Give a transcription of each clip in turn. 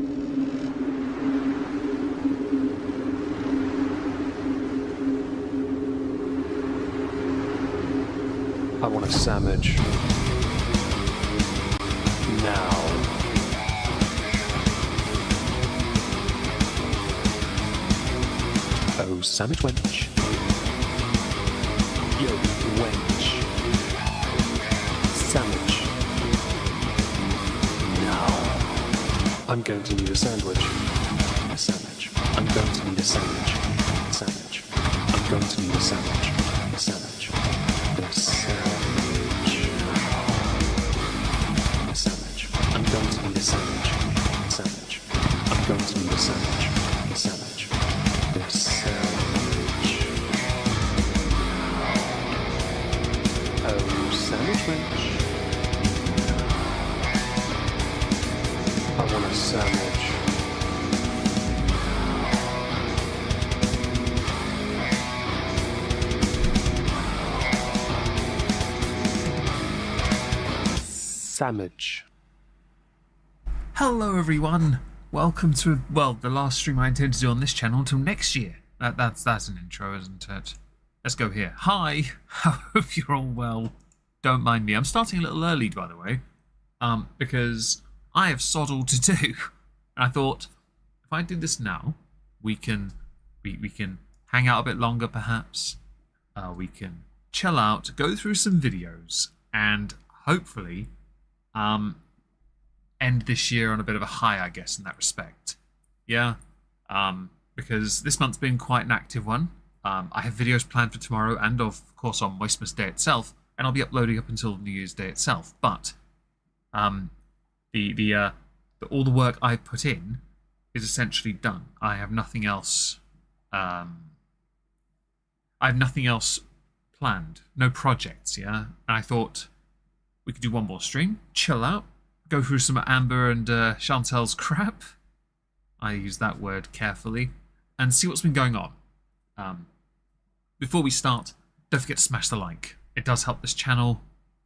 I want a sandwich. Now. Oh, sandwich wench. Yo, wench. Sandwich. Now. I'm going to need a sandwich. A sandwich. I'm going to need a sandwich. A sandwich. I'm going to need a sandwich. A sandwich. A sandwich. A sandwich. I'm going to need a sandwich. A sandwich. I'm going to need a sandwich. A sandwich. A sandwich. Oh, sandwich wench. I want a sandwich. Sandwich. Hello everyone, welcome to, well, the last stream I intend to do on this channel until next year. That's an intro, isn't it? Let's go here. Hi, I hope you're all well. Don't mind me, I'm starting a little early, by the way, because I have sod all to do. And I thought, if I do this now, we can hang out a bit longer perhaps, we can chill out, go through some videos, and hopefully end this year on a bit of a high, I guess, in that respect. Yeah, because this month's been quite an active one. I have videos planned for tomorrow and, of course, on Moistmas Day itself, and I'll be uploading up until New Year's Day itself. But all the work I've put in is essentially done. I have nothing else. I have nothing else planned. No projects. Yeah, and I thought we could do one more stream, chill out, go through some Amber and Chantal's crap. I use that word carefully, and see what's been going on. Before we start, don't forget to smash the like. It does help this channel.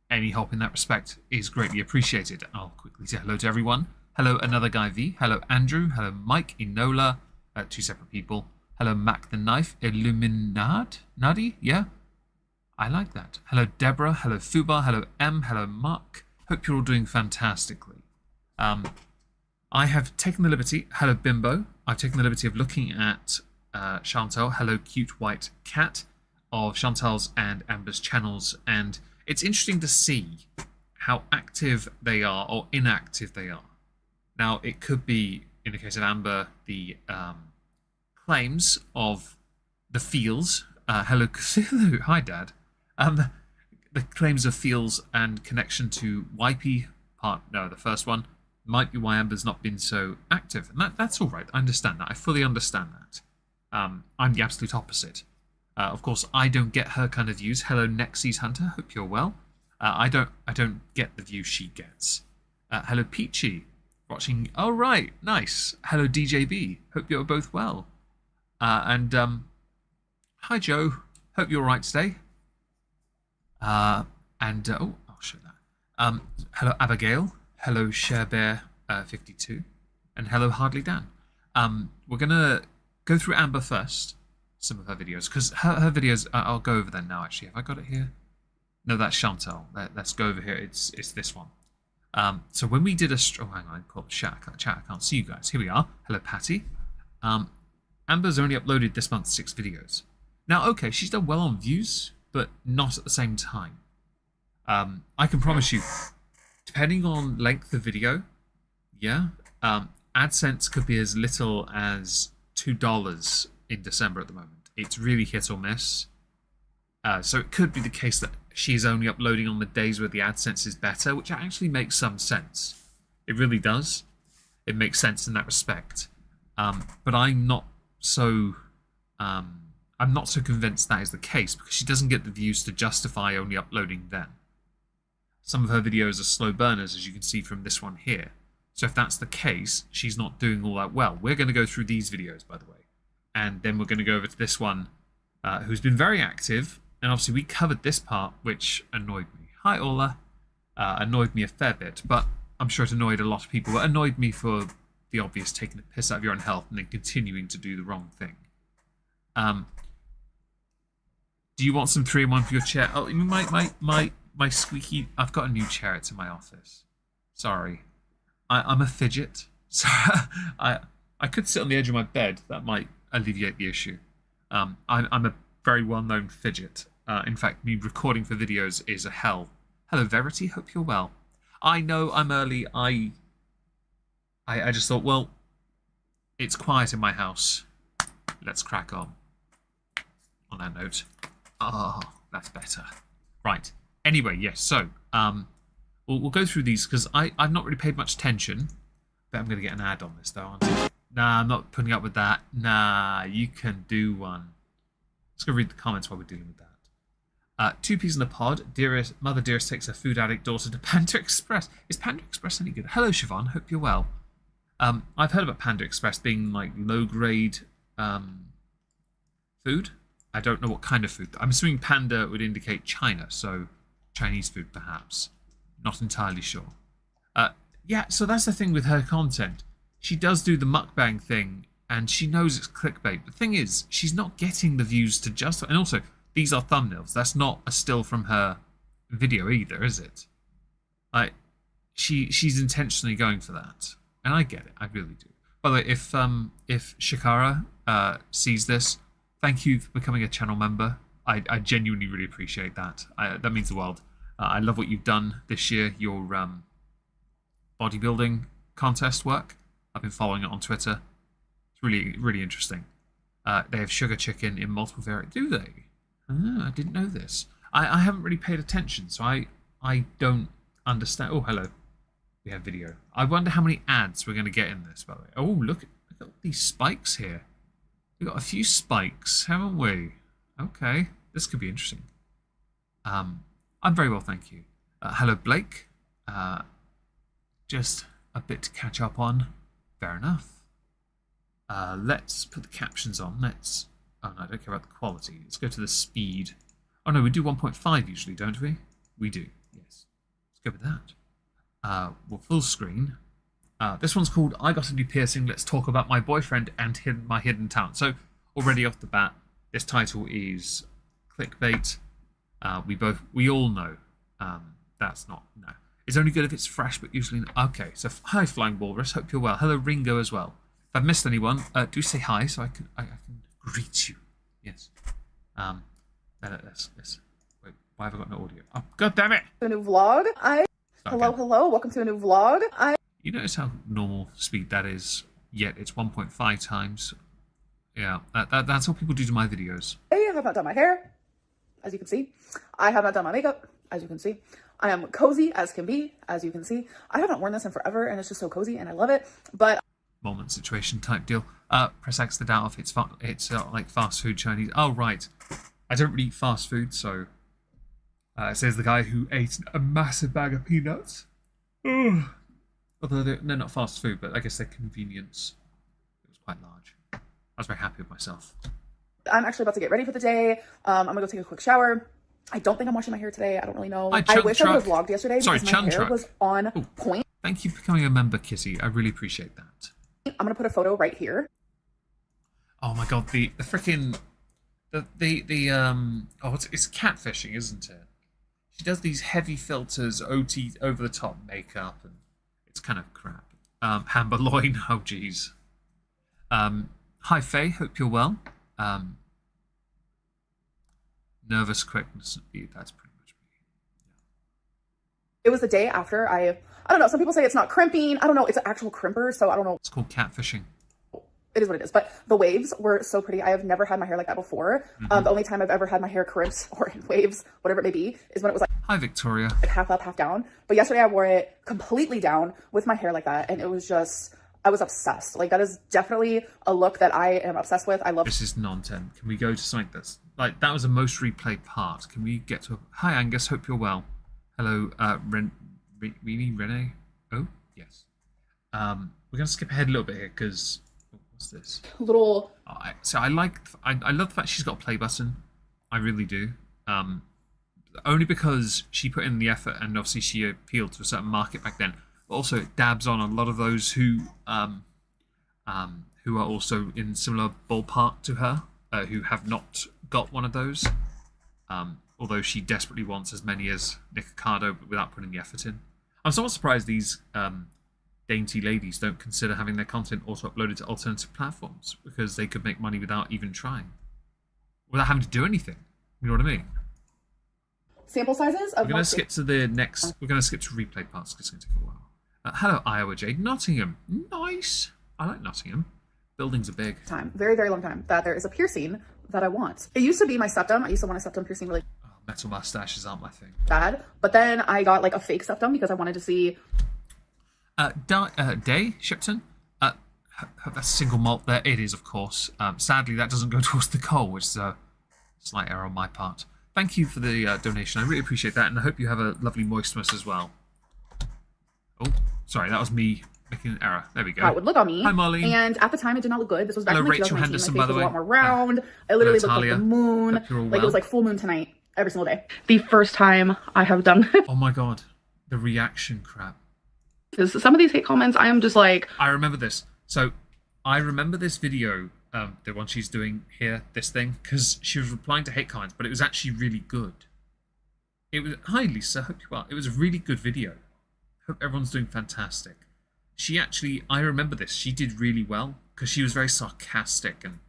Any help in that respect is greatly appreciated. I'll quickly say hello to everyone. Hello, Another Guy V. Hello, Andrew. Hello, Mike Enola. Two separate people. Hello, Mac the Knife. Nadi? Yeah? I like that. Hello, Deborah. Hello, Fubar. Hello, M. Hello, Mark. Hope you're all doing fantastically. I have taken the liberty. Hello, Bimbo. I've taken the liberty of looking at Chantal. Hello, Cute White Cat, of Chantal's and Amber's channels, and it's interesting to see how active they are or inactive they are. Now, it could be, in the case of Amber, the claims of the feels. Hello, Cthulhu. Hi, Dad. The claims of feels and connection to Wipey part, no, the first one, might be why Amber's not been so active. And that's all right. I understand that. I fully understand that. I'm the absolute opposite. Of course, I don't get her kind of views. Hello, Nexy's Hunter. Hope you're well. I don't get the view she gets. Hello, Peachy. Watching. Oh, right. Nice. Hello, DJB. Hope you're both well. Hi, Joe. Hope you're all right today. Oh, I'll show that. Hello, Abigail. Hello, ShareBear 52. And hello, Hardly Dan. We're going to go through Amber first. Some of her videos. Because her videos, I'll go over them now, actually. Have I got it here? No, that's Chantal. Let's go over here. It's this one. So when we did a... Oh, hang on. I call it chat. I can't see you guys. Here we are. Hello, Patty. Amber's only uploaded this month 6 videos. Now, okay, she's done well on views, but not at the same time. I can promise you, depending on length of video, yeah, AdSense could be as little as $2 in December at the moment. It's really hit or miss. So it could be the case that she's only uploading on the days where the AdSense is better, which actually makes some sense. It really does. It makes sense in that respect. But I'm not so convinced that is the case, because she doesn't get the views to justify only uploading then. Some of her videos are slow burners, as you can see from this one here. So if that's the case, she's not doing all that well. We're going to go through these videos, by the way. And then we're going to go over to this one, who's been very active. And obviously we covered this part, which annoyed me. Hi, Ola. Annoyed me a fair bit, but I'm sure it annoyed a lot of people. It annoyed me for the obvious taking the piss out of your own health and then continuing to do the wrong thing. Do you want some 3-in-1 for your chair? Oh, you mean my squeaky... I've got a new chair. It's in my office. Sorry. I'm a fidget. So I could sit on the edge of my bed. That might alleviate the issue. I'm a very well-known fidget. In fact, me recording for videos is a hell. Hello, Verity. Hope you're well. I know I'm early. I just thought, well, it's quiet in my house. Let's crack on. On that note. Oh, that's better. Right. Anyway, yes. So, we'll go through these because I've not really paid much attention. But I'm going to get an ad on this, though, aren't I? Nah, I'm not putting up with that. Nah, you can do one. Let's go read the comments while we're dealing with that. 2 peas in a pod. Mother Dearest takes her food addict daughter to Panda Express. Is Panda Express any good? Hello, Siobhan. Hope you're well. I've heard about Panda Express being like low-grade food. I don't know what kind of food. I'm assuming panda would indicate China, so Chinese food perhaps. Not entirely sure. Yeah, so that's the thing with her content. She does do the mukbang thing, and she knows it's clickbait. The thing is, she's not getting the views to justify. And also, these are thumbnails. That's not a still from her video either, is it? She's intentionally going for that, and I get it. I really do. By the way, if Shikara sees this, thank you for becoming a channel member. I genuinely really appreciate that. That means the world. I love what you've done this year. Your bodybuilding contest work. I've been following it on Twitter. It's really, really interesting. They have sugar chicken in multiple variants. Do they? Oh, I didn't know this. I haven't really paid attention, so I don't understand. Oh, hello. We have video. I wonder how many ads we're going to get in this, by the way. Oh, look at these spikes here. We've got a few spikes, haven't we? Okay, this could be interesting. I'm very well, thank you. Hello, Blake. Just a bit to catch up on. Fair enough. Let's put the captions on. Oh, no, I don't care about the quality. Let's go to the speed. Oh, no, we do 1.5 usually, don't we? We do, yes. Let's go with that. We'll full screen. This one's called I Got a New Piercing. Let's talk about my boyfriend and my hidden talent. So, already off the bat, this title is clickbait. We all know that's not, no. It's only good if it's fresh, but usually not. Okay, so hi Flying Walrus, hope you're well. Hello Ringo as well. If I've missed anyone, do say hi so I can greet you. Yes. Let's wait, why have I got no audio? Oh, god damn it! A new vlog. Hello, welcome to a new vlog. You notice how normal speed that is, yet it's 1.5 times. Yeah, that's what people do to my videos. I have not done my hair, as you can see. I have not done my makeup, as you can see. I am cozy as can be, as you can see. I haven't worn this in forever, and it's just so cozy, and I love it. But moment situation type deal. Press X to doubt if it's like fast food Chinese. Oh right, I don't really eat fast food, so it says the guy who ate a massive bag of peanuts. Ugh. Although they're not fast food, but I guess their convenience. It was quite large. I was very happy with myself. I'm actually about to get ready for the day. I'm gonna go take a quick shower. I don't think I'm washing my hair today. I don't really know. I wish I would have vlogged yesterday because my hair was on point. Thank you for becoming a member, Kitty. I really appreciate that. I'm gonna put a photo right here. Oh my god, the freaking it's catfishing, isn't it? She does these heavy filters, OT over the top makeup, and it's kind of crap. Hamber loin, oh geez. Hi Faye, hope you're well. Nervous quickness, that's pretty much me. It was the day after I don't know, some people say it's not crimping. I don't know, it's an actual crimper, so I don't know. It's called catfishing. It is what it is, but the waves were so pretty. I have never had my hair like that before. The only time I've ever had my hair crimps or in waves, whatever it may be, is when it was like, hi Victoria, like half up, half down. But yesterday I wore it completely down with my hair like that, and it was just, I was obsessed. Like, that is definitely a look that I am obsessed with. I love. This is nontent. Can we go to something that's like, that was a most replayed part. Can we get to hi Angus, hope you're well. Hello, Renee. Oh yes. We're gonna skip ahead a little bit here because what's this? Little. So I love the fact she's got a play button. I really do. Only because she put in the effort, and obviously she appealed to a certain market back then. But also it dabs on a lot of those who who are also in similar ballpark to her, who have not got one of those. Although she desperately wants as many as Nick Ricardo, but without putting the effort in. I'm somewhat surprised these dainty ladies don't consider having their content auto-uploaded to alternative platforms, because they could make money without even trying. Without having to do anything. You know what I mean? Sample sizes of We're going to skip to the next... We're going to skip to replay parts, because it's going to take a while. Hello, Iowa Jade. Nottingham. Nice. I like Nottingham. Buildings are big. Time. Very, very long time. That there is a piercing that I want. It used to be my septum. I used to want a septum piercing really Metal mustaches aren't my thing. bad. But then I got like a fake septum because I wanted to see... Day, Shipton? That's single malt there. It is, of course. Sadly, that doesn't go towards the coal, which is a slight error on my part. Thank you for the donation. I really appreciate that, and I hope you have a lovely Moistmas as well. Oh, sorry, that was me making an error. There we go. How it would look on me. Hi, Molly. And at the time, it did not look good. This was back in like Rachel 2019. Henderson, My by face the was a way. lot more round. I literally looked like Talia. the moon. Hope you're all Like it well. was like full moon tonight every single day. The first time I have done Oh my god, the reaction crap. because some of these hate comments, I am just like... I remember this. So, I remember this video, the one she's doing here, this thing, because she was replying to hate comments, but it was actually really good. It was... Hi, Lisa. Hope you're well. It was a really good video. Hope everyone's doing fantastic. She actually... I remember this. She did really well, because she was very sarcastic, and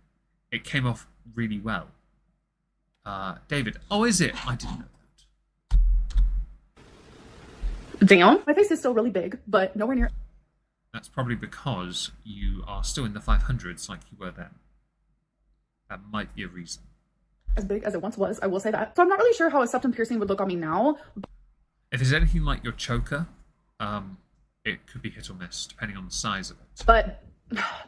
it came off really well. David. Oh, is it? I didn't know that. Damn. My face is still really big, but nowhere near That's probably because you are still in the 500s like you were then. That might be a reason. as big as it once was. I will say that. So I'm not really sure how a septum piercing would look on me now. If it's anything like your choker, it could be hit or miss, depending on the size of it. But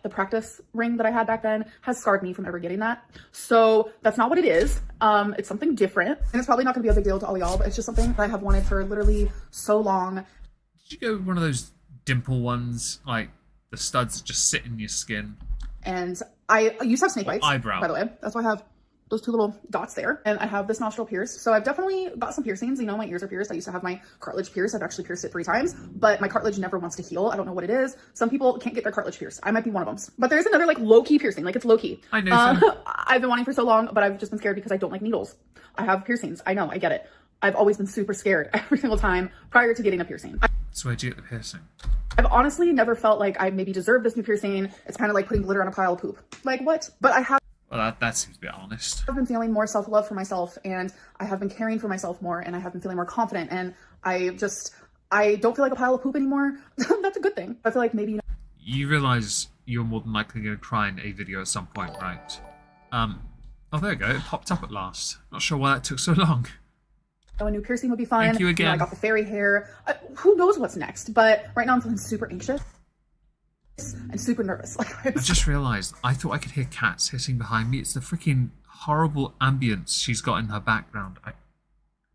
the practice ring that I had back then has scarred me from ever getting that. So that's not what it is. It's something different. And it's probably not gonna be a big deal to all y'all, but it's just something that I have wanted for literally so long. Did you go with one of those dimple ones, like the studs that just sit in your skin? And I used to have snake bites, eyebrow. by the way. That's why I have those two little dots there. And I have this nostril pierced. So I've definitely got some piercings. You know, my ears are pierced. I used to have my cartilage pierced. I've actually pierced it 3 times, but my cartilage never wants to heal. I don't know what it is. Some people can't get their cartilage pierced. I might be one of them. But there's another like low-key piercing. Like it's low-key. I know. I've been wanting for so long, but I've just been scared because I don't like needles. I have piercings. I know, I get it. I've always been super scared every single time prior to getting a piercing. So where'd you get the piercing? I've honestly never felt like I maybe deserve this new piercing. It's kind of like putting glitter on a pile of poop. Like what? But I have Well, that seems a bit honest. I've been feeling more self-love for myself, and I have been caring for myself more, and I have been feeling more confident, and I don't feel like a pile of poop anymore. That's a good thing. I feel like maybe... You realise you're more than likely going to cry in a video at some point, right? Oh, there we go. It popped up at last. Not sure why that took so long. a new piercing would be fine. Thank you again. I got the fairy hair. Who knows what's next? But right now I'm feeling super anxious and super nervous. Like I just realised I thought I could hear cats hissing behind me. It's the freaking horrible ambience she's got in her background.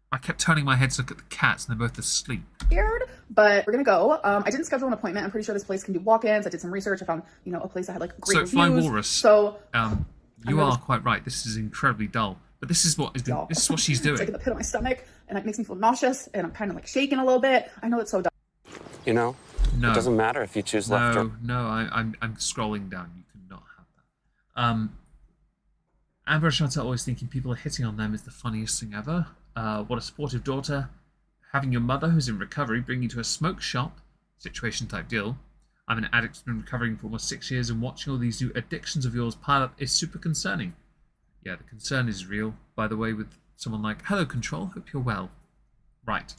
I kept turning my head to look at the cats and they're both asleep. scared, but we're gonna go. I didn't schedule an appointment. I'm pretty sure this place can do walk-ins. I did some research. I found, you know, a place that had like great So reviews. Fly Walrus. So You are quite right. This is incredibly dull. But this is what this is what she's doing. It's like in the pit of my stomach, and it makes me feel nauseous, and I'm kind of like shaking a little bit. I know it's so dumb. You know, No. it doesn't matter if you choose left or... No, I'm scrolling down. You cannot have that. Amber and Chantal always thinking people are hitting on them is the funniest thing ever. What a supportive daughter. Having your mother, who's in recovery, bring you to a smoke shop, situation type deal. I'm an addict who's been recovering for almost 6 years, and watching all these new addictions of yours pile up is super concerning. Yeah, the concern is real, by the way, with someone like, hello, Control, hope you're well. Right.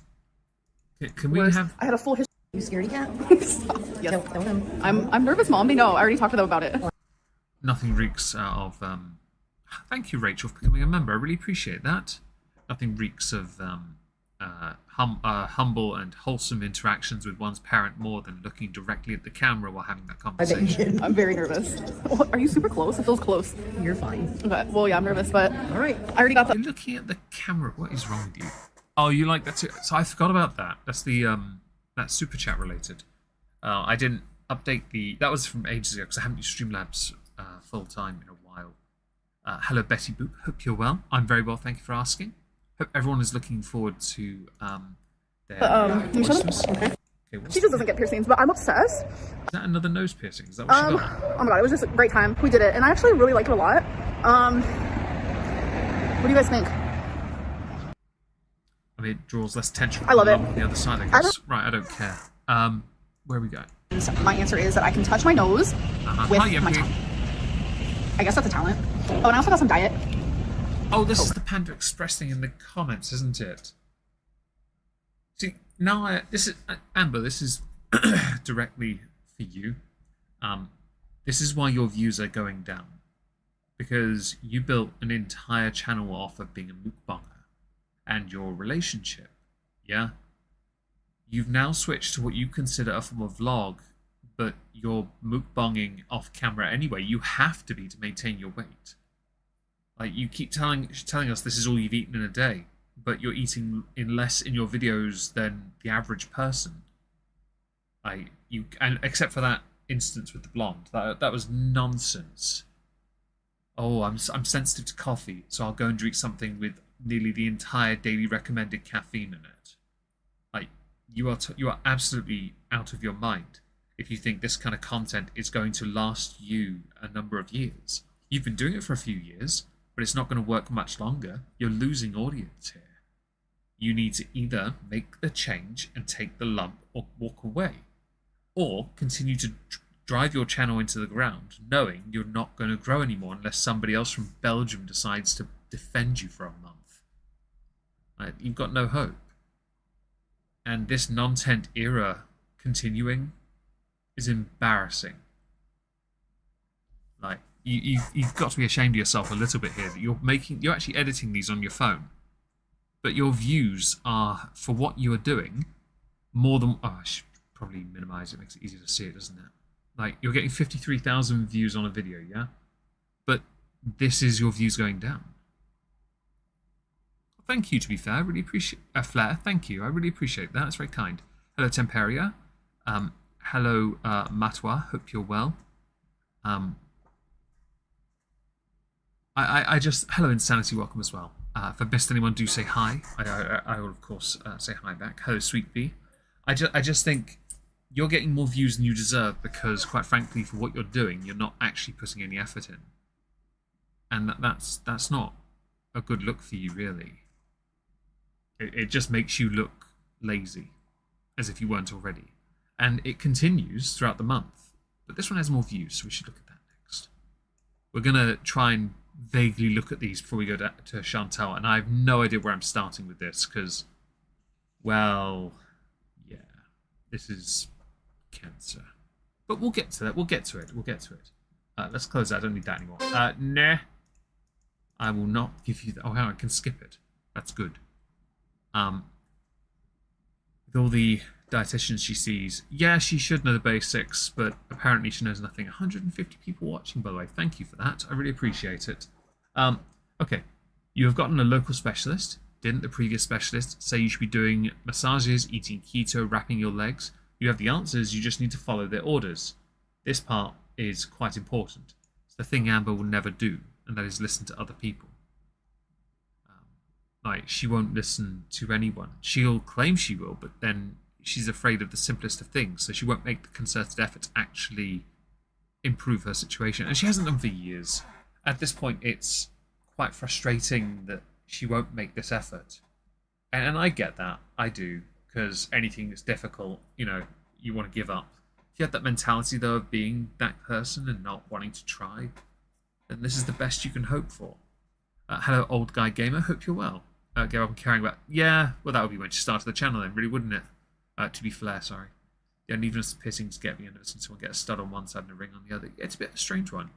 Can we have... I had a full history. You scaredy cat? Yes. Don't them. I'm nervous, Mom. They know. I already talked to them about it. Nothing reeks of... Thank you, Rachel, for becoming a member. I really appreciate that. Nothing reeks of humble and wholesome interactions with one's parent more than looking directly at the camera while having that conversation. I'm very nervous. Are you super close? It feels close. You're fine. Okay. Well, yeah, I'm nervous, but All right. I already got the... You're looking at the camera. What is wrong with you? Oh, you like that too? So I forgot about that. That's the that's super chat related. I didn't update the... That was from ages ago because I haven't used Streamlabs full time in a while. Hello, Betty Boop. Hope you're well. I'm very well. Thank you for asking. Hope everyone is looking forward to their Christmas. Okay. Okay, what's She just doesn't get piercings, but I'm obsessed. Is that another nose piercing? Is that what she got? Oh my god, it was just a great time. We did it, and I actually really like it a lot. What do you guys think? I mean, it draws less tension. I love it. On the other side, I guess. Right, I don't care. Where are we going? My answer is that I can touch my nose with Hi, my Yuppie. tongue. I guess that's a talent. Oh, and I also got some diet. Oh, this is the Panda Express thing in the comments, isn't it? See, now this is Amber. This is directly for you. This is why your views are going down, because you built an entire channel off of being a mukbanger and your relationship. Yeah. You've now switched to what you consider a form of vlog, but you're mukbanging off camera anyway. You have to be to maintain your weight. Like, you keep telling us this is all you've eaten in a day, but you're eating in less in your videos than the average person. And except for that instance with the blonde, that was nonsense. Oh, I'm sensitive to coffee, so I'll go and drink something with nearly the entire daily recommended caffeine in it. Like, you are absolutely out of your mind if you think this kind of content is going to last you a number of years. You've been doing it for a few years, but it's not going to work much longer. You're losing audience here. You need to either make the change and take the lump or walk away, or continue to drive your channel into the ground, knowing you're not going to grow anymore unless somebody else from Belgium decides to defend you for a month. You've got no hope. And this nontent era continuing is embarrassing. Like, you've got to be ashamed of yourself a little bit here, that you're actually editing these on your phone, but your views are, for what you are doing, more than... Oh, I should probably minimize it. Makes it easier to see it, doesn't it? Like, you're getting 53,000 views on a video, yeah? But this is your views going down. Thank you, to be fair. I really appreciate... Flair, thank you. I really appreciate that. It's very kind. Hello, Temperia. Hello, Matwa. Hope you're well. I just... Hello, Insanity. Welcome as well. If I missed anyone, do say hi. I will, of course, say hi back. Hello, Sweet Bee. I just think you're getting more views than you deserve because, quite frankly, for what you're doing, you're not actually putting any effort in. And that's not a good look for you, really. It just makes you look lazy, as if you weren't already. And it continues throughout the month. But this one has more views, so we should look at that next. We're going to try and vaguely look at these before we go to Chantal. And I have no idea where I'm starting with this, because, well, yeah, this is cancer. But we'll get to that. We'll get to it. Let's close that. I don't need that anymore. Nah. I will not give you that. Oh, hang on, I can skip it. That's good. With all the dietitians she sees, yeah, she should know the basics, but apparently she knows nothing. 150 people watching, by the way. Thank you for that. I really appreciate it. Okay, you have gotten a local specialist. Didn't the previous specialist say you should be doing massages, eating keto, wrapping your legs? You have the answers, you just need to follow their orders. This part is quite important. It's the thing Amber will never do, and that is listen to other people. Like, she won't listen to anyone. She'll claim she will, but then she's afraid of the simplest of things, so she won't make the concerted effort to actually improve her situation. And she hasn't done for years. At this point, it's quite frustrating that she won't make this effort. And I get that. I do. Because anything that's difficult, you want to give up. If you have that mentality, though, of being that person and not wanting to try, then this is the best you can hope for. Hello, old guy gamer. Hope you're well. Go up and caring about... Yeah, well, that would be when she started the channel then, really, wouldn't it? To be fair, sorry. The unevenness of piercings get me. I've never seen someone get a stud on one side and a ring on the other. It's a bit of a strange one.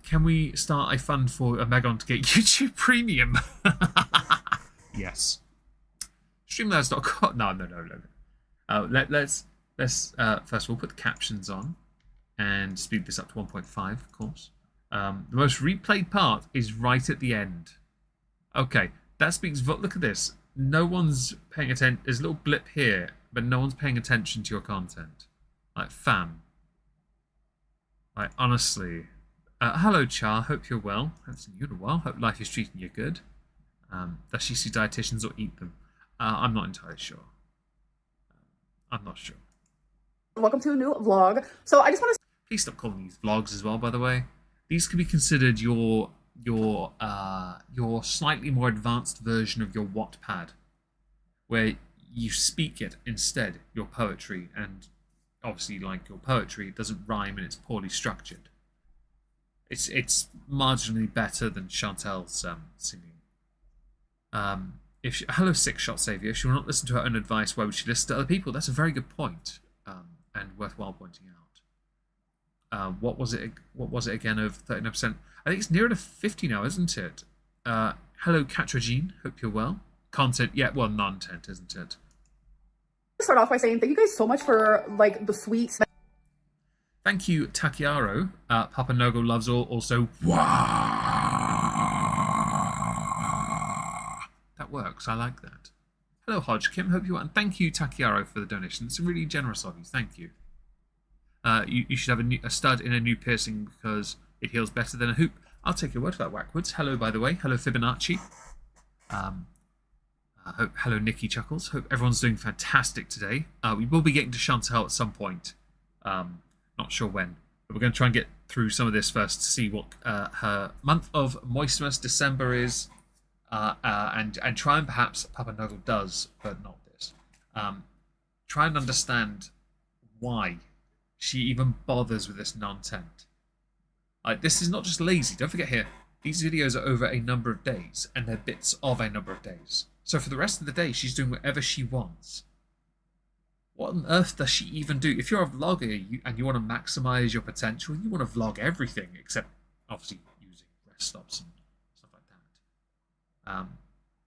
Can we start a fund for Omegon to get YouTube Premium? Yes. Streamlabs.com. No. Let's first of all put the captions on and speed this up to 1.5, of course. The most replayed part is right at the end. Okay, that speaks. Look at this. No one's paying attention. There's a little blip here, but no one's paying attention to your content. Like, fam. Like, honestly. Hello, Char. Hope you're well. Haven't seen you in a while. Hope life is treating you good. Does she see dietitians or eat them? I'm not entirely sure. I'm not sure. Welcome to a new vlog. So I just want to Please stop calling these vlogs as well, by the way. These could be considered your slightly more advanced version of your Wattpad, where you speak it instead, your poetry, and obviously, like your poetry, it doesn't rhyme and it's poorly structured. It's marginally better than Chantal's singing. Hello, Six Shot Savior. If she will not listen to her own advice, why would she listen to other people? That's a very good point, and worthwhile pointing out. What was it again? Of 39%. I think it's nearer to 50 now, isn't it? Hello, Catragine. Hope you're well. Content, yeah, well, nontent, isn't it? start off by saying thank you guys so much for like the sweet. Thank you, Takiaro. Papa Nogo loves all. Also, that works. I like that. Hello, Hodge Kim. Hope you are. And thank you, Takiaro, for the donation. It's really generous of you. Thank you. You should have a stud in a new piercing because it heals better than a hoop. I'll take your word for that, Wackwoods. Hello, by the way. Hello, Fibonacci. Hello, Nikki Chuckles. Hope everyone's doing fantastic today. We will be getting to Chantal at some point. Not sure when. But we're going to try and get through some of this first to see what her month of moistness, December, is. And try and perhaps Papa Nuggle does, but not this. Try and understand why she even bothers with this nontent. This is not just lazy. Don't forget here, these videos are over a number of days, and they're bits of a number of days. So for the rest of the day, she's doing whatever she wants. What on earth does she even do? If you're a vlogger and you want to maximize your potential, you want to vlog everything, except obviously using rest stops and stuff like that.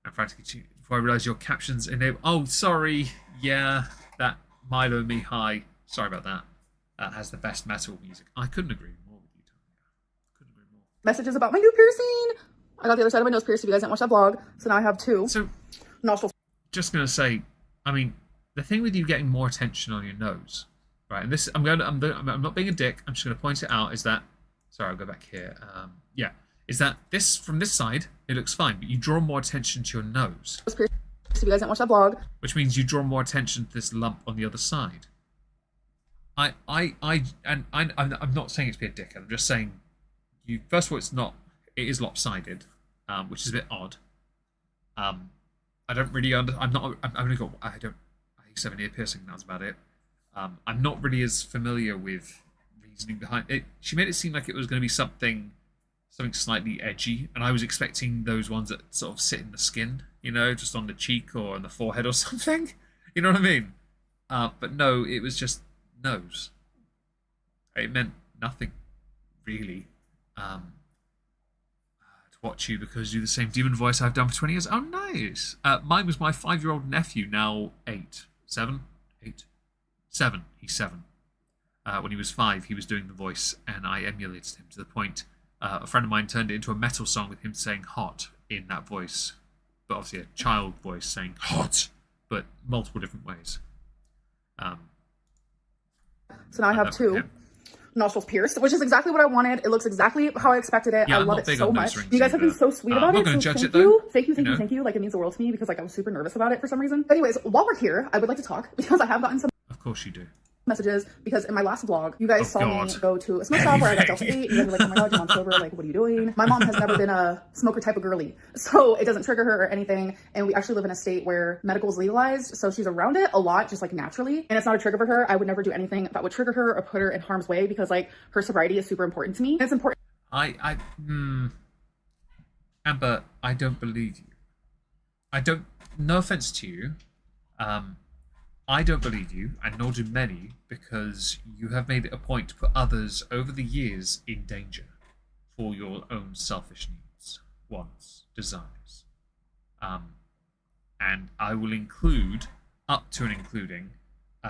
And frantically, before I realise your captions enable. Oh, sorry. Yeah, that Milo Me High. Sorry about that. Has the best metal music. I couldn't agree more with you, Tony. Couldn't agree more. Messages about my new piercing. I got the other side of my nose pierced. If you guys didn't watch that vlog, so now I have two. So, nostrils. Just gonna say, I mean, the thing with you getting more attention on your nose, right? And this, I'm not being a dick. I'm just gonna point it out. Is that, sorry, I'll go back here. Yeah, is that this from this side, it looks fine, but you draw more attention to your nose. If you guys didn't watch that vlog, which means you draw more attention to this lump on the other side. I'm not saying it's to be a dick. I'm just saying, first of all, it is lopsided, which is a bit odd. I don't really I used to have an ear piercing, that was about it. I'm not really as familiar with reasoning behind it. She made it seem like it was going to be something slightly edgy, and I was expecting those ones that sort of sit in the skin, just on the cheek or on the forehead or something. You know what I mean? But no, it was just nose. It meant nothing, really. To watch you because you do the same demon voice I've done for 20 years. Oh, nice. Mine was my 5-year-old nephew, now 7. He's 7. When he was 5, he was doing the voice, and I emulated him to the point a friend of mine turned it into a metal song with him saying hot in that voice. But obviously a child voice saying hot, but multiple different ways. So now I have two nostrils pierced, which is exactly what I wanted. It looks exactly how I expected it. Yeah, I love it so much. You guys have been so sweet about it. I'm not going to judge it though. Thank you. Like, it means the world to me because like I was super nervous about it for some reason. Anyways, while we're here, I would like to talk because I have gotten some Of course you do. messages because in my last vlog you guys saw me go to a smoke shop where I got Delta 8 and you guys were like, oh my god, your mom's sober, like what are you doing? My mom has never been a smoker type of girly, so it doesn't trigger her or anything, and we actually live in a state where medical is legalized, so she's around it a lot just like naturally, and it's not a trigger for her. I would never do anything that would trigger her or put her in harm's way because like her sobriety is super important to me. It's important. Amber, I don't believe you. No offense to you, I don't believe you, and nor do many, because you have made it a point to put others over the years in danger for your own selfish needs, wants, desires. And I will include, up to and including,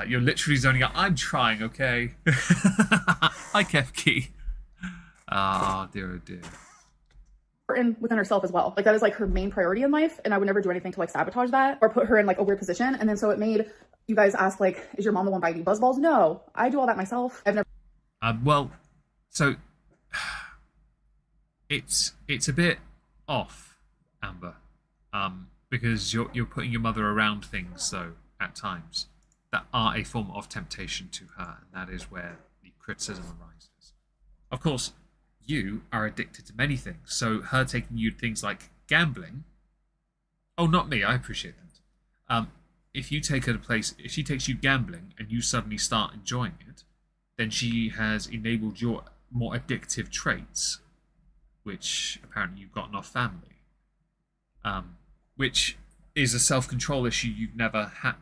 you're literally zoning out. I'm trying, okay? Hi, Kefki. Oh, dear, oh dear. Within herself as well. Like that is like her main priority in life, and I would never do anything to like sabotage that or put her in like a weird position. And then so it made you guys ask like, is your mom the one biting buzzballs? No, I do all that myself. I've never. Well, so it's a bit off, Amber, because you're putting your mother around things though at times. that are a form of temptation to her, and that is where the criticism arises. Of course, you are addicted to many things, so her taking you to things like gambling. Oh, not me. I appreciate that. If you take her to place, if she takes you gambling and you suddenly start enjoying it, then she has enabled your more addictive traits, which apparently you've gotten off family. Which is a self-control issue you've never had.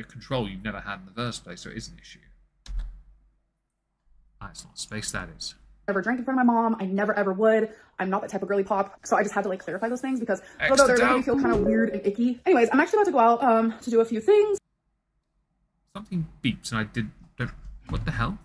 Control you've never had in the first place, so it is an issue. It's not space, that is. Never drank in front of my mom. I never ever would. I'm not that type of girly pop, so I just had to like clarify those things because although they're making me feel kind of weird and icky. Anyways, I'm actually about to go out to do a few things. Something beeps and I did. What the hell?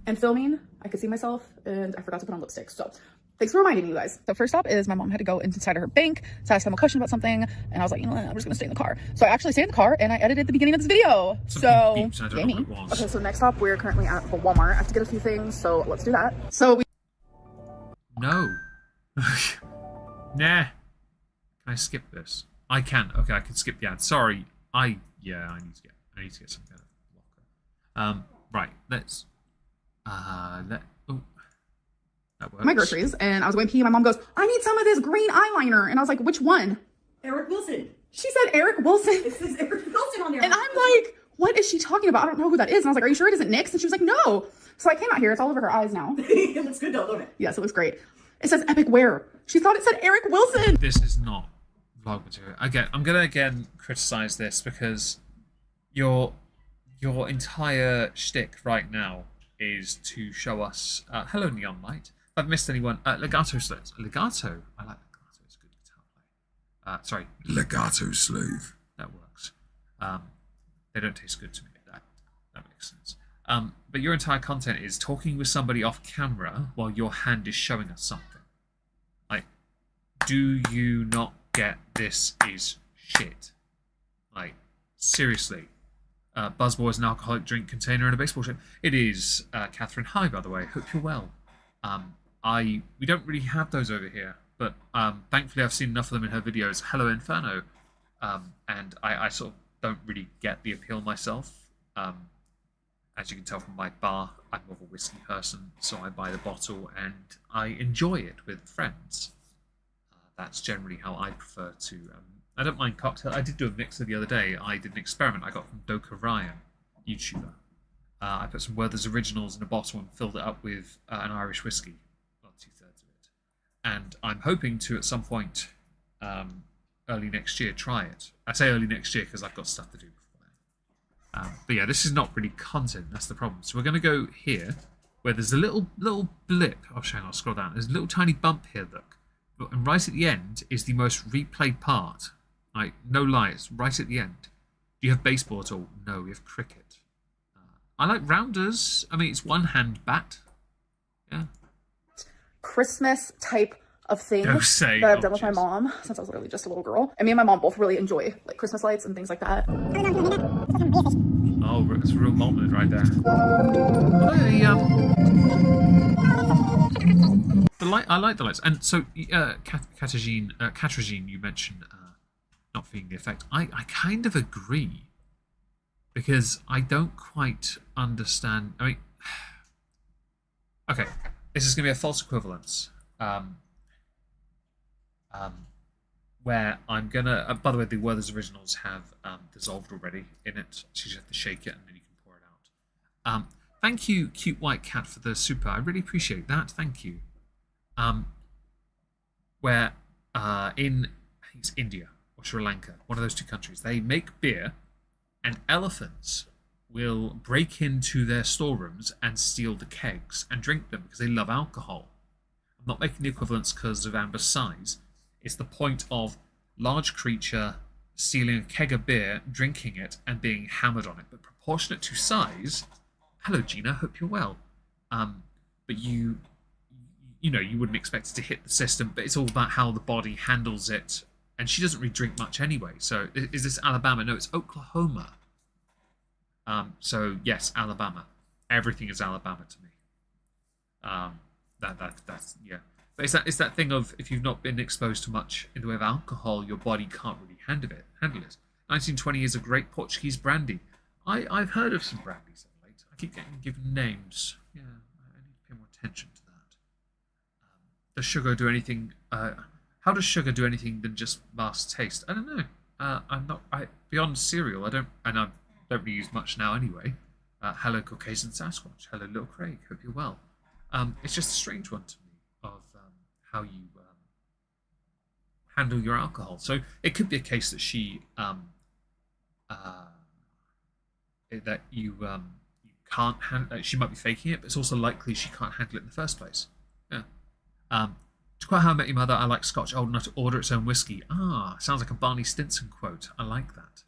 And filming, I could see myself, and I forgot to put on lipstick. So thanks for reminding me, you guys. So first stop is my mom had to go inside of her bank to ask them a question about something, and I was like, you know what, I'm just gonna stay in the car. So I actually stayed in the car and I edited the beginning of this video. Something So beeps, I don't know what it was. Okay, so next stop, we're currently at the Walmart. I have to get a few things, so let's do that. So we No. Nah. Can I skip this? I can. Okay, I can skip the ad. Sorry. I need to get some kind of blocker. Right. Let's that works. my groceries, and I was going to pee, and my mom goes, I need some of this green eyeliner. And I was like, which one? Eric Wilson. She said Eric Wilson. It says Eric Wilson on there. And I'm like, what is she talking about? I don't know who that is. And I was like, are you sure it isn't NYX? And she was like, no. So I came out here. It's all over her eyes now. It looks good though, don't it? Yes, it looks great. It says Epic Wear. She thought it said Eric Wilson. This is not vlog material. I'm gonna again criticize this because your entire shtick right now is to show us hello neon light. If I've missed anyone, legato slaves. Legato. I like legato. It's a good guitar play. Sorry, legato slave. That works. They don't taste good to me. That makes sense. But your entire content is talking with somebody off camera while your hand is showing us something. Like, do you not get this is shit? Like, seriously. Buzzball is an alcoholic drink container in a baseball shape. It is. Catherine, hi, by the way. Hope you're well. We don't really have those over here, but thankfully I've seen enough of them in her videos. Hello, Inferno. And I sort of don't really get the appeal myself. As you can tell from my bar, I'm more of a whiskey person, so I buy the bottle and I enjoy it with friends. That's generally how I prefer to. I don't mind cocktail. I did do a mixer the other day. I did an experiment I got from Doka Ryan, YouTuber. I put some Werther's Originals in a bottle and filled it up with an Irish whiskey, well, 2/3 of it. And I'm hoping to, at some point, early next year, try it. I say early next year because I've got stuff to do before then. But yeah, this is not really content. That's the problem. So we're going to go here, where there's a little blip. Oh, hang on, I'll scroll down. There's a little tiny bump here, look. And right at the end is the most replayed part. Like, no lie, it's right at the end. Do you have baseball at all? No, we have cricket. I like rounders. I mean, it's one-hand bat. Yeah. Christmas type of thing Don't say. that I've done with my mom since I was literally just a little girl. And me and my mom both really enjoy like Christmas lights and things like that. Oh, it's a real moment right there. The light. I like the lights. And so, Katarzyne, you mentioned not feeling the effect. I kind of agree. Because I don't quite understand. I mean, okay, this is going to be a false equivalence. Where I'm gonna. By the way, the Werther's Originals have dissolved already in it. So you just have to shake it and then you can pour it out. Thank you, Cute White Cat, for the super. I really appreciate that. Thank you. Where I think it's India or Sri Lanka, one of those two countries, they make beer. And elephants will break into their storerooms and steal the kegs and drink them because they love alcohol. I'm not making the equivalence because of Amber's size. It's the point of large creature stealing a keg of beer, drinking it, and being hammered on it. But proportionate to size... Hello, Gina. Hope you're well. But you wouldn't expect it to hit the system, but it's all about how the body handles it. And she doesn't really drink much anyway. So is this Alabama? No, it's Oklahoma. So yes, Alabama. Everything is Alabama to me. That's yeah. But it's that thing of if you've not been exposed to much in the way of alcohol, your body can't really handle it. 1920 is a great Portuguese brandy. I've heard of some brandies of late. I keep getting given names. Yeah, I need to pay more attention to that. Does sugar do anything? How does sugar do anything than just mask taste? I don't know. I'm not. Beyond cereal, I don't really use much now anyway. Hello, Caucasian Sasquatch. Hello, Little Craig. Hope you're well. It's just a strange one to me of how you handle your alcohol. So it could be a case that she you can't handle. She might be faking it, but it's also likely she can't handle it in the first place. Yeah. To quote How I Met Your Mother, I like Scotch old enough to order its own whiskey. Ah, sounds like a Barney Stinson quote. I like that.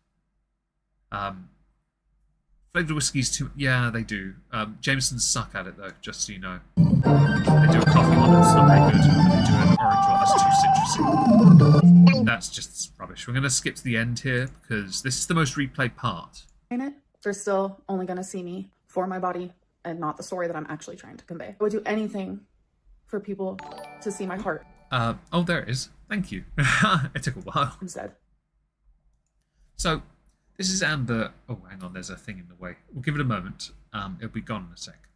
Flavoured whiskies too. Yeah, they do. Jamesons suck at it though, just so you know. They do a coffee one that's not very good, and they do an orange one that's too citrusy. That's just rubbish. We're going to skip to the end here because this is the most replayed part. They're still only going to see me for my body and not the story that I'm actually trying to convey. I would do anything for people to see my heart. Oh, there it is. Thank you. It took a while. Instead. So, this is Amber. Oh, hang on. There's a thing in the way. We'll give it a moment. It'll be gone in a sec.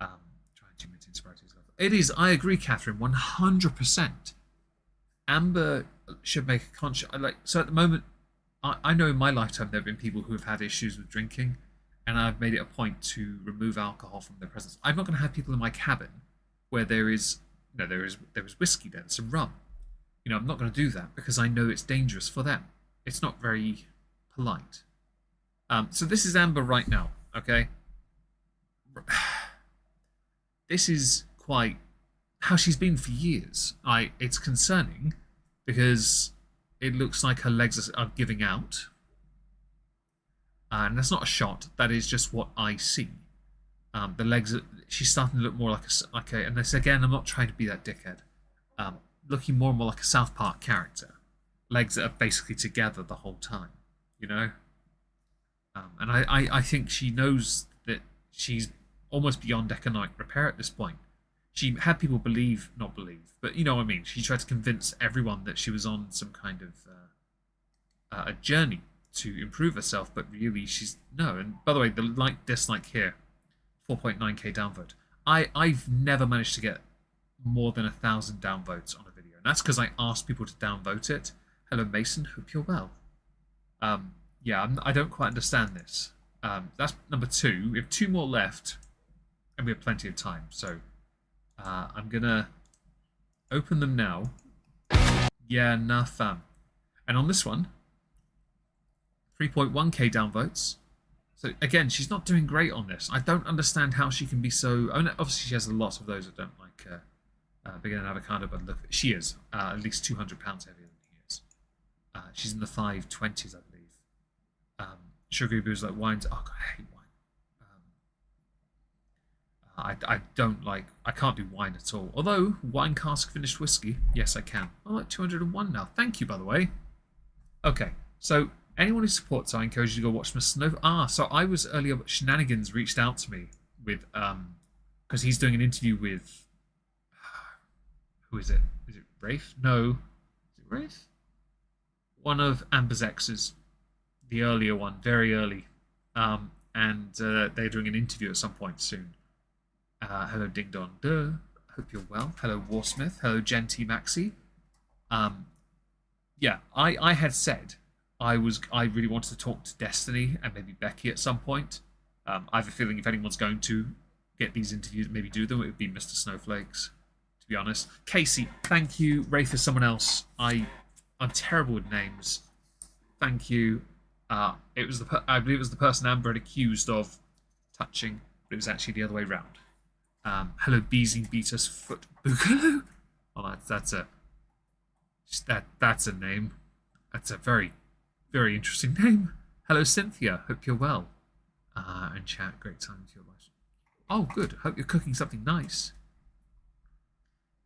Trying to maintain sobriety is level. It is. I agree, Catherine. 100%. Amber should make a conscious. So at the moment, I know in my lifetime there have been people who have had issues with drinking, and I've made it a point to remove alcohol from their presence. I'm not going to have people in my cabin where there is whiskey there, some rum. I'm not going to do that because I know it's dangerous for them. It's not very polite. So this is Amber right now, okay? This is quite how she's been for years. It's concerning because it looks like her legs are giving out. And that's not a shot. That is just what I see. The legs, she's starting to look more like a, and this again, I'm not trying to be that dickhead. Looking more and more like a South Park character. Legs that are basically together the whole time, And I think she knows that she's almost beyond economic repair at this point. She had people not believe, but you know what I mean. She tried to convince everyone that she was on some kind of a journey to improve herself, but really she's no. And by the way, the dislike here, 4.9k downvote. I've never managed to get more than 1,000 downvotes on a video, and that's because I asked people to downvote it. Hello, Mason. Hope you're well. Yeah, I don't quite understand this. That's number 2. We have 2 more left, and we have plenty of time. So I'm gonna open them now. Yeah, nah, fam. And on this one, 3.1k downvotes. So again, she's not doing great on this. I don't understand how she can be so. I mean, obviously, she has a lot of those that don't like Bigger Than Avocado, but look, she is at least 200 pounds heavier than he is. She's in the 520s, I believe. Sugary booze like wines. Oh God, I hate wine. I don't like. I can't do wine at all. Although wine cask finished whiskey, yes, I can. I'm at 201 now. Thank you, by the way. Okay, so. Anyone who supports, I encourage you to go watch my Snow. So I was earlier. Shenanigans reached out to me with because he's doing an interview with who is it? Is it Rafe? No, is it Rafe? One of Amber's exes, the earlier one, very early, and they're doing an interview at some point soon. Hello, Ding Dong. Hope you're well. Hello, Warsmith. Hello, Genty Maxi. Yeah, I had said. I really wanted to talk to Destiny and maybe Becky at some point. I have a feeling if anyone's going to get these interviews, maybe do them, it would be Mr. Snowflakes, to be honest. Casey, thank you. Rafe is someone else. I'm terrible with names. Thank you. I believe it was the person Amber had accused of touching, but it was actually the other way round. Hello, Beezing Beatus Foot Boogaloo. Oh, that's a name. That's a very interesting name. Hello, Cynthia. Hope you're well. And chat. Great time with your life. Oh, good. Hope you're cooking something nice.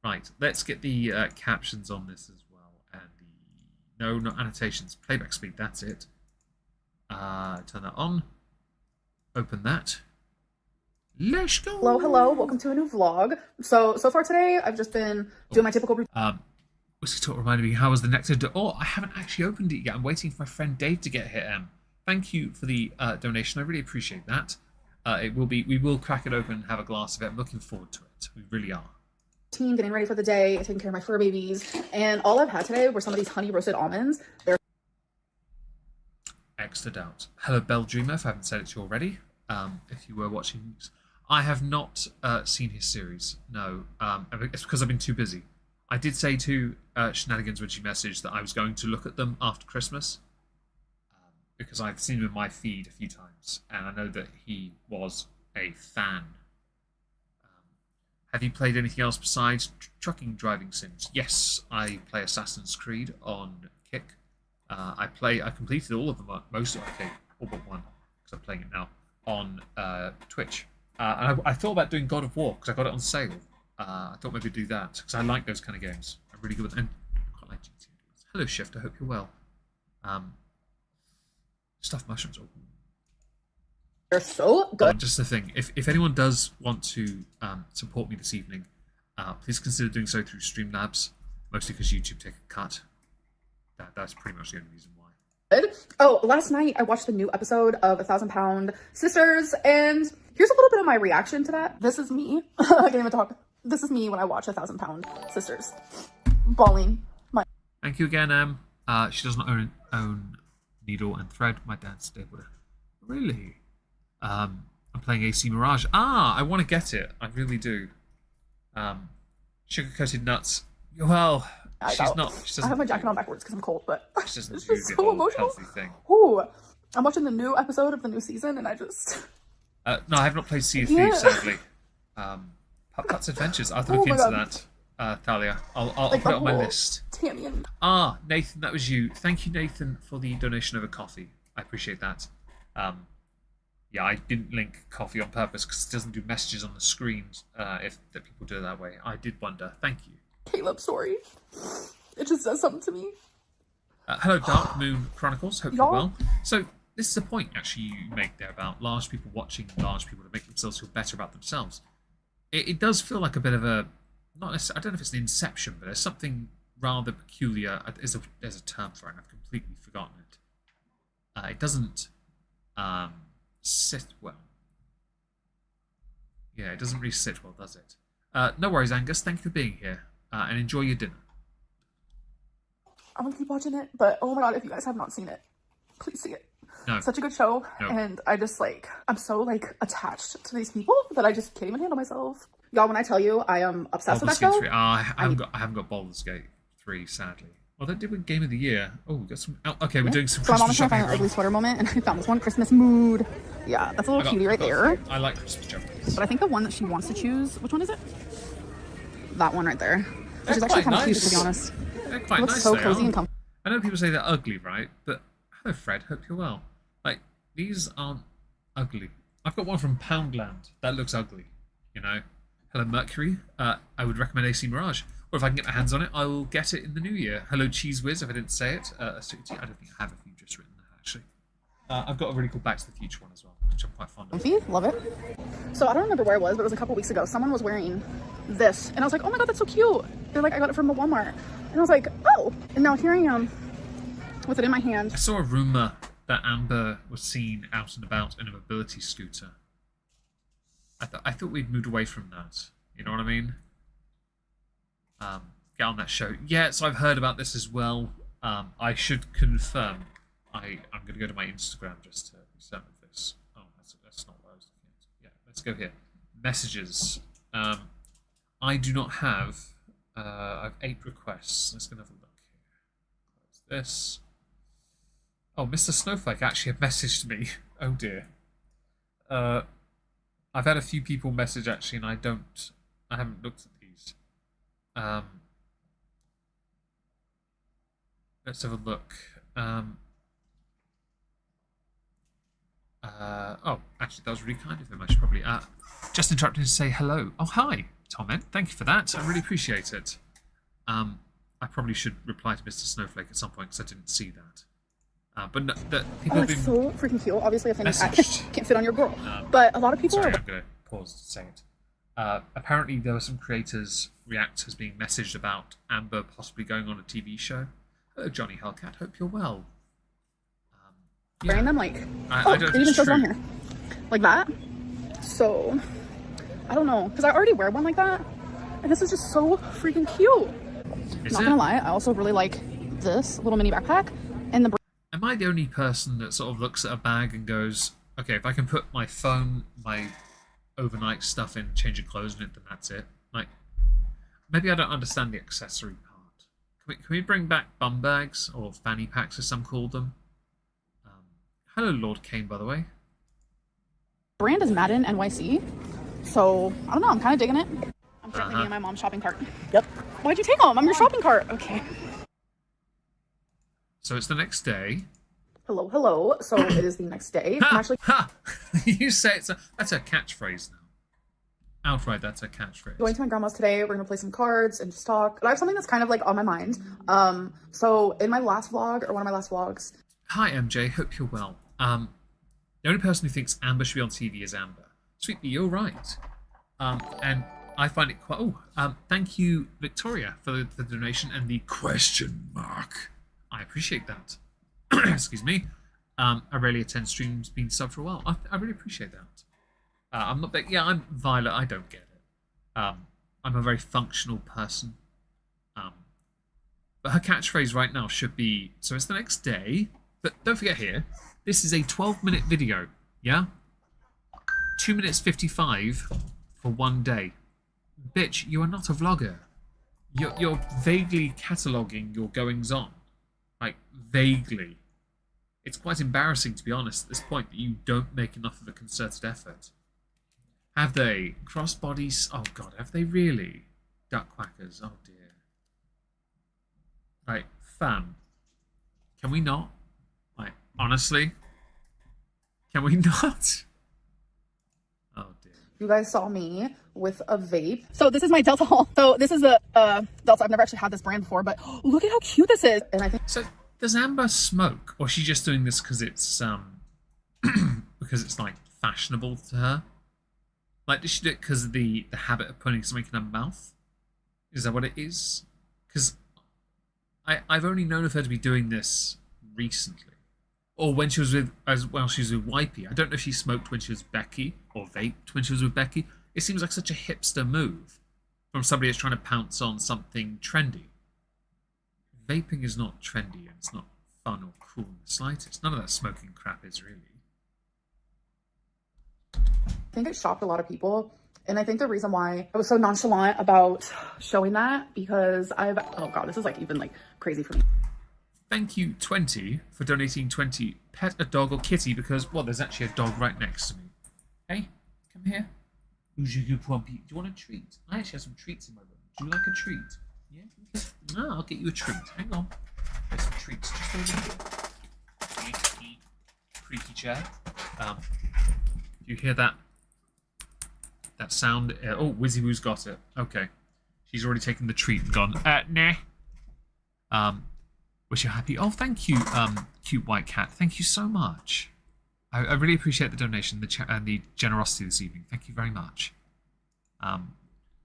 Right. Let's get the captions on this as well. And no, not annotations. Playback speed. That's it. Turn that on. Open that. Let's go. Hello. Welcome to a new vlog. So far today, I've just been doing my typical routine. Whiskey Talk reminded me, how was the nectar? Oh, I haven't actually opened it yet. I'm waiting for my friend Dave to get here. Thank you for the donation. I really appreciate that. We will crack it open and have a glass of it. I'm looking forward to it. We really are. Getting ready for the day, taking care of my fur babies, and all I've had today were some of these honey roasted almonds. They're Extra doubt. Hello, Bell Dreamer, if I haven't said it to you already. If you were watching, I have not seen his series. No, it's because I've been too busy. I did say to Shenanigans when she messaged that I was going to look at them after Christmas, because I've seen him in my feed a few times, and I know that he was a fan. Have you played anything else besides trucking driving sims? Yes, I play Assassin's Creed on Kick. I completed all of them, most of them, all but one, because I'm playing it now, on Twitch. And I thought about doing God of War, because I got it on sale. I thought maybe do that, because I like those kind of games. I'm really good with them. And I quite like GTA. Hello, Shift, I hope you're well. Stuffed mushrooms. Oh. They're so good. Just the thing, if anyone does want to support me this evening, please consider doing so through Streamlabs, mostly because YouTube take a cut. That's pretty much the only reason why. Oh, last night I watched the new episode of 1,000-Pound Sisters, and here's a little bit of my reaction to that. This is me. I can't even talk. This is me when I watch 1,000-Pound Sisters. Bawling. Thank you again, Em. She does not own needle and thread. My dad's stable. Really? I'm playing AC Mirage. I want to get it. I really do. Sugar-coated nuts. Well, she's not. She I have my jacket on backwards because I'm cold, but she doesn't it's do just the so whole emotional. healthy thing. Ooh, I'm watching the new episode of the new season, and I just... No, I have not played Sea of Thieves, sadly. Putt-Putt's Adventures. I'll have to look into that, Thalia. I'll put it on my list. Tammy and... Nathan, that was you. Thank you, Nathan, for the donation over coffee. I appreciate that. Yeah, I didn't link coffee on purpose because it doesn't do messages on the screens if that people do it that way. I did wonder. Thank you. Caleb, sorry. It just does something to me. Hello, Dark Moon Chronicles. Hope you're well. So, this is a point, actually, you make there about large people watching large people to make themselves feel better about themselves. It does feel like a bit of a... not necessarily, I don't know if it's an inception, but there's something rather peculiar. There's a term for it, and I've completely forgotten it. It doesn't sit well. Yeah, it doesn't really sit well, does it? No worries, Angus. Thank you for being here. And enjoy your dinner. I'm gonna keep watching it, but oh my god, if you guys have not seen it, please see it. No. Such a good show, No. and I just I'm so attached to these people that I just can't even handle myself. Y'all, when I tell you I am obsessed with that show. 3. I haven't got Baldur's Gate 3, sadly. Well, that did win Game of the Year. Oh, we got some. Okay, we're doing some So I'm Christmas almost trying to shopping. find an ugly sweater moment, and I found this one, Christmas mood. Yeah, that's a little cutie right there. I like Christmas jumpers. But I think the one that she wants to choose, which one is it? That one right there. Which is actually quite kind of cute, nice. to be honest. They're quite It looks nice. so they cozy are. and comfortable. I know people say they're ugly, right? But hello, Fred. Hope you're well. These aren't ugly. I've got one from Poundland that looks ugly. You know. Hello, Mercury. I would recommend AC Mirage. Or if I can get my hands on it, I will get it in the new year. Hello, Cheese Whiz. If I didn't say it, I don't think I have. If you've just written that, actually. I've got a really cool Back to the Future one as well, which I'm quite fond of. Love it. So I don't remember where it was, but it was a couple weeks ago. Someone was wearing this, and I was like, oh my god, that's so cute. They're like, I got it from a Walmart. And I was like, oh. And now here I am with it in my hand. I saw a rumor that Amber was seen out and about in a mobility scooter. I thought we'd moved away from that. You know what I mean? Get on that show. Yeah, so I've heard about this as well. I should confirm. I'm going to go to my Instagram just to be certain of this. Oh, that's not what I was looking at. Yeah, let's go here. Messages. I do not have... I have 8 requests. Let's go and have a look here. Close this. Oh, Mr. Snowflake actually had messaged me. Oh dear. I've had a few people message actually, and I haven't looked at these. Let's have a look. Oh, actually, that was really kind of him. I should probably just interrupt him to say hello. Oh, hi, Tom. Thank you for that. I really appreciate it. I probably should reply to Mr. Snowflake at some point because I didn't see that. But no, people have been It's so freaking cute. Obviously, I think I messaged. can't fit on your girl. But a lot of people Sorry, are... I'm going to pause to say it. Apparently there were some creators' reactors being messaged about Amber possibly going on a TV show. Hello, Johnny Hellcat. Hope you're well. Wearing them like, I don't it think even it's shows it on true. here. Like that. So, I don't know. Because I already wear one like that. And this is just so freaking cute. Is Not it? gonna lie, I also really like this little mini backpack. And the Am I the only person that sort of looks at a bag and goes, okay, if I can put my phone, my overnight stuff in, change of clothes in it, then that's it? Like, maybe I don't understand the accessory part. Can we bring back bum bags, or fanny packs as some call them? Hello, Lord Kane, by the way. brand is Madden NYC. So, I don't know, I'm kind of digging it. I'm currently me and my mom's shopping cart. Yep. Why'd you take them? I'm your shopping cart. Okay. So it's the next day. Hello, hello. So it is the next day. I'm actually Ha! You say that's a catchphrase now. Outright, that's a catchphrase. going to my grandma's today. We're gonna play some cards and just talk. But I have something that's kind of like on my mind. So in my last vlog, or one of my last vlogs. Hi, MJ. Hope you're well. The only person who thinks Amber should be on TV is Amber. Sweetly, you're right. And I find it quite... thank you, Victoria, for the donation and the question mark. I appreciate that. Excuse me. I rarely attend streams, been subbed for a while. I really appreciate that. I'm not big... Yeah, I'm Violet. I don't get it. I'm a very functional person. But her catchphrase right now should be... So it's the next day. But don't forget here, this is a 12-minute video. Yeah? 2 minutes 55 for one day. Bitch, you are not a vlogger. You're vaguely cataloguing your goings-on. Like, vaguely. It's quite embarrassing, to be honest, at this point, that you don't make enough of a concerted effort. Have they? Crossbodies? Oh, God, have they really? Duck quackers? Oh, dear. Right, fam. Can we not? Like, honestly? Can we not? Oh, dear. You guys saw me with a vape. So this is my Delta haul. So this is the Delta. I've never actually had this brand before, but look at how cute this is. And I think So, does Amber smoke, or is she just doing this because it's because it's like fashionable to her? Like, does she do it because of the habit of putting something in her mouth? Is that what it is? Because I've only known of her to be doing this recently, or when she was with she was with Wipey. I don't know if she smoked when she was Becky or vaped when she was with Becky. It seems like such a hipster move from somebody that's trying to pounce on something trendy. Vaping is not trendy, and it's not fun or cool in the slightest. None of that smoking crap is really. I think it shocked a lot of people. And I think the reason why I was so nonchalant about showing that, because oh God, this is like even like crazy for me. Thank you, 20, for donating 20. Pet a dog or kitty, because, well, there's actually a dog right next to me. Hey, come here. Do you want a treat? I actually have some treats in my room. Do you like a treat? Yeah? No, I'll get you a treat. Hang on. There's some treats just over here. Creaky chair. Do you hear that? That sound? Oh, Wizzy Woo's got it. Okay. She's already taken the treat and gone, nah. Wish you're happy. Oh, thank you, cute white cat. Thank you so much. I really appreciate the donation and the generosity this evening. Thank you very much.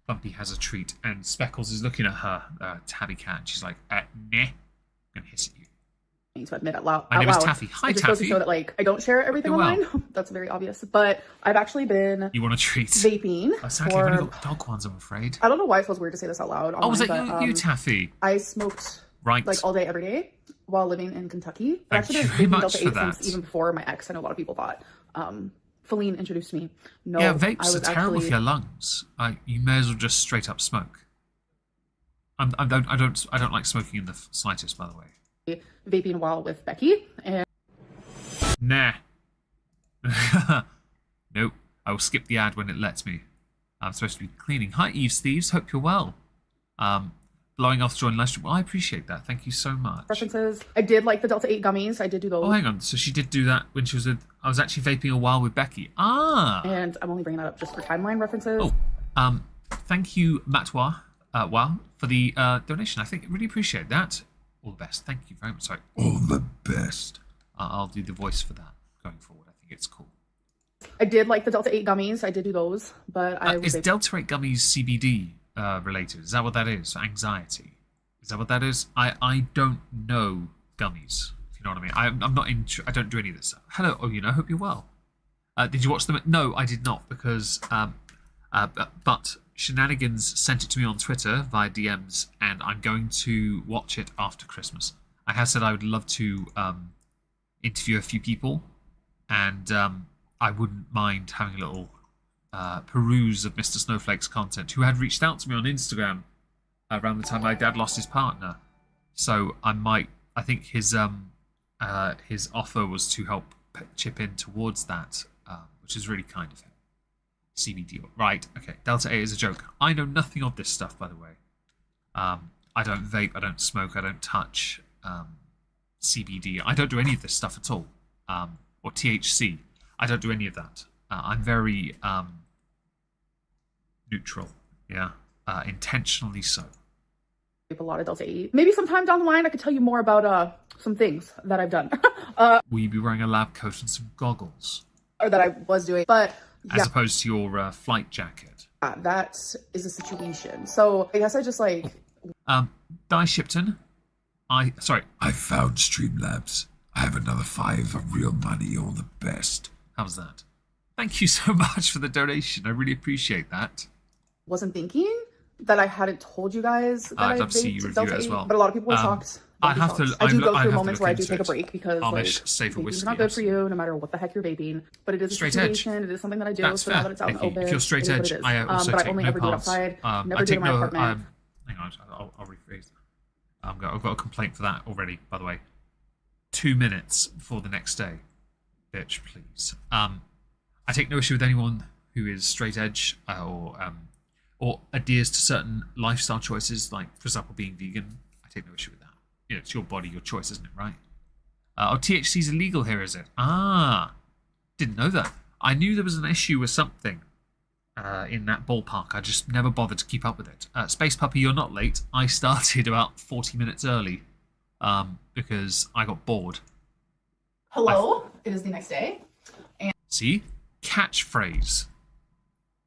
Bumpy has a treat, and Speckles is looking at her, tabby cat, and she's like, nah. I'm gonna hiss at you. To admit out loud. My name is Taffy. Hi, it just goes to Taffy. show that like I don't share everything Well. online. That's very obvious. But I've actually been You want a treat? vaping Sadly, I've only for. got dog ones, I'm afraid. I don't know why it feels weird to say this out loud. Oh, was that online, but, you, Taffy? I smoked Right. like all day, every day while living in Kentucky. I've Thank actually you been very vaping much Delta for 8 that. since even before my ex. I know a lot of people thought. Feline introduced me. No, Yeah, I vapes was are terrible actually, for your lungs. You may as well just straight up smoke. I don't like smoking in the slightest, by the way. vaping while with Becky, and Nah. Nope. I will skip the ad when it lets me. I'm supposed to be cleaning. Hi, Eve's Thieves. Hope you're well. Blowing off to join live stream. Well, I appreciate that. Thank you so much. references. I did like the Delta 8 gummies. I did do those. Oh, hang on. So she did do that when she was with... I was actually vaping a while with Becky. Ah! And I'm only bringing that up just for timeline references. Oh, thank you, Matwa, wow, for the donation. I really appreciate that. All the best. Thank you very much. Sorry. All the best. I'll do the voice for that going forward. I think it's cool. I did like the Delta 8 gummies. I did do those, but I was is Delta 8 gummies CBD related? Is that what that is? Anxiety? Is that what that is? I don't know gummies. If you know what I mean. I'm not into. I don't do any of this stuff. Hello. Oh, I hope you're well. Did you watch them? No, I did not because. But Shenanigans sent it to me on Twitter via DMs, and I'm going to watch it after Christmas. I have said I would love to interview a few people, and I wouldn't mind having a little peruse of Mr. Snowflake's content, who had reached out to me on Instagram around the time my dad lost his partner. So I think his offer was to help chip in towards that, which is really kind of him. CBD, right? Okay, Delta 8 is a joke. I know nothing of this stuff, by the way. I don't vape, I don't smoke, I don't touch CBD. I don't do any of this stuff at all. Or THC. I don't do any of that. I'm very neutral. Yeah, intentionally so. A lot of Delta 8. Maybe sometime down the line I could tell you more about some things that I've done. Will you be wearing a lab coat and some goggles? Or that I was doing, but yeah. As opposed to your flight jacket. That is a situation. So I guess I just like... Di Shipton, I found Streamlabs. I have another 5 of real money, all the best. How's that? Thank you so much for the donation. I really appreciate that. Wasn't thinking that I hadn't told you guys that I'd love to see you review it as well. But a lot of people were shocked. I do go through moments where I do take a break because vaping's not good for you, no matter what the heck you're vaping. But it is a situation. It is something that I do. That's so fair. now that it's out in the open, if you're straight edge, I also but take I only no ever do it parts. outside. Never I do it take in my apartment. Hang on, I'll rephrase. I've got a complaint for that already. By the way, 2 minutes before the next day, bitch, please. I take no issue with anyone who is straight edge or adheres to certain lifestyle choices, like for example being vegan. I take no issue with that. It's your body, your choice, isn't it, right? THC is illegal here, is it? Didn't know that. I knew there was an issue with something in that ballpark. I just never bothered to keep up with it. Space Puppy, you're not late. I started about 40 minutes early because I got bored. Hello, it is the next day. See? Catchphrase.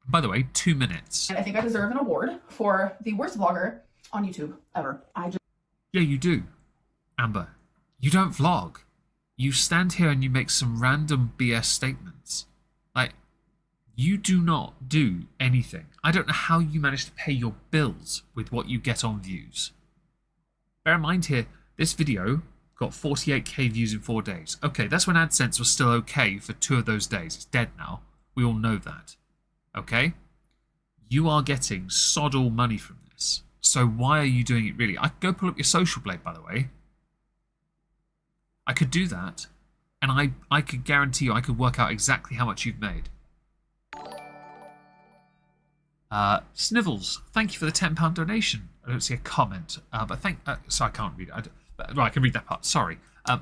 By the way, 2 minutes. And I think I deserve an award for the worst vlogger on YouTube ever. Yeah, you do. Amber, you don't vlog. You stand here and you make some random BS statements. Like, you do not do anything. I don't know how you manage to pay your bills with what you get on views. Bear in mind here, this video got 48k views in 4 days. Okay, that's when AdSense was still okay for 2 of those days. It's dead now. We all know that. Okay? You are getting sod all money from this. So why are you doing it really? I could go pull up your Social Blade, by the way. I could do that, and I could guarantee you I could work out exactly how much you've made. Snivels, thank you for the £10 donation. I don't see a comment, but so I can't read it. Right, I can read that part. Sorry.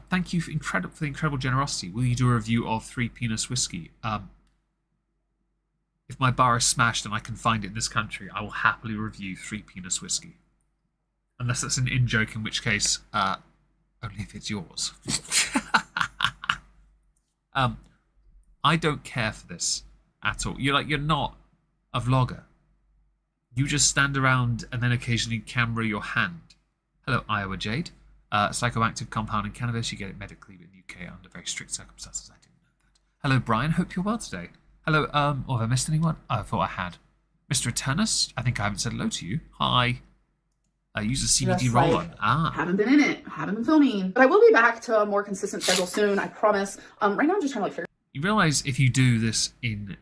Thank you for the incredible generosity. Will you do a review of 3 Penis Whiskey? If my bar is smashed and I can find it in this country, I will happily review 3 Penis Whiskey. Unless that's an in-joke, in which case, only if it's yours. I don't care for this at all. You're not a vlogger. You just stand around and then occasionally camera your hand. Hello, Iowa Jade. Psychoactive compound in cannabis. You get it medically in the UK under very strict circumstances. I didn't know that. Hello, Brian. Hope you're well today. Hello, have I missed anyone? I thought I had. Mr. Eternus, I think I haven't said hello to you. Hi. I use a CBD roll-on. Haven't been in it. Haven't been filming. But I will be back to a more consistent schedule soon, I promise. Right now I'm just trying to figure... You realise if you do this in...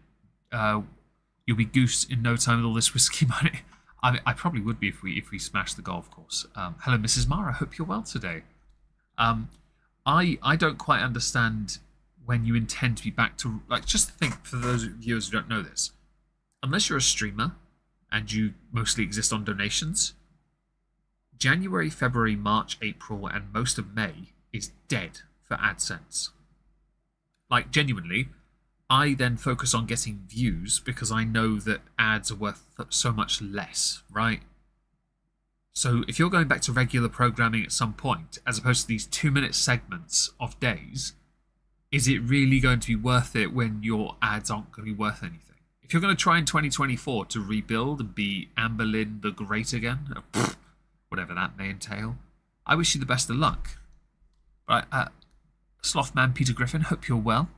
you'll be goosed in no time with all this whiskey money. I probably would be if we smash the golf course. Hello, Mrs. Mara. Hope you're well today. I don't quite understand when you intend to be back to... just think, for those viewers who don't know this, unless you're a streamer and you mostly exist on donations, January, February, March, April, and most of May is dead for AdSense. Genuinely, I then focus on getting views because I know that ads are worth so much less, right? So if you're going back to regular programming at some point, as opposed to these 2-minute segments of days, is it really going to be worth it when your ads aren't going to be worth anything? If you're going to try in 2024 to rebuild and be Amber Lynn the Great again, whatever that may entail, I wish you the best of luck. But Slothman Peter Griffin, hope you're well.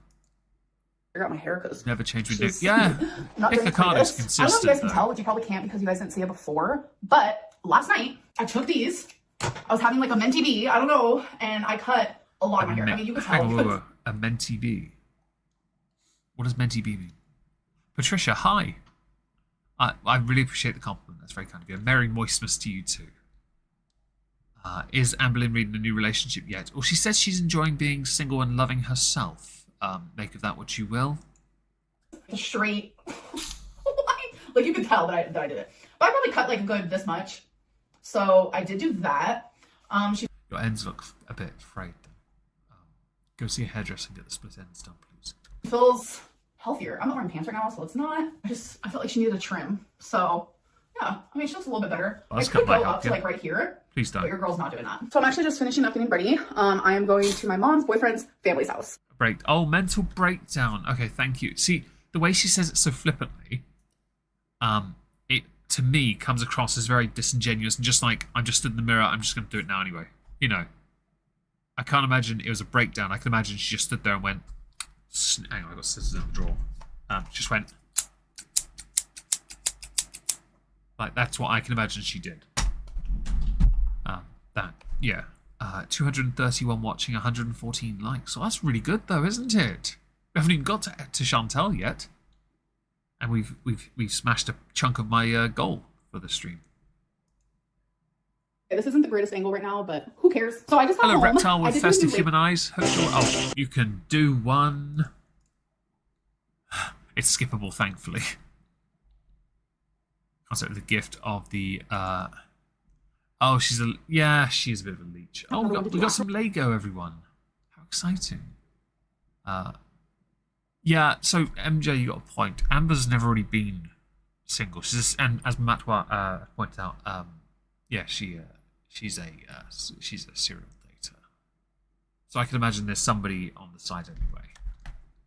I got my hair because never change with Nick. Yeah, not Nick doing Ricardo's this. I don't know if you guys can consistent. tell, which you probably can't because you guys didn't see it before. But last night I took these. I was having like a mentee bee, I don't know, and I cut a lot of my hair. I mean, you could tell. Hang on, a mentee bee. What does mentee bee mean? Patricia, hi. I really appreciate the compliment. That's very kind of you. Merry Moistmas to you too. Is Amber Lynn reading a new relationship yet? Well, she says she's enjoying being single and loving herself. Make of that what you will. Straight. Like you could tell that I did it. But I probably cut like a good this much. So I did do that. Your ends look a bit frayed. Go see a hairdresser and get the split ends done, please. Feels healthier. I'm not wearing pants right now, so it's not. I felt like she needed a trim. So yeah, I mean, she looks a little bit better. Well, I could go up to like right here. Please don't. But your girl's not doing that. So I'm actually just finishing up getting ready. I am going to my mom's boyfriend's family's house. Mental breakdown. Okay, thank you. See, the way she says it so flippantly, it to me comes across as very disingenuous and just like, I'm just stood in the mirror, I'm just going to do it now anyway. You know, I can't imagine it was a breakdown. I can imagine she just stood there and went, hang on, I got scissors in the drawer. Just went, like, that's what I can imagine she did. 231 watching, 114 likes. So that's really good, though, isn't it? We haven't even got to Chantal yet, and we've smashed a chunk of my goal for the stream. This isn't the greatest angle right now, but who cares? So I just got Hello, home. reptile with festive human eyes. Oh, you can do one. It's skippable, thankfully. Also, the gift of the. Oh, she is a bit of a leech. Oh, we got some Lego, everyone. How exciting. Yeah, so MJ, you got a point. Amber's never really been single. And as Matt pointed out, she's a serial dater. So I can imagine there's somebody on the side anyway.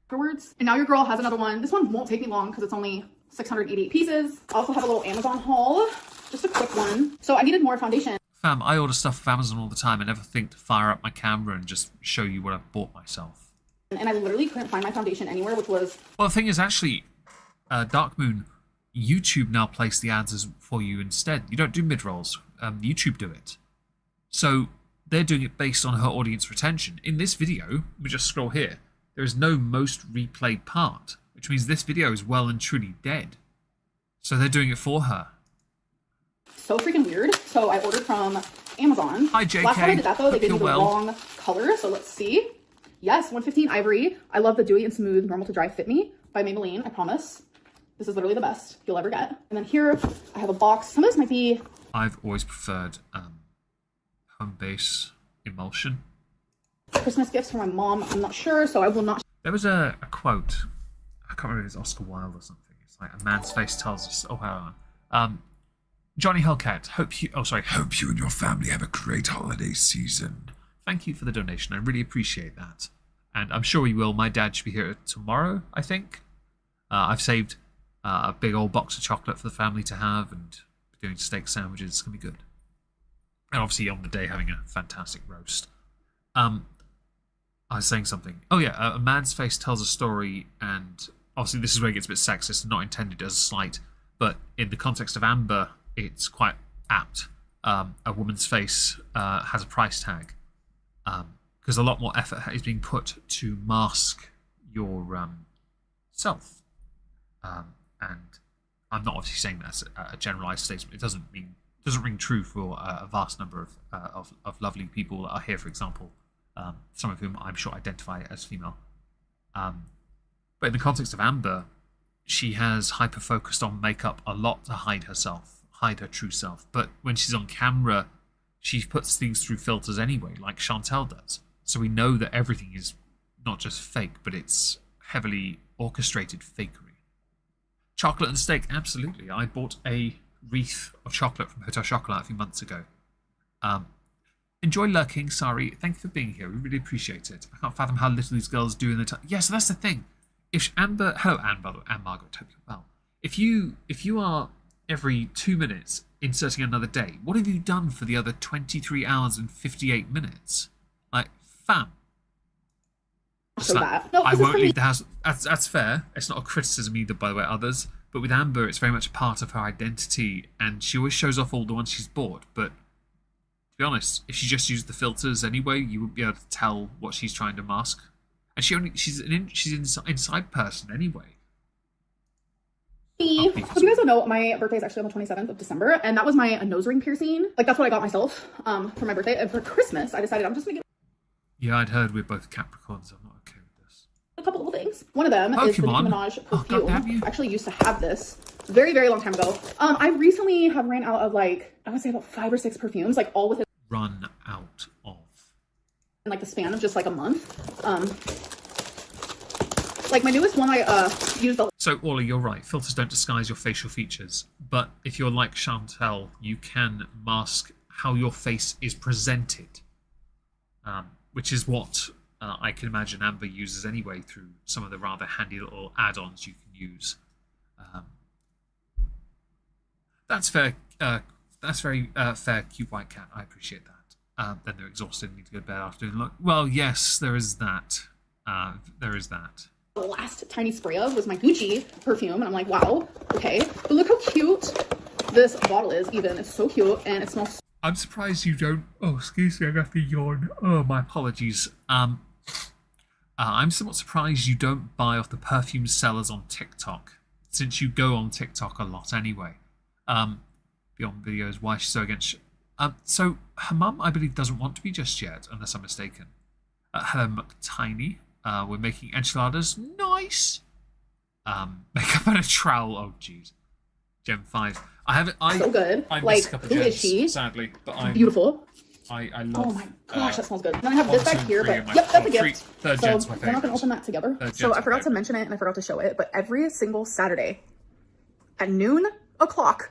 Afterwards, and now your girl has another one. This one won't take me long because it's only 688 pieces. I also have a little Amazon haul. Just a quick one. So I needed more foundation. Fam, I order stuff from Amazon all the time. I never think to fire up my camera and just show you what I've bought myself. And I literally couldn't find my foundation anywhere, which was... Well, the thing is, actually, Dark Moon, YouTube now place the ads for you instead. You don't do mid-rolls. YouTube do it. So they're doing it based on her audience retention. In this video, we just scroll here. There is no most replayed part, which means this video is well and truly dead. So they're doing it for her. So freaking weird. So I ordered from Amazon. Hi, JK. Last time I did that, though, they gave me the well. wrong color. So let's see. Yes, 115 Ivory. I love the Dewy and Smooth Normal to Dry Fit Me by Maybelline. I promise. This is literally the best you'll ever get. And then here, I have a box. Some of this might be... I've always preferred home base emulsion. Christmas gifts for my mom. I'm not sure, so I will not... There was a quote. I can't remember if it's Oscar Wilde or something. It's like, a man's face tells us... Oh, hang on. Johnny Hellcat, hope you and your family have a great holiday season. Thank you for the donation. I really appreciate that. And I'm sure he will. My dad should be here tomorrow, I think. I've saved a big old box of chocolate for the family to have and doing steak sandwiches. It's going to be good. And obviously on the day having a fantastic roast. I was saying something. Oh yeah, a man's face tells a story, and obviously this is where it gets a bit sexist and not intended as a slight, but in the context of Amber, it's quite apt. A woman's face has a price tag because a lot more effort is being put to mask your self. And I'm not obviously saying that's a generalized statement. It doesn't ring true for a vast number of lovely people that are here, for example, some of whom I'm sure identify as female. But in the context of Amber, she has hyper-focused on makeup a lot to hide herself, hide her true self. But when she's on camera, she puts things through filters anyway, like Chantal does. So we know that everything is not just fake, but it's heavily orchestrated fakery. Chocolate and steak, absolutely. I bought a wreath of chocolate from Hotel Chocolat a few months ago. Enjoy lurking. Sorry. Thank you for being here. We really appreciate it. I can't fathom how little these girls do in the time. Yeah, so that's the thing. If Amber, hello Anne, by the way, and Margaret, hope you're well. If you are every 2 minutes inserting another day, what have you done for the other 23 hours and 58 minutes? Like, fam. So Like, that. No, I this is won't for me. leave the house. That's fair. It's not a criticism either, by the way, others. But with Amber, it's very much a part of her identity, and she always shows off all the ones she's bought. But to be honest, if she just used the filters anyway, you wouldn't be able to tell what she's trying to mask. And she's an inside person anyway. So you guys will know my birthday is actually on the 27th of December, and that was my nose ring piercing. Like, that's what I got myself for my birthday. And for Christmas, I decided I'm just gonna get Yeah, I'd heard we're both Capricorns. I'm not okay with this. a couple little things. One of them is the Nicki Minaj Oh, perfume. God damn you. I actually used to have this very, very long time ago. I recently have ran out of, like, I would say about 5 or 6 perfumes, like all within Run out of. like the span of just like a month. Like my newest one I used a So, Orla, you're right. Filters don't disguise your facial features. But if you're like Chantal, you can mask how your face is presented. Which is what I can imagine Amber uses anyway through some of the rather handy little add-ons you can use. That's fair. That's very fair, cute white cat. I appreciate that. Then they're exhausted and need to go to bed after doing look. Well, yes, there is that. There is that. the last tiny spray of was my Gucci perfume, and I'm like, wow, okay. But look how cute this bottle is even. It's so cute, and it smells. I'm surprised you don't. Oh, excuse me, I got to yawn. Oh, my apologies. I'm somewhat surprised you don't buy off the perfume sellers on TikTok, since you go on TikTok a lot anyway. Beyond videos, why she's so against. So her mum, I believe, doesn't want to be just yet, unless I'm mistaken. Hello, McTiny. We're making enchiladas. Nice. Makeup and a trowel. Oh, jeez. Gem 5. I haven't. So good. I Like, missed a couple who of is gems, she? sadly, but I'm Beautiful. I love. Oh my gosh, that smells good. Then I have this 1, back 2, here, 3 but are my yep, that's a top gift. Third So gen's my we're not gonna favourite. open that together. Third So gen's I my forgot to favourite. mention it and I forgot to show it, but every single Saturday at noon o'clock,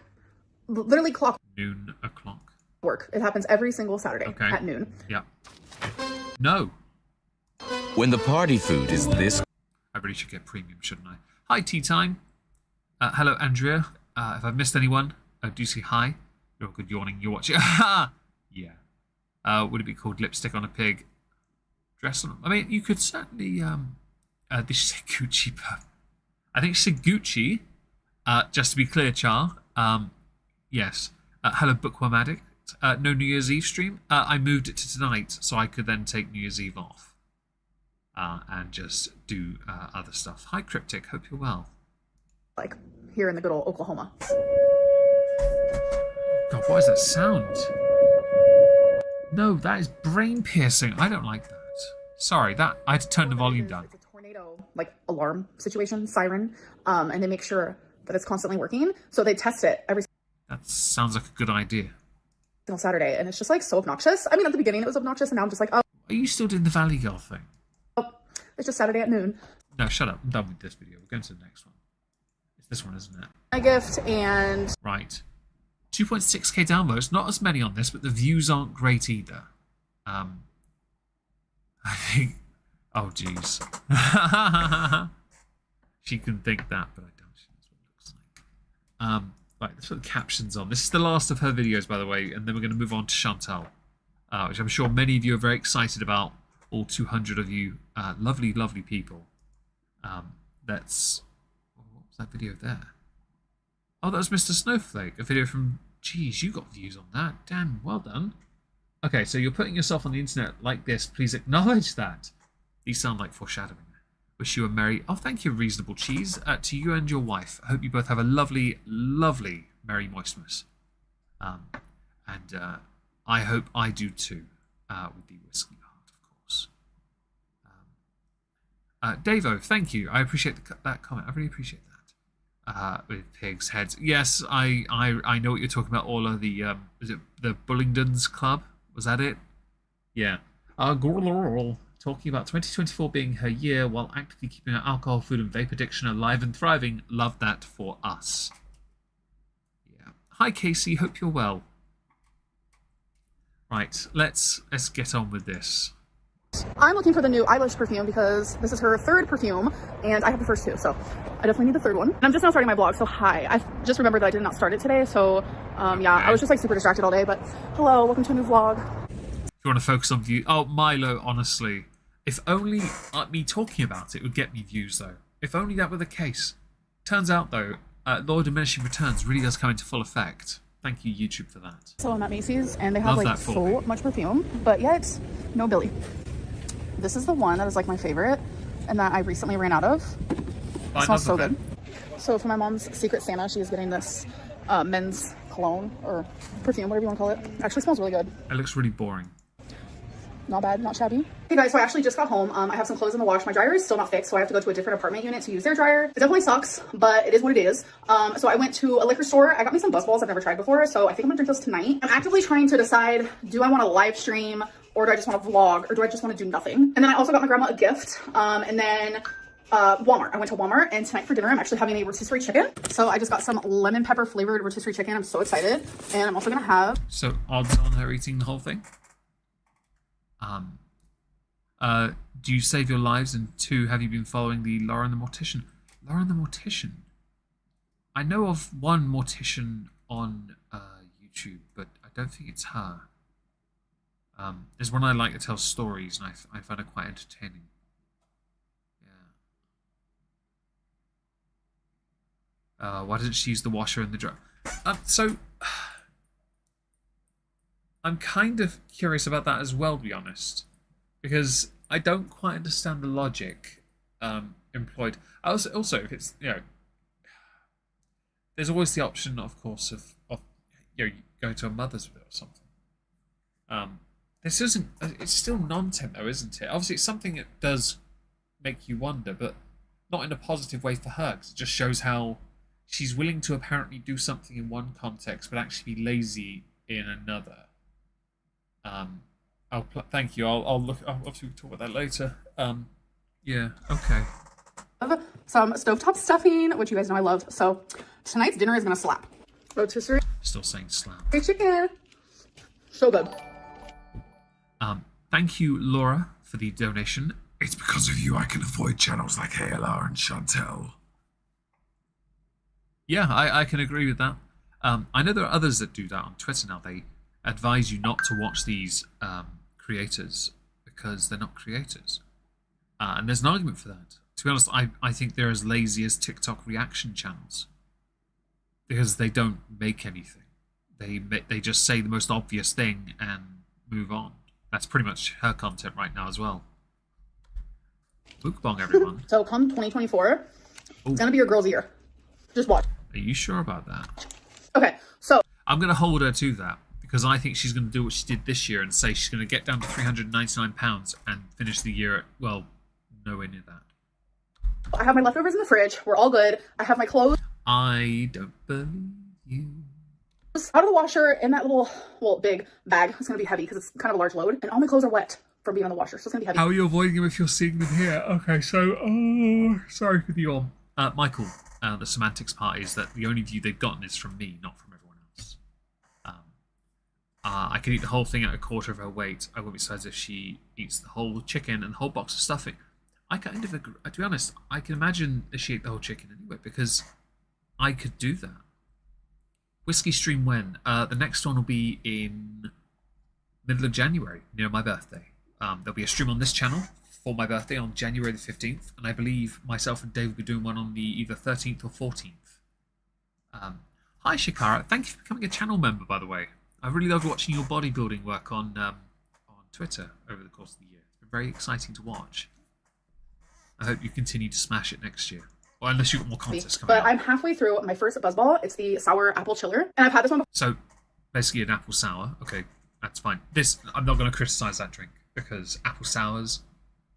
literally clock Noon o'clock. work. It happens every single Saturday Okay. at noon. Yeah. No. When the party food is this I really should get premium, shouldn't I? Hi, tea time. Hello, Andrea. If I've missed anyone, do say hi. You're good yawning. You're watching. Yeah. Would it be called lipstick on a pig? Dress on. I mean, you could certainly. This she said Gucci. I think she said Gucci. Just to be clear, Char. Yes. Hello, Bookworm Addict. No New Year's Eve stream. I moved it to tonight so I could then take New Year's Eve off. And just do other stuff. Hi, Cryptic. Hope you're well. Like here in the good old Oklahoma. God, what is that sound? No, that is brain piercing. I don't like that. Sorry, that I had to turn the volume down. It's a tornado like alarm situation, siren, and they make sure that it's constantly working. So they test it every That sounds like a good idea. single Saturday, and it's just like so obnoxious. I mean, at the beginning it was obnoxious, and now I'm just like, oh, Are you still doing the Valley Girl thing? it's just Saturday at noon. No, shut up. I'm done with this video. We're going to the next one. It's this one, isn't it? My gift and Right. 2.6k downloads. Not as many on this, but the views aren't great either. I think... Oh, jeez. She can think that, but I don't. She knows what it looks like. Right, let's put the captions on. This is the last of her videos, by the way, and then we're going to move on to Chantal, which I'm sure many of you are very excited about. All 200 of you, lovely, lovely people. That's... What was that video there? Oh, that was Mr. Snowflake, a video from... Geez, you got views on that. Damn, well done. Okay, so you're putting yourself on the internet like this. Please acknowledge that. These sound like foreshadowing. Wish you a merry... Oh, thank you, Reasonable Cheese. To you and your wife. I hope you both have a lovely, lovely Merry Moistmas. And I hope I do too, with the whiskey heart, of course. Davo, thank you. I appreciate that comment. I really appreciate that. With pigs' heads. Yes, I know what you're talking about, Orla. The is it the Bullingdons Club? Was that it? Yeah. Talking about 2024 being her year while actively keeping her alcohol, food, and vape addiction alive and thriving. Love that for us. Yeah. Hi, Casey. Hope you're well. Right, let's get on with this. I'm looking for the new eyelash perfume because this is her third perfume and I have the first two, so I definitely need the third one. And I'm just now starting my vlog, so hi. I just remembered that I did not start it today, so yeah, I was just like super distracted all day, but hello, welcome to a new vlog. If you want to focus on view, oh Milo, honestly, if only me talking about it would get me views though. If only that were the case. Turns out though, law of diminishing returns really does come into full effect. Thank you YouTube for that. So I'm at Macy's and they have Love like that for so me. much perfume, but yet no Billy. This is the one that is like my favorite and that I recently ran out of. It smells so good. So for my mom's Secret Santa, she's getting this men's cologne or perfume, whatever you want to call it. Actually smells really good. It looks really boring. Not bad, not shabby. Hey guys, so I actually just got home. I have some clothes in the wash. My dryer is still not fixed, so I have to go to a different apartment unit to use their dryer. It definitely sucks, but it is what it is. So I went to a liquor store. I got me some Buzzballs I've never tried before, so I think I'm gonna drink those tonight. I'm actively trying to decide, do I want to live stream or do I just want to vlog or do I just want to do nothing? And then I also got my grandma a gift. And then Walmart. I went to Walmart and tonight for dinner I'm actually having a rotisserie chicken. So I just got some lemon pepper flavored rotisserie chicken. I'm so excited. And I'm also gonna have... So odds on her eating the whole thing? Do you save your lives? And 2, have you been following the Laura and the Mortician? Laura and the Mortician? I know of one Mortician on YouTube, but I don't think it's her. There's one I like that tells stories, and I find it quite entertaining. Yeah. Why doesn't she use the washer and the dryer? So I'm kind of curious about that as well, to be honest, because I don't quite understand the logic employed. Also, if it's, you know, there's always the option, of course, of you know, going to a mother's with it or something. This isn't. It's still nontent, though, isn't it? Obviously, it's something that does make you wonder, but not in a positive way for her, because it just shows how she's willing to apparently do something in one context, but actually be lazy in another. Thank you. I'll look. Obviously, we can talk about that later. Yeah. Okay. Some stovetop stuffing, which you guys know I love. So tonight's dinner is gonna slap. Rotisserie Still saying slap. chicken. So good. Thank you, Laura, for the donation. It's because of you I can avoid channels like ALR and Chantel. Yeah, I can agree with that. I know there are others that do that on Twitter now. They advise you not to watch these creators because they're not creators. And there's an argument for that. To be honest, I think they're as lazy as TikTok reaction channels because they don't make anything. They just say the most obvious thing and move on. That's pretty much her content right now as well. Mukbang, everyone. So come 2024, Ooh. it's gonna be your girl's year. Just watch. Are you sure about that? Okay, so I'm going to hold her to that because I think she's going to do what she did this year and say she's going to get down to £399 and finish the year at, well, nowhere near that. I have my leftovers in the fridge. We're all good. I have my clothes I don't believe you. out of the washer in that little, well, big bag. It's gonna be heavy because it's kind of a large load, and all my clothes are wet from being on the washer, so it's gonna be heavy. How are you avoiding them if you're seeing them here? Okay, so, sorry for the yawn. Michael, the semantics part is that the only view they've gotten is from me, not from everyone else. I could eat the whole thing at a quarter of her weight. I won't be surprised if she eats the whole chicken and the whole box of stuffing. I kind of agree. To be honest, I can imagine that she ate the whole chicken anyway, because I could do that. Whiskey stream when? The next one will be in middle of January, near my birthday. There'll be a stream on this channel for my birthday on January the 15th, and I believe myself and Dave will be doing one on the either 13th or 14th. Hi Shikara, thank you for becoming a channel member, by the way. I really loved watching your bodybuilding work on Twitter over the course of the year. It's been very exciting to watch. I hope you continue to smash it next year. Well, unless you've got more contests coming But up. I'm halfway through my first Buzzball. It's the sour apple chiller, and I've had this one before. So, basically an apple sour. Okay, that's fine. I'm not going to criticize that drink, because apple sours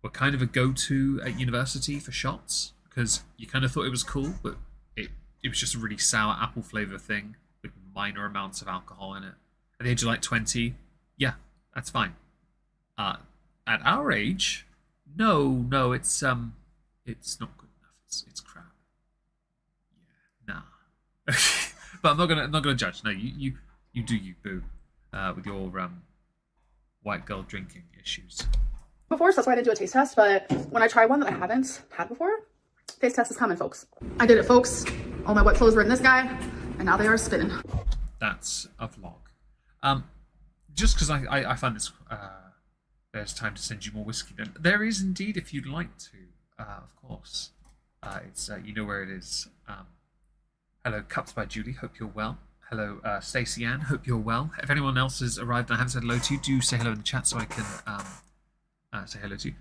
were kind of a go-to at university for shots, because you kind of thought it was cool, but it was just a really sour apple flavor thing with minor amounts of alcohol in it. At the age of like 20, yeah, that's fine. At our age, no, it's not good enough. It's crap. Yeah, nah. But I'm not gonna judge. No, you do you, boo, with your white girl drinking issues. Before, so that's why I didn't do a taste test, but when I try one that I haven't had before, taste test is coming, folks. I did it, folks. All my wet clothes were in this guy, and now they are spinning. That's a vlog. Just because I find this, there's time to send you more whiskey. Then there is indeed, if you'd like to, of course. It's you know where it is. Hello, Cups by Julie. Hope you're well. Hello, Stacey Ann. Hope you're well. If anyone else has arrived and I haven't said hello to you, do say hello in the chat so I can say hello to you.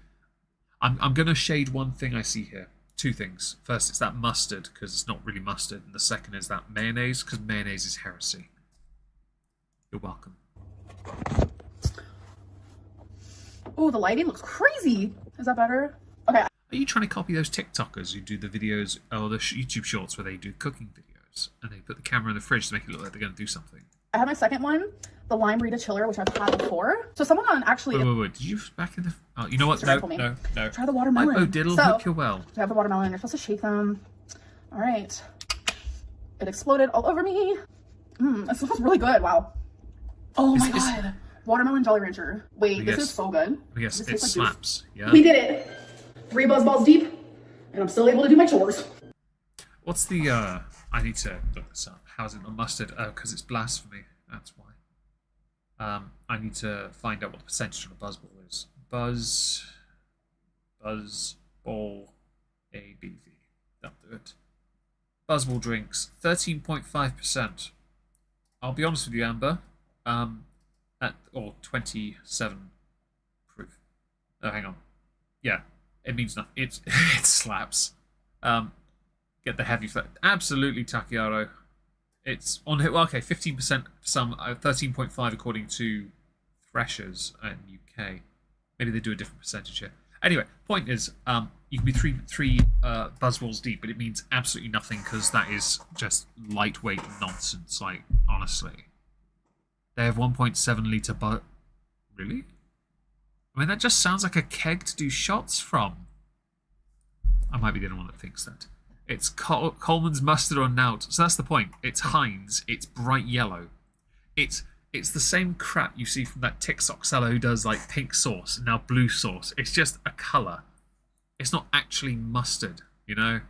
I'm going to shade one thing I see here. Two things. First, it's that mustard, because it's not really mustard. And the second is that mayonnaise, because mayonnaise is heresy. You're welcome. Oh, the lighting looks crazy. Is that better? Okay. Are you trying to copy those TikTokers who do the videos, or the YouTube shorts where they do cooking videos, and they put the camera in the fridge to make it look like they're going to do something? I have my second one, the lime burrito chiller, which I've had before. So someone on actually... Wait. Did you back in the... Oh, you know what? No. Try the watermelon. Oh, diddle, so, hope you're well. I have the watermelon. You're supposed to shake them. All right. It exploded all over me. It smells really good. Wow. Oh my God. Watermelon Jolly Rancher. Wait, this is so good. Yes, it slaps. Yeah. We did it. 3 buzz balls deep, and I'm still able to do my chores. What's the... I need to look this up. How is it not mustard? Oh, because it's blasphemy. That's why. I need to find out what the percentage on a buzzball is. Buzzball ABV. That'll do it. Buzzball drinks 13.5%. I'll be honest with you, Amber. Or 27 proof. Oh, hang on. Yeah, it means nothing. It slaps. Get the heavy flavor. Absolutely, Takiaro. It's on here. Well, okay, 15% some, 13.5 according to Threshers in UK. Maybe they do a different percentage here. Anyway, point is, you can be three buzzballs deep, but it means absolutely nothing because that is just lightweight nonsense. Like, honestly, they have 1.7 liter but really. I mean, that just sounds like a keg to do shots from. I might be the only one that thinks that. It's Coleman's mustard or Nout. So that's the point. It's Heinz. It's bright yellow. It's the same crap you see from that TikTok seller who does like pink sauce and now blue sauce. It's just a colour. It's not actually mustard, you know?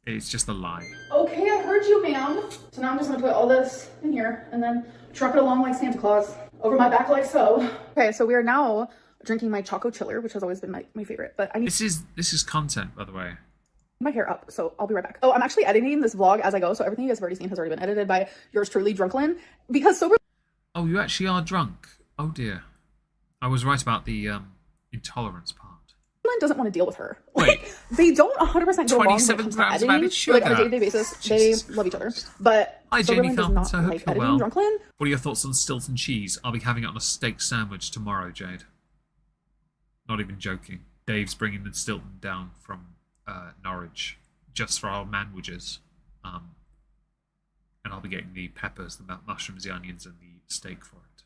It's just a lie. Okay, I heard you, ma'am. So now I'm just going to put all this in here and then truck it along like Santa Claus over my back like so. Okay, so we are now drinking my Choco Chiller, which has always been my favorite. But I need... This is content, by the way. My hair up, so I'll be right back. Oh, I'm actually editing this vlog as I go, so everything you guys have already seen has already been edited by yours truly, Drunklin. Because sober... Oh, you actually are drunk. Oh dear. I was right about the intolerance part. Doesn't want to deal with her. Wait. Like, they don't 100% go along when it 27 comes to grams of editing. added sugar. Like, on a day-to-day basis, they love each other. But Hi, Jamie does not Carpenter. I hope like you're editing well. Drunklin. What are your thoughts on Stilton cheese? I'll be having it on a steak sandwich tomorrow, Jade. Not even joking. Dave's bringing the Stilton down from Norwich just for our manwidges. And I'll be getting the peppers, the mushrooms, the onions, and the steak for it.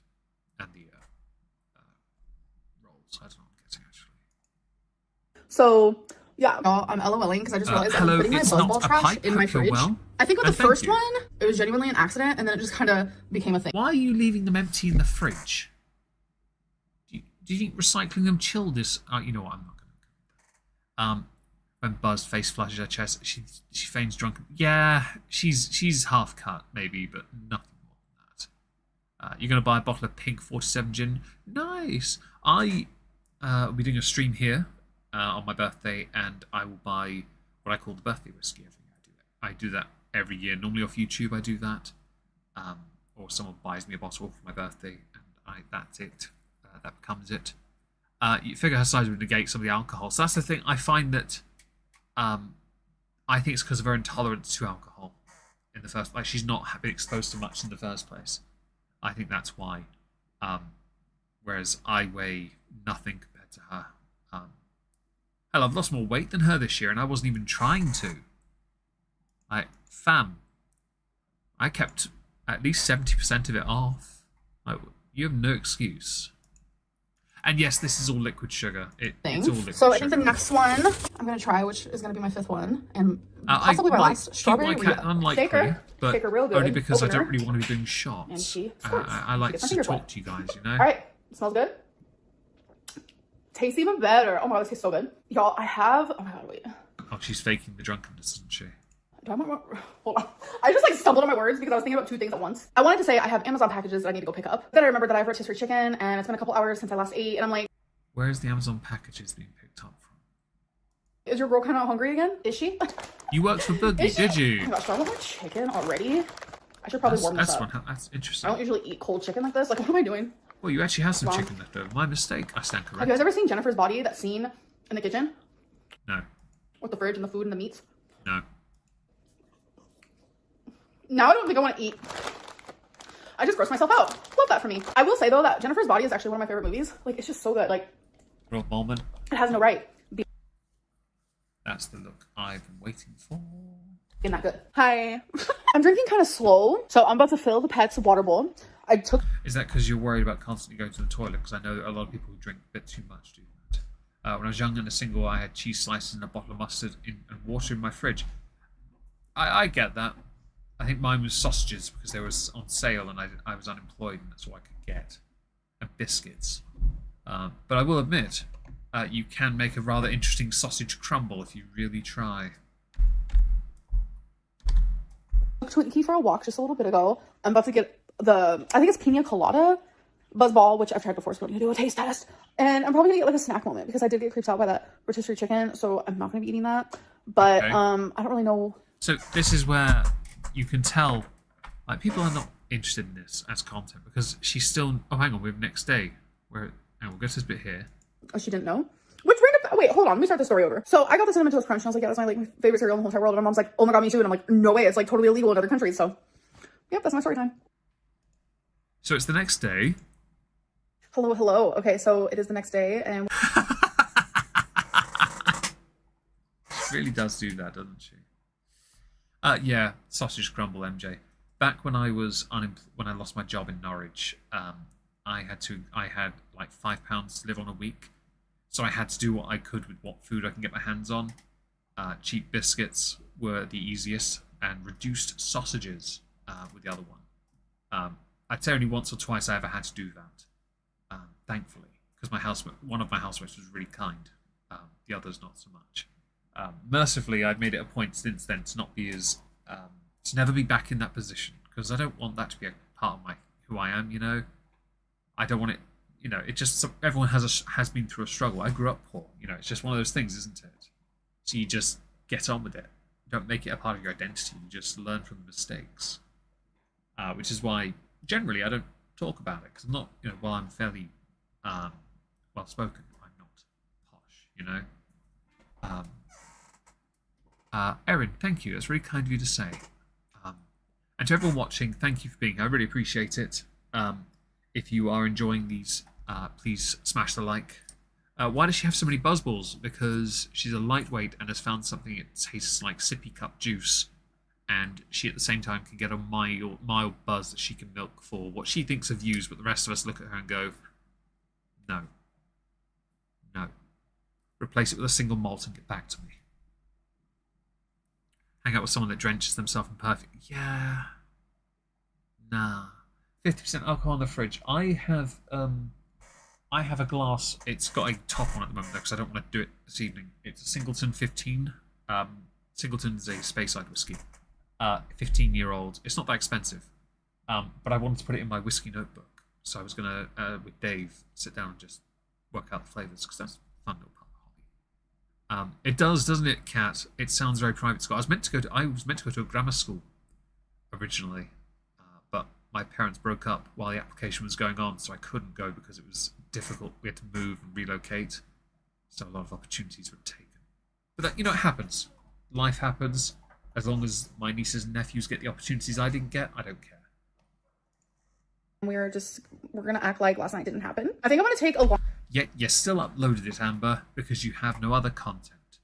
And the rolls. I don't know what I'm getting, actually. So, yeah. I'm LOLing because I just realized I'm putting my buzzball trash in my fridge. Well. I think with the first one, it was genuinely an accident, and then it just kind of became a thing. Why are you leaving them empty in the fridge? Do you think recycling them chilled is... you know what, I'm not going to... When Buzz face flushes her chest, she feigns drunken. Yeah, she's half cut, maybe, but nothing more than that. You're going to buy a bottle of pink 47 gin? Nice! I will be doing a stream here on my birthday, and I will buy what I call the birthday whiskey every year. I do that every year. Normally off YouTube I do that. Or someone buys me a bottle for my birthday, and that's it. That becomes it. You figure her size would negate some of the alcohol. So that's the thing. I find that I think it's because of her intolerance to alcohol in the first place. She's not been exposed to much in the first place. I think that's why. Whereas I weigh nothing compared to her. Hell, I've lost more weight than her this year, and I wasn't even trying to. I kept at least 70% of it off. You have no excuse. And yes, this is all liquid sugar. It's all liquid so I sugar. think the next one I'm going to try, which is going to be my 5th one, and possibly my last, strawberry unlikely, shaker. but shaker real good. only because Opener. I don't really want to be doing shots. And she I like to talk to you guys, you know? All right, Smells good. Tastes even better. Oh my god, this tastes so good. Y'all, I have, oh my god, wait. Oh, she's faking the drunkenness, isn't she? Do I want, hold on. I just like stumbled on my words because I was thinking about two things at once. I wanted to say I have Amazon packages that I need to go pick up. Then I remembered that I have rotisserie chicken and it's been a couple hours since I last ate. And I'm like, where's the Amazon packages being picked up from? is your girl kind of hungry again? Is she? You worked for Boogie, did you? Oh my gosh, do I want more chicken already? I should probably warm this up. That's I interesting. don't usually eat cold chicken like this. Like, what am I doing? Well, you actually have some Wow. chicken left over. My mistake. I stand Have you corrected. guys ever seen Jennifer's Body, that scene in the kitchen? No. With the fridge and the food and the meats? No. Now I don't think I want to eat. I just grossed myself out. Love that for me. I will say though that Jennifer's Body is actually one of my favorite movies. Like, it's just so good. Like, Real moment. it has no right That's the look I've been waiting for. being that good. Hi. I'm drinking kind of slow, so I'm about to fill the pet's water bowl. I took. Is that because you're worried about constantly going to the toilet? Because I know a lot of people who drink a bit too much do that. When I was young and a single, I had cheese slices and a bottle of mustard and water in my fridge. I get that. I think mine was sausages because they were on sale and I was unemployed and that's all I could get. And biscuits. But I will admit, you can make a rather interesting sausage crumble if you really try. Twinkie for a walk just a little bit ago. I'm about to get I think it's pina colada buzzball, which I've tried before, so I'm gonna do a taste test. And I'm probably gonna get like a snack moment because I did get creeped out by that rotisserie chicken, so I'm not gonna be eating that. But Okay. I don't really know. So this is where you can tell, like, people are not interested in this as content because she's still. Oh, hang on, we have next day. And we'll get to this bit here. Oh, she didn't know? Which random, wait, hold on, let me start the story over. So I got the Cinnamon Toast Crunch and I was like, yeah, that's my favorite cereal in the whole entire world. And my mom's like, oh my god, me too. And I'm like, no way, it's like totally illegal in other countries. So yep, that's my story time. So it's the next day. Hello. Okay, so it is the next day and She really does do that, doesn't she? Yeah, sausage crumble, MJ. Back when I was when I lost my job in Norwich, I had like £5 to live on a week, so I had to do what I could with what food I can get my hands on. Cheap biscuits were the easiest, and reduced sausages were the other one. I'd say only once or twice I ever had to do that, thankfully, because one of my housemates was really kind. The others not so much. Mercifully, I've made it a point since then to not be as to never be back in that position, because I don't want that to be a part of who I am. You know, I don't want it. You know, it just everyone has been through a struggle. I grew up poor. You know, it's just one of those things, isn't it? So you just get on with it. You don't make it a part of your identity. You just learn from the mistakes, which is why generally I don't talk about it, because I'm not. You know, while I'm fairly well spoken, I'm not posh. You know. Erin, thank you. That's really kind of you to say. And to everyone watching, thank you for being here. I really appreciate it. If you are enjoying these, please smash the like. Why does she have so many buzzballs? Because she's a lightweight and has found something that tastes like sippy cup juice. And she, at the same time, can get a mild buzz that she can milk for what she thinks are views, but the rest of us look at her and go, no. No. Replace it with a single malt and get back to me. Hang out with someone that drenches themselves in perfume. Yeah. Nah. 50% alcohol in the fridge. I have a glass. It's got a top on at the moment, though, because I don't want to do it this evening. It's a Singleton 15. Singleton is a Speyside whiskey. 15-year-old. It's not that expensive. But I wanted to put it in my whiskey notebook. So I was going to, with Dave, sit down and just work out the flavours, because that's a fun little part. It does, doesn't it, Kat? It sounds very private school. I was meant to go to a grammar school originally, but my parents broke up while the application was going on, so I couldn't go because it was difficult. We had to move and relocate, so a lot of opportunities were taken. But that, it happens. Life happens. As long as my nieces and nephews get the opportunities I didn't get, I don't care. we're gonna act like last night didn't happen. I think I'm gonna take a long. Yet you still uploaded it, Amber, because you have no other content.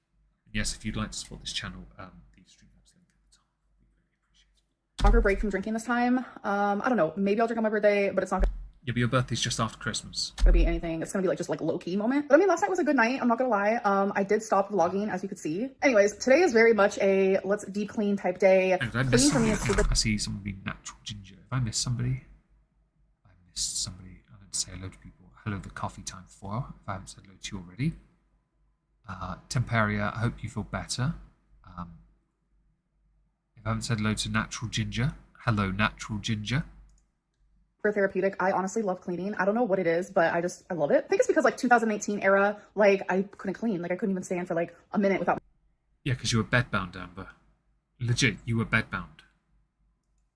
And yes, if you'd like to support this channel, the Streamlabs link at the top. We really appreciate it. Longer break from drinking this time. I don't know. Maybe I'll drink on my birthday, but it's not Yeah, but your birthday's just after Christmas. gonna be anything. It's gonna be just like low-key moment. But I mean, last night was a good night. I'm not gonna lie. I did stop vlogging, as you could see. Anyways, today is very much a let's deep clean type day. Clean for me is super. I see somebody natural ginger. If I miss somebody, I missed somebody. I didn't say hello to people. hello the coffee time 4, if I haven't said hello to you already. Temperia, I hope you feel better. If I haven't said hello to Natural Ginger, hello Natural Ginger. For therapeutic, I honestly love cleaning. I don't know what it is, but I love it. I think it's because like 2018 era, like I couldn't clean. Like I couldn't even stand for like a minute without Yeah, because you were bedbound, Amber. Legit, you were bedbound.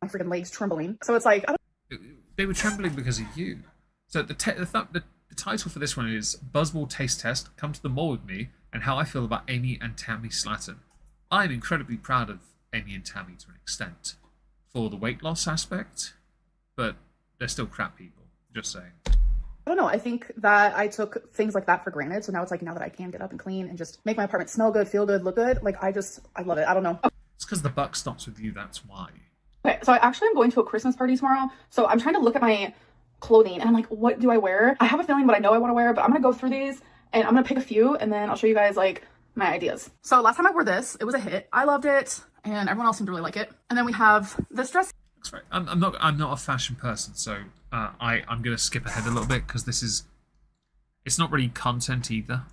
my freaking legs trembling. So it's like, I don't They were trembling because of you. So the title for this one is Buzzball Taste Test, Come to the Mall with Me, and How I Feel About Amy and Tammy Slatton. I'm incredibly proud of Amy and Tammy to an extent for the weight loss aspect, but they're still crap people, just saying. I don't know. I think that I took things like that for granted. So now it's like, now that I can get up and clean and just make my apartment smell good, feel good, look good, like I love it. I don't know. It's because the buck stops with you, that's why. Okay, so I actually am going to a Christmas party tomorrow. So I'm trying to look at my clothing and I'm like, what do I wear? I have a feeling what I know I want to wear, but I'm going to go through these and I'm going to pick a few and then I'll show you guys like my ideas. So last time I wore this, it was a hit. I loved it and everyone else seemed to really like it. And then we have this dress. That's right. I'm not a fashion person, so I'm going to skip ahead a little bit because it's not really content either.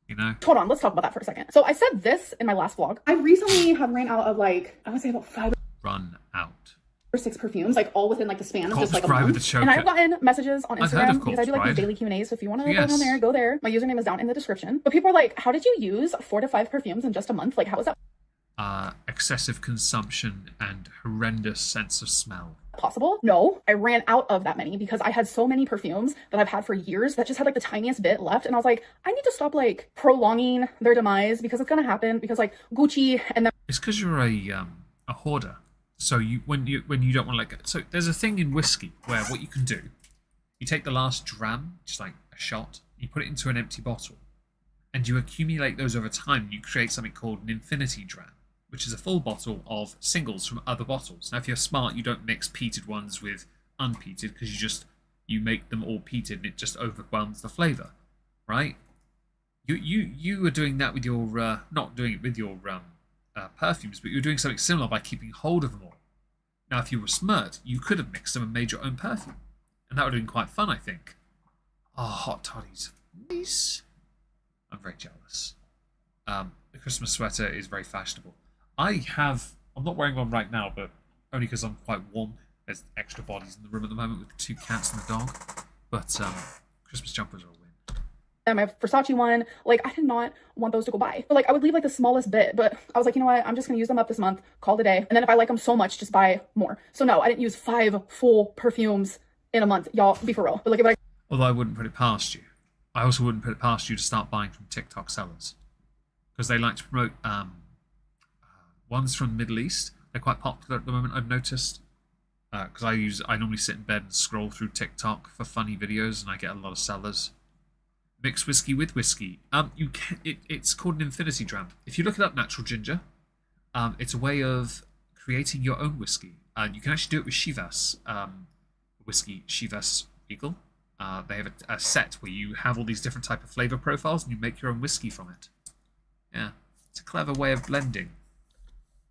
You know? Hold on, let's talk about that for a second. So I said this in my last vlog. I recently have ran out of like, I would say about 5 Run out. or 6 perfumes, like all within like the span of Corpse just like a Bride with month. the choker. And I've gotten messages on I've heard of Instagram because I do like Corpse these Bride. daily Q&As. So if you want to Yes. go down there, go there. My username is down in the description. But people are like, how did you use 4 to 5 perfumes in just a month? Like, how is that Excessive consumption and horrendous sense of smell. possible? No, I ran out of that many because I had so many perfumes that I've had for years that just had like the tiniest bit left. And I was like, I need to stop like prolonging their demise because it's going to happen because like Gucci and then It's because you're a hoarder. So when you don't want to let go. So there's a thing in whiskey where what you can do, you take the last dram, just like a shot, you put it into an empty bottle, and you accumulate those over time. You create something called an infinity dram, which is a full bottle of singles from other bottles. Now, if you're smart, you don't mix peated ones with unpeated because you make them all peated and it just overwhelms the flavour, right? You are doing that with your not doing it with your perfumes, but you're doing something similar by keeping hold of them all. Now, if you were smart, you could have mixed them and made your own perfume, and that would have been quite fun, I think. Oh, hot toddies, nice. I'm very jealous. The Christmas sweater is very fashionable. I'm not wearing one right now, but only because I'm quite warm. There's extra bodies in the room at the moment with 2 cats and a dog. But Christmas jumpers are a win. and my Versace one, like I did not want those to go by. But like I would leave like the smallest bit, but I was like, you know what? I'm just gonna use them up this month, call it a day. And then if I like them so much, just buy more. So no, I didn't use 5 full perfumes in a month. Y'all, be for real. But like if I Although I wouldn't put it past you. I also wouldn't put it past you to start buying from TikTok sellers. Because they like to promote ones from the Middle East. They're quite popular at the moment, I've noticed. Because I normally sit in bed and scroll through TikTok for funny videos, and I get a lot of sellers. Mix whiskey with whiskey. It's called an infinity dram. If you look it up, Natural Ginger, it's a way of creating your own whiskey. You can actually do it with Chivas whiskey, Chivas Eagle. They have a set where you have all these different type of flavor profiles, and you make your own whiskey from it. Yeah, it's a clever way of blending.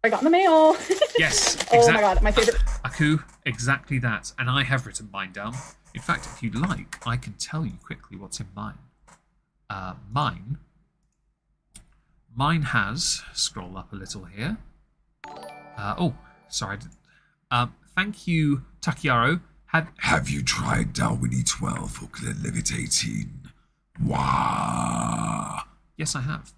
got in the mail. Yes. Oh my god, my favorite. Aku, exactly that. And I have written mine down. In fact, if you'd like, I can tell you quickly what's in mine. Mine has, scroll up a little here. Sorry. Thank you, Takiaro. Have you tried Dalwhinnie 12 or Glenlivet 18? Wow. Yes, I have.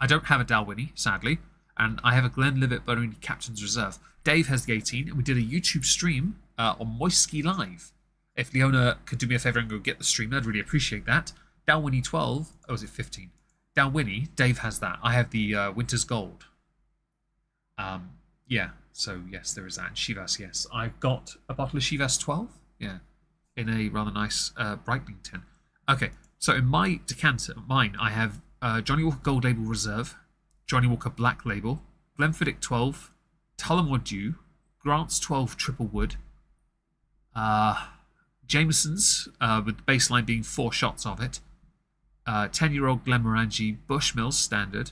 I don't have a Dalwhinnie, sadly, and I have a Glenlivet Bonini Captain's Reserve. Dave has the 18, and we did a YouTube stream on Moistski Live. If Leona could do me a favour and go get the stream, I'd really appreciate that. Dalwhinnie 12, or was it 15? Dalwhinnie, Dave has that. I have the Winter's Gold. Yeah, so yes, there is that. And Chivas, yes. I've got a bottle of Chivas 12, yeah, in a rather nice Breitling tin. Okay, so in my decanter, mine, I have Johnny Walker Gold Label Reserve, Johnny Walker Black Label, Glenfiddich 12, Tullamore Dew, Grant's 12 Triple Wood, Jameson's, with the baseline being 4 shots of it, 10-year-old Glenmorangie Bushmills Standard,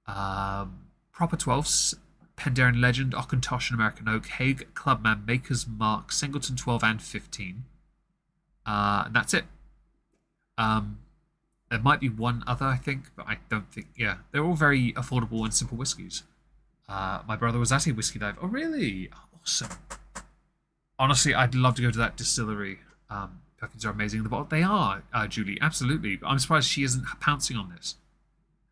Proper 12s, Penderyn Legend, Auchentoshan American Oak, Hague Clubman Maker's Mark, Singleton 12 and 15, And that's it. There might be one other, I think, but I don't think. Yeah, they're all very affordable and simple whiskies. My brother was at a whiskey dive. Oh, really? Oh, awesome. Honestly, I'd love to go to that distillery. Perfumes are amazing in the bottle. They are, Julie, absolutely. But I'm surprised she isn't pouncing on this.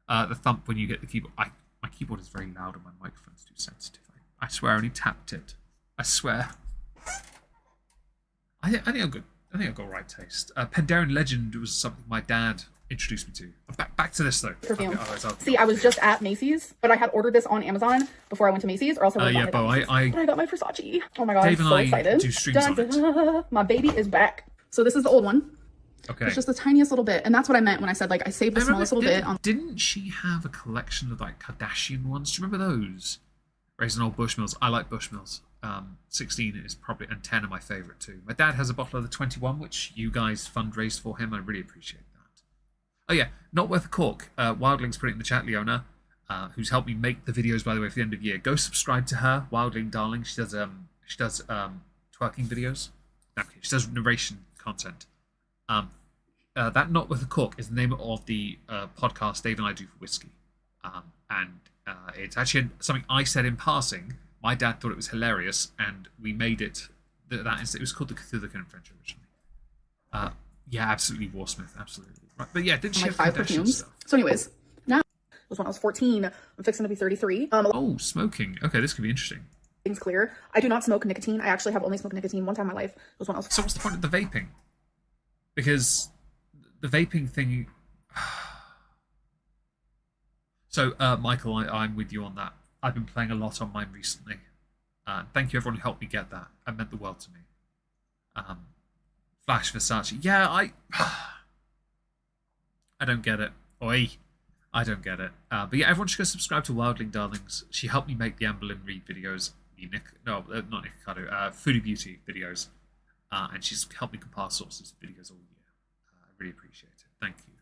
The thump when you get the keyboard. My keyboard is very loud and my microphone's too sensitive. I swear I only tapped it. I swear. I think I'm good. I think I've got right taste. Pandaren Legend was something my dad introduced me to. Back to this though. Perfume. See, I was just at Macy's, but I had ordered this on Amazon before I went to Macy's, or else I would have Bo, I got my Versace. Oh my god, Dave I'm and so I excited. do streams on it. My baby is back. So this is the old one. Okay. It's just the tiniest little bit, and that's what I meant when I said like I saved the smallest little bit. Didn't she have a collection of like Kardashian ones? Do you remember those? Raisin Old Bushmills. I like Bushmills. 16 is probably, and 10 are my favourite too. My dad has a bottle of the 21, which you guys fundraised for him. I really appreciate that. Oh yeah, not worth a cork. Wildling's put it in the chat, Leona, who's helped me make the videos, by the way, for the end of the year. Go subscribe to her, Wildling darling. She does twerking videos. No, she does narration content. That Not Worth a Cork is the name of the podcast Dave and I do for whiskey. And it's actually something I said in passing. My dad thought it was hilarious, and we made it. It was called the Cthulhu in French originally. Yeah, absolutely, Warsmith, absolutely. Right. But yeah, did she have 5 Kardashian perfumes? stuff? So, anyways, now it was when I was 14. I'm fixing to be 33. Oh, smoking. Okay, this could be interesting. Things clear. I do not smoke nicotine. I actually have only smoked nicotine one time in my life. It was when I was. So what's the point of the vaping? Because the vaping thing. So, Michael, I'm with you on that. I've been playing a lot on mine recently. Thank you, everyone who helped me get that. It meant the world to me. Flash Versace. Yeah, I don't get it. Oi. I don't get it. But yeah, everyone should go subscribe to Wildling Darlings. She helped me make the Anne Boleyn Reed videos. Not Nick Ricardo. Foodie Beauty videos. And she's helped me compile sources of videos all year. I really appreciate it. Thank you.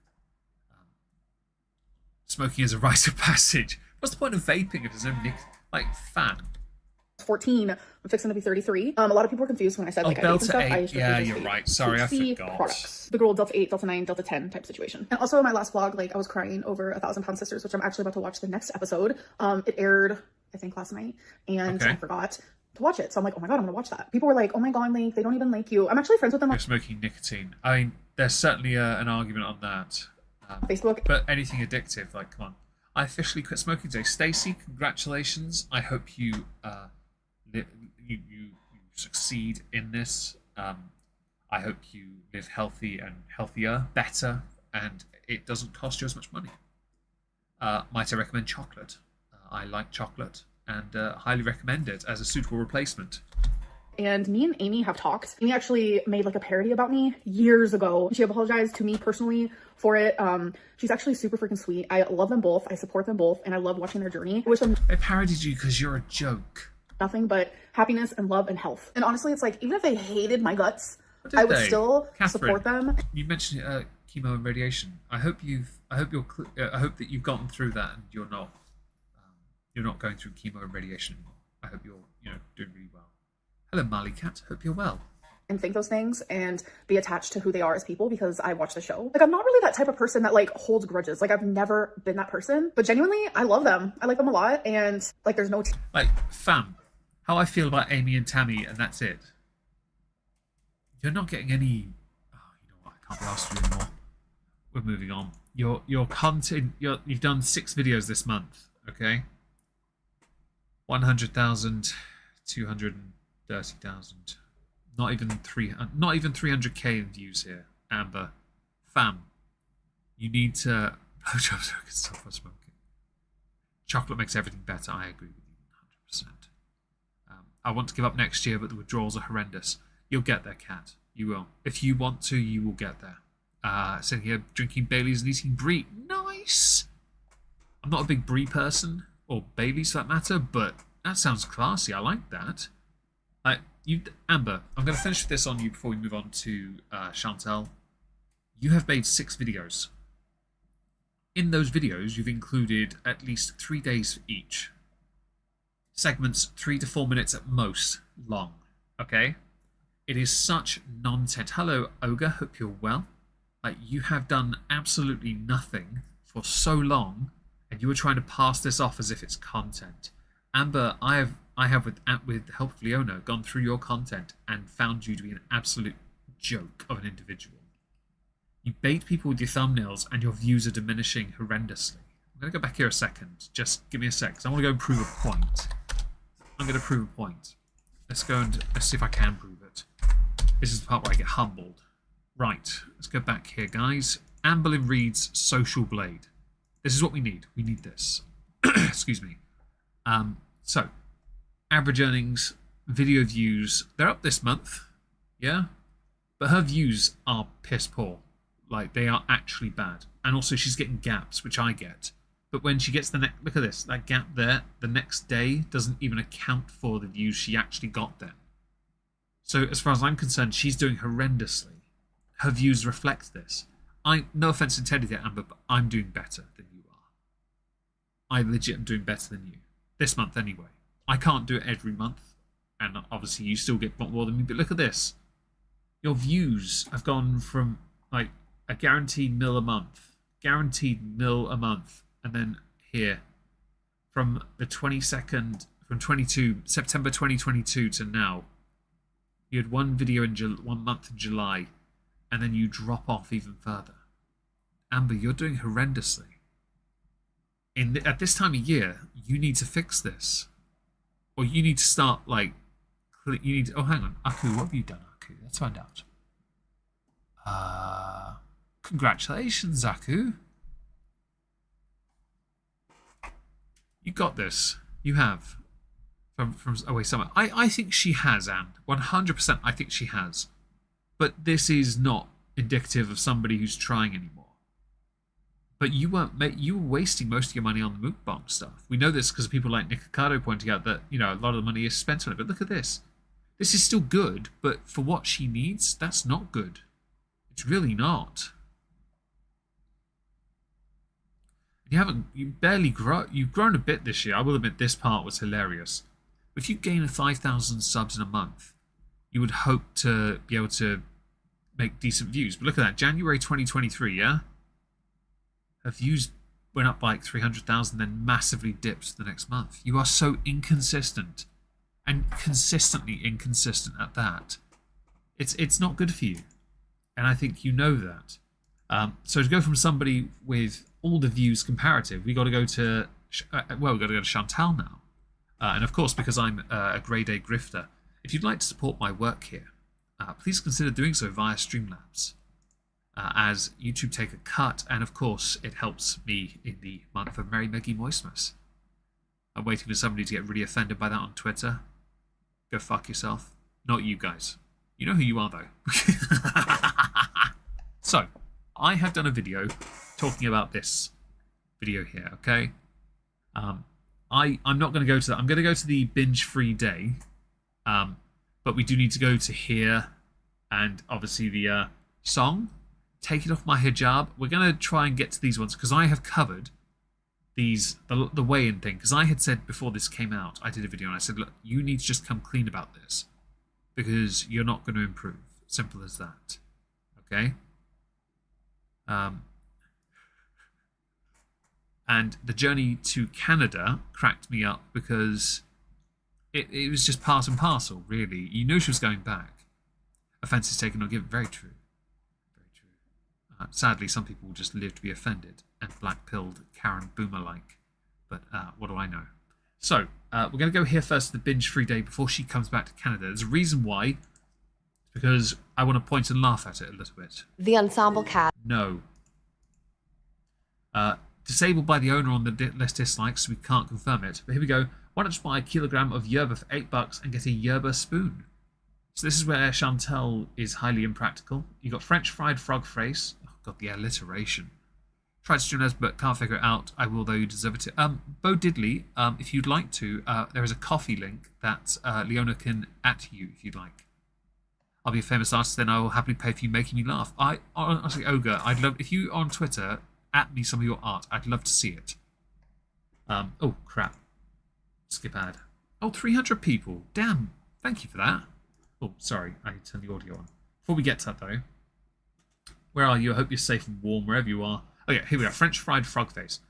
Smoking is a rite of passage. What's the point of vaping if there's no fan? 14. I'm fixing to be 33. A lot of people were confused when I said like I vape and stuff. 8. Yeah, you're right. Sorry, I forgot. Products. The good old Delta 8, Delta 9, Delta 10 type situation. And also my last vlog, like I was crying over 1,000 Pound Sisters, which I'm actually about to watch the next episode. It aired, I think, last night, and I forgot to watch it. So I'm like, oh my god, I'm gonna watch that. People were like, oh my god, like they don't even like you. I'm actually friends with them. You're smoking nicotine. I mean, there's certainly an argument on that. Facebook. But anything addictive, like, come on. I officially quit smoking today. Stacey, congratulations. I hope you you succeed in this. I hope you live healthy and healthier, better, and it doesn't cost you as much money. Might I recommend chocolate? I like chocolate and highly recommend it as a suitable replacement. And me and Amy have talked. Amy actually made like a parody about me years ago. She apologized to me personally for it. She's actually super freaking sweet. I love them both. I support them both, and I love watching their journey. I wish them they parodied you because you're a joke. Nothing but happiness and love and health. And honestly, it's like even if they hated my guts, I would still support them. You mentioned chemo and radiation. I hope that you've gotten through that and you're not going through chemo and radiation anymore. I hope you're doing really well. Hello, Molly Cat. Hope you're well. And think those things and be attached to who they are as people, because I watch the show. Like, I'm not really that type of person that like holds grudges. Like, I've never been that person. But genuinely, I love them. I like them a lot. And like, there's no like, fam, how I feel about Amy and Tammy, and that's it. You're not getting any. Oh, you know what? I can't be asked for you anymore. We're moving on. Your content. You've done 6 videos this month. Okay. 100,000, 230,000. Not even 300k in views here, Amber. Fam, you need to blowjobs so I can stop smoking. Chocolate makes everything better. I agree with you 100%. I want to give up next year, but the withdrawals are horrendous. You'll get there, Cat. You will. If you want to, you will get there. Sitting here drinking Baileys and eating brie. Nice. I'm not a big brie person, or Baileys for that matter, but that sounds classy. I like that. Amber, I'm going to finish this on you before we move on to Chantal. You have made 6 videos. In those videos, you've included at least 3 days for each. Segments 3 to 4 minutes at most long. Okay? It is such nontent. Hello, Ogre. Hope you're well. You have done absolutely nothing for so long, and you were trying to pass this off as if it's content. Amber, I have with the help of Leona gone through your content and found you to be an absolute joke of an individual. You bait people with your thumbnails, and your views are diminishing horrendously. I'm going to go back here a second. Just give me a sec, because I want to go and prove a point. I'm going to prove a point. Let's go and let's see if I can prove it. This is the part where I get humbled. Right, let's go back here, guys. Amberlyn Reed's Social Blade. This is what we need. We need this. Excuse me. So, average earnings, video views, they're up this month. Yeah? But her views are piss poor. Like, they are actually bad. And also, she's getting gaps, which I get. But when she gets the next... Look at this. That gap there, the next day, doesn't even account for the views she actually got then. So, as far as I'm concerned, she's doing horrendously. Her views reflect this. No offense intended there, Amber, but I'm doing better than you are. I legit am doing better than you. This month, anyway. I can't do it every month. And obviously, you still get more than me. But look at this. Your views have gone from, like, a guaranteed mil a month. Guaranteed mil a month. And then here. From the 22nd, from September 2022 to now. You had one video in 1 month in July. And then you drop off even further. Amber, you're doing horrendously. At this time of year, you need to fix this. Or you need to start, like... You need to... Oh, hang on. Aku, what have you done, Aku? Let's find out. Congratulations, Aku. You got this. You have. From Away Summer. I think she has, Anne. 100% I think she has. But this is not indicative of somebody who's trying anymore. But you were wasting most of your money on the mukbang stuff. We know this because people like Nick Ricardo pointing out that, you know, a lot of the money is spent on it. But look at this. This is still good, but for what she needs, that's not good. It's really not. You've grown a bit this year. I will admit this part was hilarious. If you gain 5,000 subs in a month, you would hope to be able to make decent views. But look at that, January 2023, yeah? Her views went up by like 300,000, then massively dipped the next month. You are so inconsistent, and consistently inconsistent at that. It's not good for you, and I think you know that. So to go from somebody with all the views comparative, we got to go to Chantal now, and of course, because I'm a grade A grifter, if you'd like to support my work here, please consider doing so via Streamlabs, as YouTube take a cut, and of course it helps me in the month of Merry Meggy Moistmas. I'm waiting for somebody to get really offended by that on Twitter. Go fuck yourself. Not you guys. You know who you are though. So, I have done a video talking about this video here, okay? I'm not going to go to that. I'm going to go to the binge-free day, but we do need to go to here, and obviously the song, Take It Off My Hijab. We're going to try and get to these ones, because I have covered these, the weigh-in thing, because I had said before this came out, I did a video and I said, look, you need to just come clean about this, because you're not going to improve. Simple as that. Okay? And the journey to Canada cracked me up because it was just part and parcel, really. You knew she was going back. Offences taken or given. Very true. Very true. Sadly, some people will just live to be offended and black-pilled Karen Boomer-like. But what do I know? So, we're going to go here first to the binge-free day before she comes back to Canada. There's a reason why. Because I want to point and laugh at it a little bit. The ensemble cast. No. Disabled by the owner on the list dislikes, so we can't confirm it. But here we go. Why not just buy a kilogram of yerba for $8 and get a yerba spoon? So this is where Chantal is highly impractical. You got French fried frog face. Oh god, the alliteration. Tried to stream this, but can't figure it out. I will, though. You deserve it. Bo Diddley, if you'd like to, there is a coffee link that Leona can at you if you'd like. I'll be a famous artist, then I will happily pay for you making me laugh. I honestly, Ogre, I'd love if you on Twitter at me some of your art. I'd love to see it. Oh crap! Skip ad. Oh, 300 people. Damn. Thank you for that. Oh, sorry, I need to turn the audio on. Before we get to that, though, where are you? I hope you're safe and warm wherever you are. Okay, here we are. French fried frog face.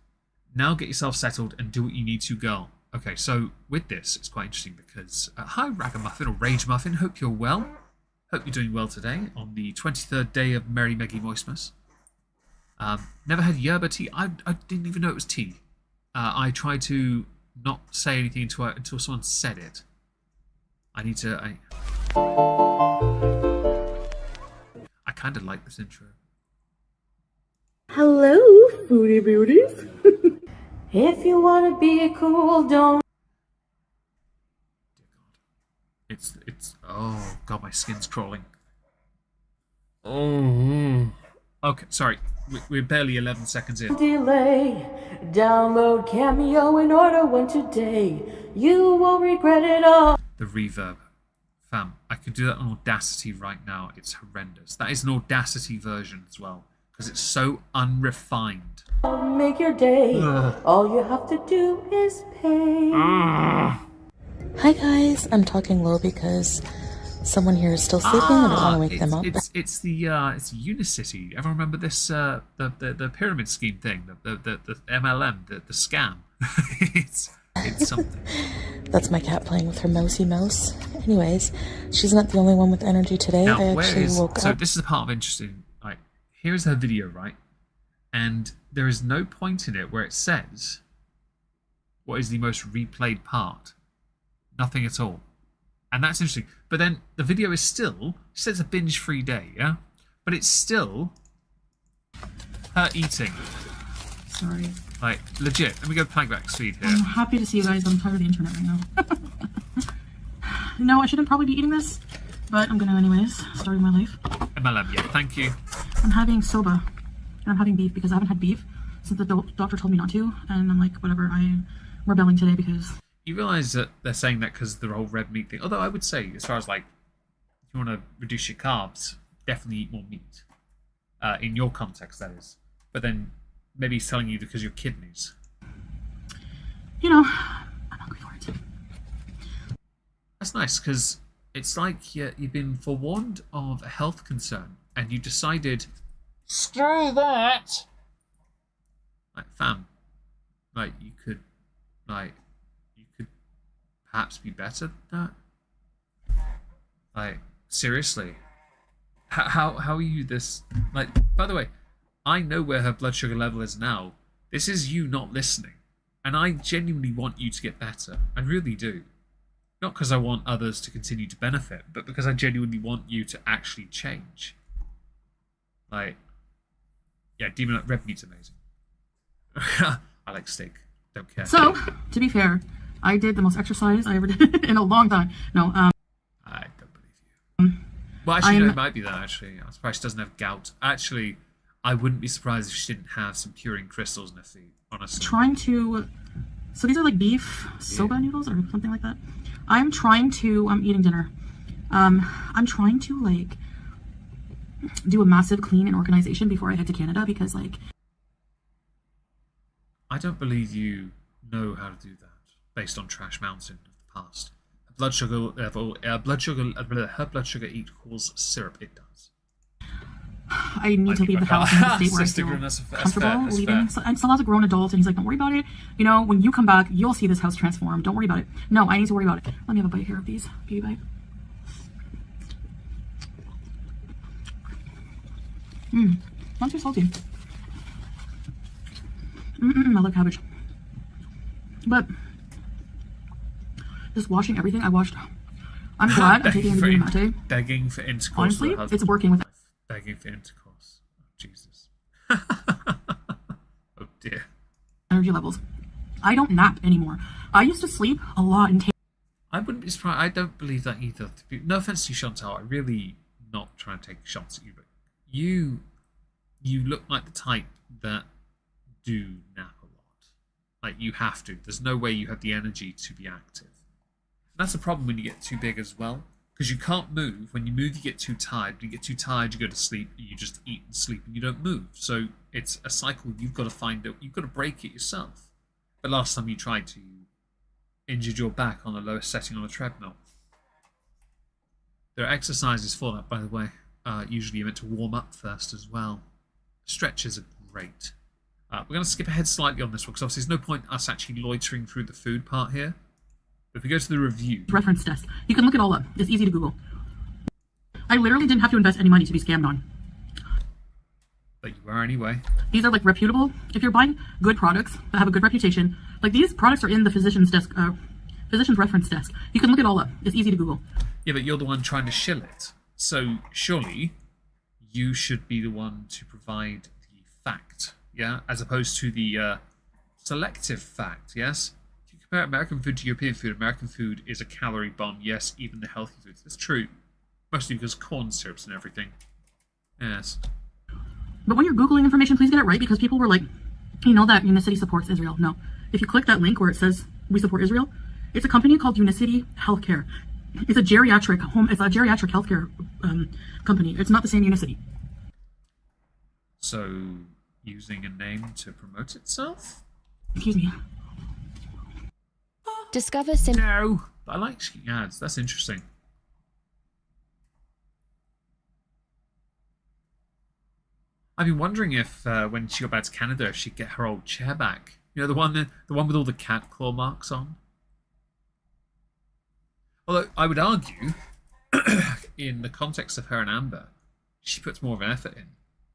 Now get yourself settled and do what you need to, girl. Okay, so with this, it's quite interesting because... hi, Ragamuffin or Rage Muffin. Hope you're well. Hope you're doing well today on the 23rd day of Merry Meggy Moistmas. Never had yerba tea. I didn't even know it was tea. I tried to not say anything until someone said it. I need to... I kind of like this intro. Hello, foodie beauties. If you want to be cool, don't... It's... Oh, God, my skin's crawling. Oh. Okay, sorry. We're barely 11 seconds in. delay. Download Cameo in order when today. You will regret it all. The reverb. Fam, I could do that on Audacity right now. It's horrendous. That is an Audacity version as well, because it's so unrefined. Make your day. All you have to do is pay. Hi guys, I'm talking low because someone here is still sleeping and I don't want to wake them up. It's Unicity. Everyone remember this the pyramid scheme thing, the MLM, the scam. it's something. That's my cat playing with her mousy mouse. Anyways, she's not the only one with energy today. Now, I actually woke up. So this is the part of interesting. Like, here's her video, right? And there is no point in it where it says what is the most replayed part. Nothing at all. And that's interesting. But then the video is still, she says, a binge-free day, yeah? But it's still her eating. Sorry. Like, legit. Let me go playback speed here. I'm happy to see you guys. I'm tired of the internet right now. No, I shouldn't probably be eating this, but I'm gonna anyways. Starting my life. MLM, yeah, thank you. I'm having soba, and I'm having beef because I haven't had beef since the doctor told me not to, and I'm like, whatever, I'm rebelling today because... You realise that they're saying that because of the whole red meat thing. Although I would say, as far as like, if you want to reduce your carbs, definitely eat more meat. In your context, that is. But then maybe he's telling you because your kidneys. You know, I'm hungry for it. That's nice because it's like you've been forewarned of a health concern and you decided, screw that. Like, fam, like you could perhaps be better than that. Like, seriously, how are you this? Like, by the way, I know where her blood sugar level is now. This is you not listening, and I genuinely want you to get better. I really do. Not because I want others to continue to benefit, but because I genuinely want you to actually change. Like, yeah, demon red meat's amazing. I like steak. Don't care. So, to be fair, I did the most exercise I ever did in a long time. No, I don't believe you. Well, actually, no, it might be that, actually. I'm surprised she doesn't have gout. Actually, I wouldn't be surprised if she didn't have some purine crystals in her feet, honestly. Trying to... So these are like beef soba noodles or something like that. I'm trying to... I'm eating dinner. I'm trying to, like, do a massive clean and organization before I head to Canada because, like... I don't believe you know how to do that based on Trash Mountain of the past. Her blood sugar level, her blood sugar equals syrup. It does. I need to leave the house in a state where I feel comfortable leaving. So, I'm still as a grown adult, and he's like, "Don't worry about it. You know, when you come back, you'll see this house transform. Don't worry about it." No, I need to worry about it. Let me have a bite here of these. Beauty bite. Not too salty. I love cabbage. But just washing everything, I'm glad I'm taking a mate. Begging for intercourse. Honestly, it's working with it. Begging for intercourse. Oh, Jesus. Oh dear. Energy levels. I don't nap anymore. I used to sleep a lot and take... I wouldn't be surprised. I don't believe that either. No offense to you, Chantal. I'm really not trying to take shots at you, but you look like the type that do nap a lot. Like, you have to. There's no way you have the energy to be active. And that's a problem when you get too big as well, because you can't move. When you move, you get too tired. When you get too tired, you go to sleep, and you just eat and sleep, and you don't move. So it's a cycle you've got to find out. You've got to break it yourself. But last time you tried to, you injured your back on the lowest setting on a treadmill. There are exercises for that, by the way. Usually you're meant to warm up first as well. Stretches are great. We're going to skip ahead slightly on this one because obviously there's no point us actually loitering through the food part here. But if we go to the review... Reference desk. You can look it all up. It's easy to Google. I literally didn't have to invest any money to be scammed on. But you were anyway. These are like reputable. If you're buying good products that have a good reputation, like these products are in the physician's desk, physician's reference desk. You can look it all up. It's easy to Google. Yeah, but you're the one trying to shill it. So surely you should be the one to provide the fact, yeah, as opposed to the selective fact, yes? If you compare American food to European food is a calorie bomb, yes, even the healthy foods. That's true. Mostly because corn syrups and everything. Yes. But when you're Googling information, please get it right, because people were like, you know that Unicity supports Israel. No. If you click that link where it says we support Israel, it's a company called Unicity Healthcare. It's a geriatric healthcare company. It's not the same Unicity. So, using a name to promote itself? Excuse me. Discover No, I like ads. That's interesting. I've been wondering if when she got back to Canada, if she'd get her old chair back. You know, the one with all the cat claw marks on. Although I would argue, in the context of her and Amber, she puts more of an effort in,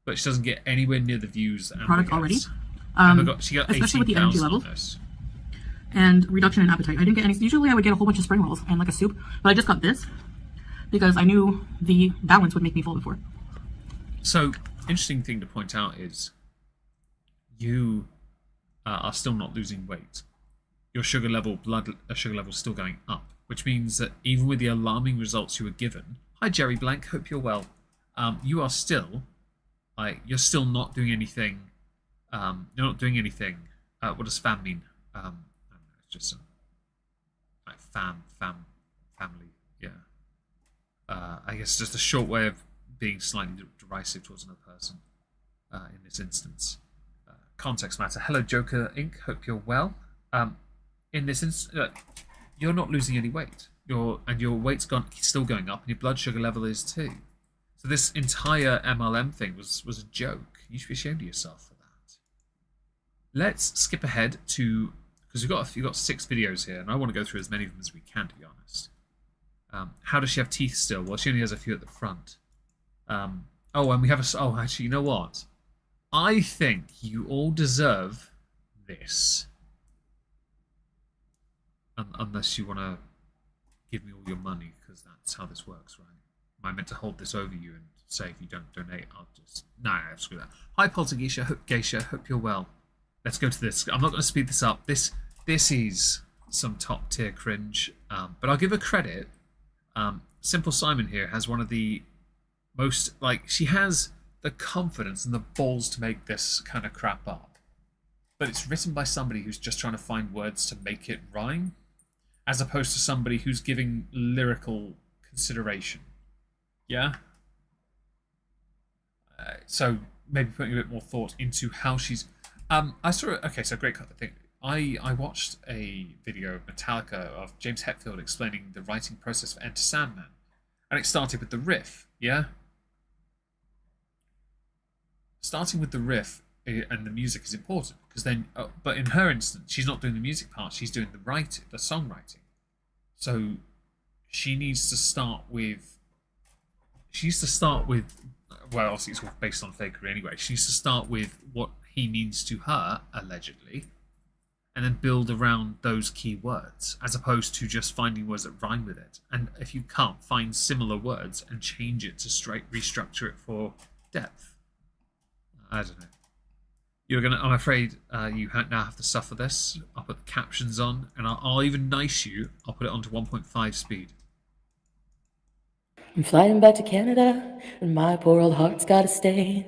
but she doesn't get anywhere near the views that Amber Product gets. already. She got especially with the energy levels on this. and reduction in appetite. I didn't get any. Usually, I would get a whole bunch of spring rolls and like a soup, but I just got this because I knew the balance would make me full before. So, interesting thing to point out is you are still not losing weight. Your sugar level is still going up, which means that even with the alarming results you were given, hi Jerry Blank, hope you're well. You are still, you're still not doing anything. You're not doing anything. What does fam mean? I don't know, it's just like family. Yeah. I guess just a short way of being slightly derisive towards another person. In this instance, context matter. Hello Joker Inc. Hope you're well. In this instance, you're not losing any weight. Your weight's still going up, and your blood sugar level is too. So this entire MLM thing was a joke. You should be ashamed of yourself for that. Let's skip ahead to, because we've got 6 videos here, and I want to go through as many of them as we can, to be honest. How does she have teeth still? Well, she only has a few at the front. And we have actually, you know what? I think you all deserve this. Unless you want to give me all your money, because that's how this works, right? Am I meant to hold this over you and say if you don't donate, I'll just... Nah, screw that. Hi, Poltergeisha. Hope you're well. Let's go to this. I'm not going to speed this up. This is some top-tier cringe, but I'll give her credit. Simple Simon here has one of the most... she has the confidence and the balls to make this kind of crap up. But it's written by somebody who's just trying to find words to make it rhyme, as opposed to somebody who's giving lyrical consideration. Yeah? So maybe putting a bit more thought into how she's... I saw... Okay, so great thing. I watched a video of Metallica of James Hetfield explaining the writing process for Enter Sandman. And it started with the riff, yeah? Starting with the riff and the music is important, because then... but in her instance, she's not doing the music part, she's doing the songwriting. So she needs to start with... Well, obviously it's all based on fakery anyway. She needs to start with what he means to her, allegedly, and then build around those key words, as opposed to just finding words that rhyme with it. And if you can't, find similar words and change it to restructure it for depth. I don't know. I'm afraid you now have to suffer this. I'll put the captions on, and I'll even nice you. I'll put it onto 1.5 speed. I'm flying back to Canada, and my poor old heart's gotta stay,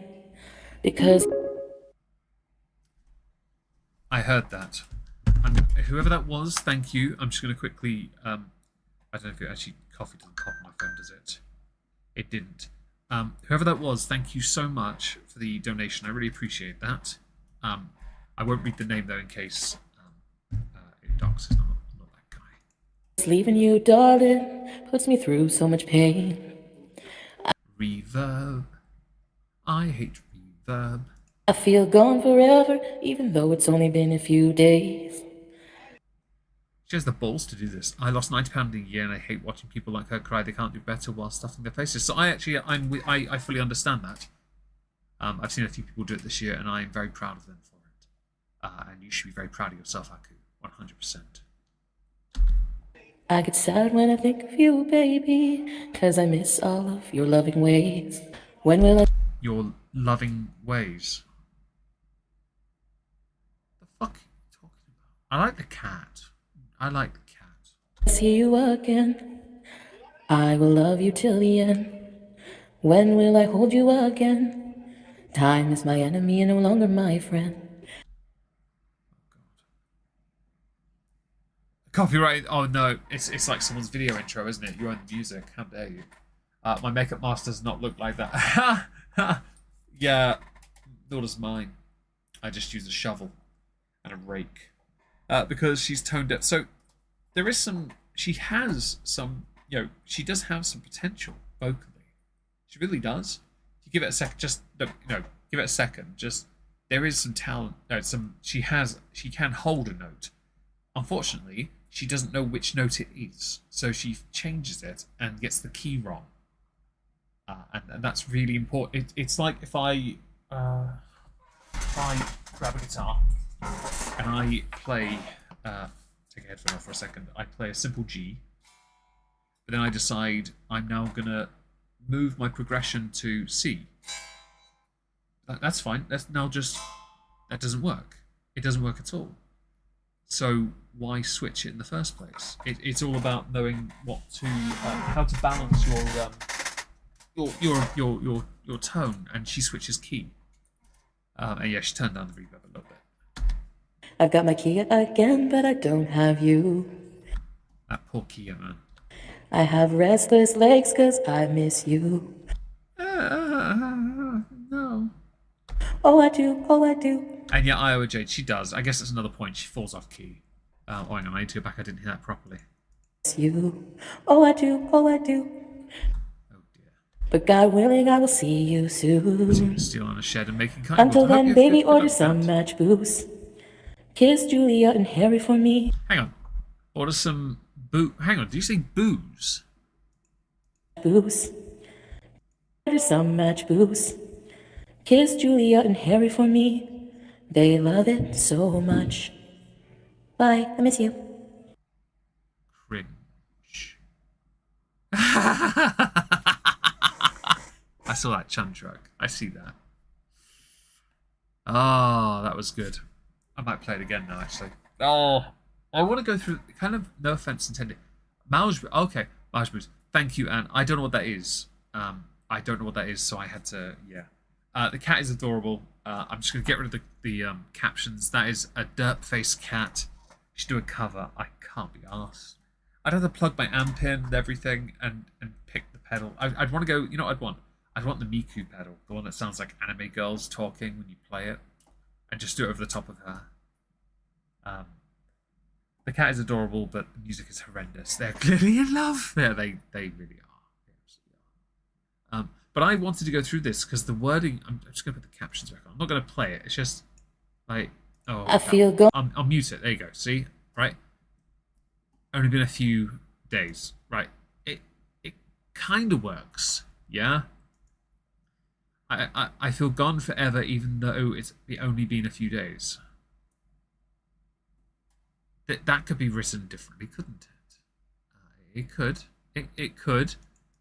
because... I heard that. And whoever that was, thank you. I'm just going to quickly... I don't know if it actually... Coffee doesn't pop on my phone, does it? It didn't. Whoever that was, thank you so much for the donation. I really appreciate that. I won't read the name, though, in case it doxes. I'm not that guy. Leaving you, darling, puts me through so much pain. Reverb. I hate reverb. I feel gone forever, even though it's only been a few days. She has the balls to do this. I lost £90 a year, and I hate watching people like her cry they can't do better while stuffing their faces. So I fully understand that. I've seen a few people do it this year, and I am very proud of them for it. And you should be very proud of yourself, Aku. 100%. I get sad when I think of you, baby, 'cause I miss all of your loving ways. When will I... Your loving ways. What the fuck are you talking about? I like the cat. I like the cat. see you again? I will love you till the end. When will I hold you again? Time is my enemy and no longer my friend. Copyright? Oh no, it's like someone's video intro, isn't it? You own the music. How dare you? My makeup master does not look like that. Yeah, nor does mine. I just use a shovel and a rake because she's toned it. So there is some. She has some. You know, she does have some potential vocally. She really does. If you give it a second, just give it a second. Just there is some talent. No, some. She can hold a note. Unfortunately, she doesn't know which note it is, so she changes it and gets the key wrong. And that's really important. It's like if I grab a guitar and I play, take a headphone off for a second, I play a simple G, but then I decide I'm now going to move my progression to C. That's fine. That doesn't work. It doesn't work at all. So why switch it in the first place? It's all about knowing how to balance your tone, and she switches key. And yeah, she turned down the reverb a little bit. I've got my key again, but I don't have you. That poor Kia, man. I have restless legs 'cause I miss you. No. Oh, I do. Oh, I do. And yeah, Iowa Jade, she does. I guess that's another point. She falls off key. Oh, hang on, I need to go back. I didn't hear that properly. You. Oh, I do. Oh, I do. Oh dear. But God willing, I will see you soon. Still on a shed and making kind. Until then, baby, order some match booze. Kiss Julia and Harry for me. Hang on. Order some Hang on, did you say booze? Booze. Order some match booze. Kiss Julia and Harry for me. They love it so much. Bye, I miss you. Cringe. I saw that chum truck. I see that. Oh, that was good. I might play it again now, actually. Oh, I want to go through, kind of, no offense intended. Okay, Malgeboots. Thank you, Anne. I don't know what that is. I don't know what that is, so I had to, yeah. The cat is adorable. I'm just going to get rid of the captions. That is a derp-faced cat. You should do a cover. I can't be arsed. I'd have to plug my amp in and everything and pick the pedal. I'd want to go, you know what I'd want? I'd want the Miku pedal, the one that sounds like anime girls talking when you play it, and just do it over the top of her. The cat is adorable, but the music is horrendous. They're clearly in love. Yeah, they really are. They absolutely are. But I wanted to go through this because the wording. I'm just going to put the captions back on. I'm not going to play it. It's just like, oh, I feel good. I'll mute it. There you go. See, right? Only been a few days, right? It kind of works, yeah. I feel gone forever, even though it's only been a few days. That could be written differently, couldn't it? It could. It could.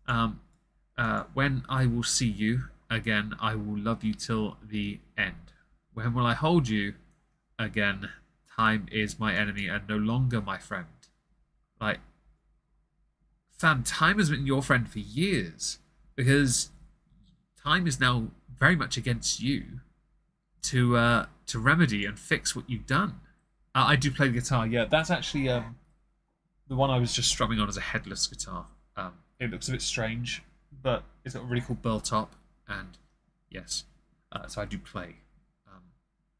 When I will see you again, I will love you till the end. When will I hold you again? Time is my enemy and no longer my friend. Like, fam, time has been your friend for years because time is now very much against you to remedy and fix what you've done. I do play the guitar. Yeah, that's actually the one I was just strumming on as a headless guitar. It looks a bit strange, but it's got a really cool burl top, and yes, so I do play.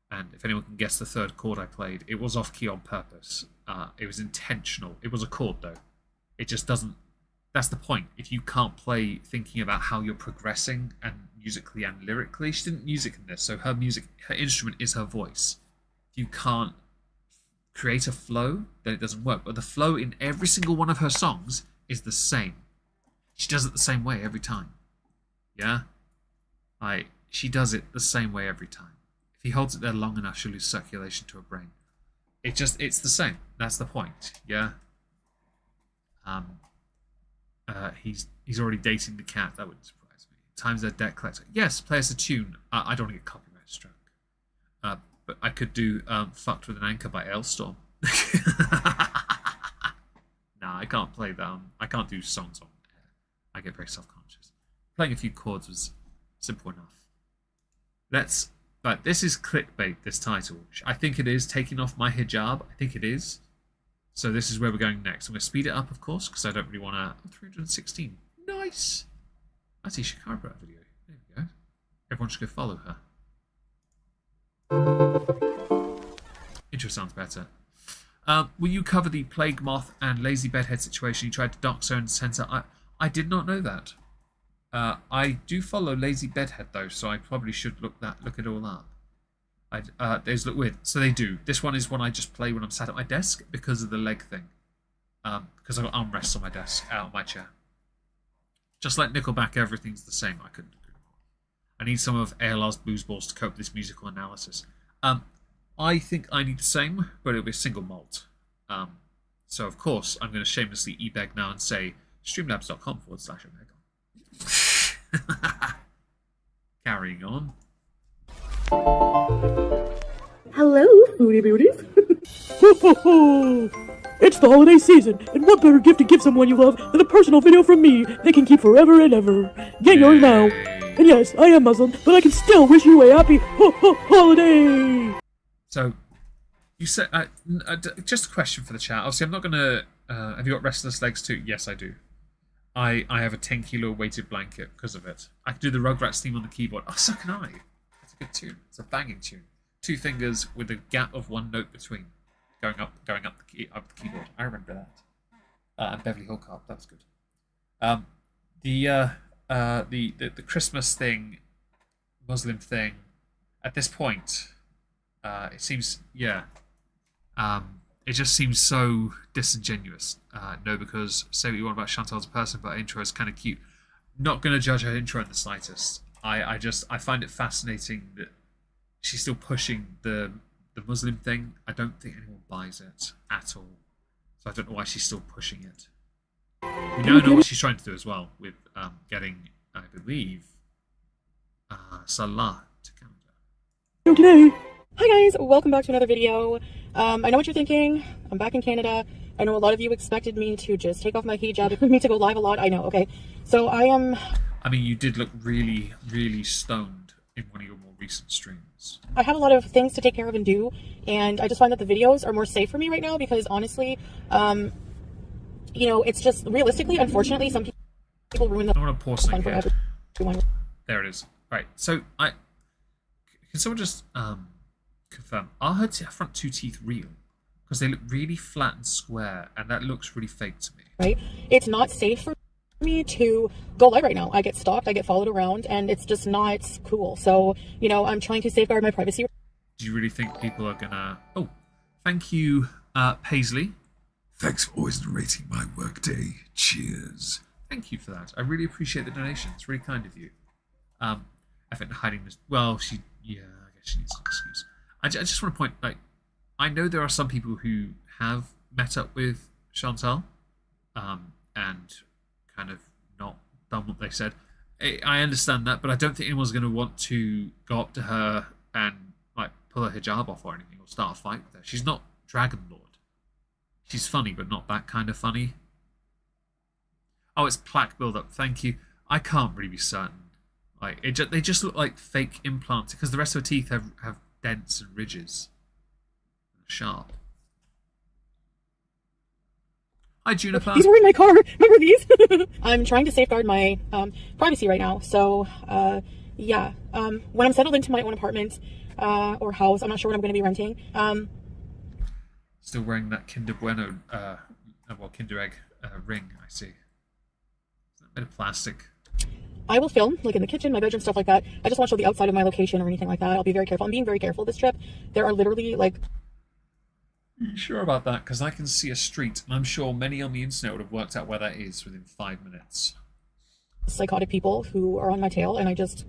And if anyone can guess the third chord I played, it was off key on purpose. It was intentional. It was a chord though. It just doesn't that's the point. If you can't play thinking about how you're progressing and musically and lyrically, she didn't music in this, so her instrument is her voice. If you can't create a flow, then it doesn't work. But the flow in every single one of her songs is the same. She does it the same way every time. Yeah? She does it the same way every time. If he holds it there long enough, she'll lose circulation to her brain. It's the same. That's the point. Yeah? He's already dating the cat. That wouldn't surprise me. Times their debt collector. Yes, play us a tune. I don't want to get copyright struck. But I could do Fucked with an Anchor by Ailstorm. Nah, I can't play that. I can't do songs on air. I get very self-conscious. Playing a few chords was simple enough. But this is clickbait, this title. I think it is. Taking off my hijab. I think it is. So this is where we're going next. I'm going to speed it up, of course, because I don't really want to... 316. Nice. I see Shakara put a video. There we go. Everyone should go follow her. Intro sounds better. Will you cover the Plague Moth and Lazy Bedhead situation? You tried to dox her and censor. I did not know that. I do follow Lazy Bedhead though, so I probably should look it all up. Those look weird. So they do. This one is one I just play when I'm sat at my desk because of the leg thing. Because I've got armrests on my desk, out of my chair. Just like Nickelback, everything's the same. I couldn't agree more. I need some of ALR's booze balls to cope with this musical analysis. I think I need the same, but it'll be a single malt. So of course, I'm going to shamelessly e-beg now and say streamlabs.com/Omegon. Carrying on. Hello, foodie beauties. It's the holiday season, and what better gift to give someone you love than a personal video from me they can keep forever and ever. Get yours now. And yes, I am Muslim, but I can still wish you a happy holiday. So, you said just a question for the chat. Obviously, I'm not gonna. Have you got restless legs too? Yes, I do. I have a 10-kilo weighted blanket because of it. I can do the Rugrats theme on the keyboard. Oh, so can I. It's a good tune. It's a banging tune. 2 fingers with a gap of 1 note between, going up the keyboard. I remember that. And Beverly Hill Cop. That was good. The Christmas thing, Muslim thing. At this point, it seems it just seems so disingenuous. No, because say what you want about Chantal as a person, but her intro is kind of cute. Not going to judge her intro in the slightest. I find it fascinating that she's still pushing the Muslim thing. I don't think anyone buys it at all. So I don't know why she's still pushing it. We now know what she's trying to do as well with getting, I believe, Salah to Canada. Today. Hi guys, welcome back to another video. I know what you're thinking. I'm back in Canada. I know a lot of you expected me to just take off my hijab and me to go live a lot. I know, okay. So I mean, you did look really, really stoned in one of your more recent streams. I have a lot of things to take care of and do, and I just find that the videos are more safe for me right now because honestly, you know, it's just realistically, unfortunately, some people ruin the fun for everyone. There it is. Right. So can someone just confirm, are her front 2 teeth real? Because they look really flat and square, and that looks really fake to me. Right. It's not safe for me to go live right now. I get stalked, I get followed around, and it's just not cool. So, you know, I'm trying to safeguard my privacy. Do you really think people are gonna... Oh, thank you, Paisley. Thanks for always narrating my workday. Cheers. Thank you for that. I really appreciate the donation. It's really kind of you. I think hiding this... Well, I guess she needs an excuse. I just want to point, like, I know there are some people who have met up with Chantal, and kind of not done what they said. I understand that, but I don't think anyone's going to want to go up to her and like pull her hijab off or anything, or start a fight with her. She's not Dragon Lord. She's funny, but not that kind of funny. Oh, it's plaque build-up. Thank you. I can't really be certain. Like they just look like fake implants because the rest of her teeth have dents and ridges. Sharp. Hi, Juniper. These were in my car. Remember these? I'm trying to safeguard my privacy right now. So, yeah. When I'm settled into my own apartment or house, I'm not sure what I'm going to be renting. Still wearing that Kinder Bueno, Kinder Egg ring, I see. Bit of plastic. I will film, like in the kitchen, my bedroom, stuff like that. I just won't show the outside of my location or anything like that. I'll be very careful. I'm being very careful this trip. There are literally, like... Are you sure about that? Because I can see a street, and I'm sure many on the internet would have worked out where that is within 5 minutes. Psychotic people who are on my tail, and I just...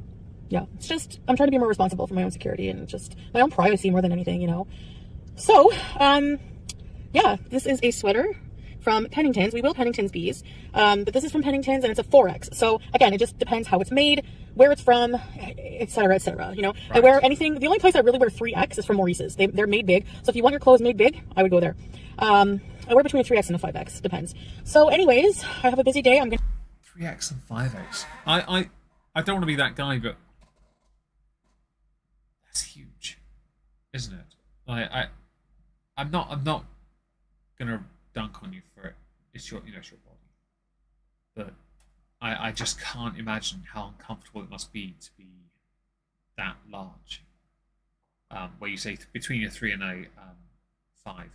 Yeah, it's just... I'm trying to be more responsible for my own security and just my own privacy more than anything, you know? So, yeah, this is a sweater from Pennington's. We will Pennington's these, but this is from Pennington's, and it's a 4X. So again, it just depends how it's made, where it's from, etc., you know. Right. I wear anything. The only place I really wear 3X is from Maurice's. They're made big. So if you want your clothes made big, I would go there. I wear between a 3X and a 5X, depends. So anyways, I have a busy day. I'm gonna 3X and 5X. I don't want to be that guy, but that's huge, isn't it? I'm not gonna dunk on you for it. It's your, it's your body. But I just can't imagine how uncomfortable it must be to be that large. Where you say between a 3 and a 5.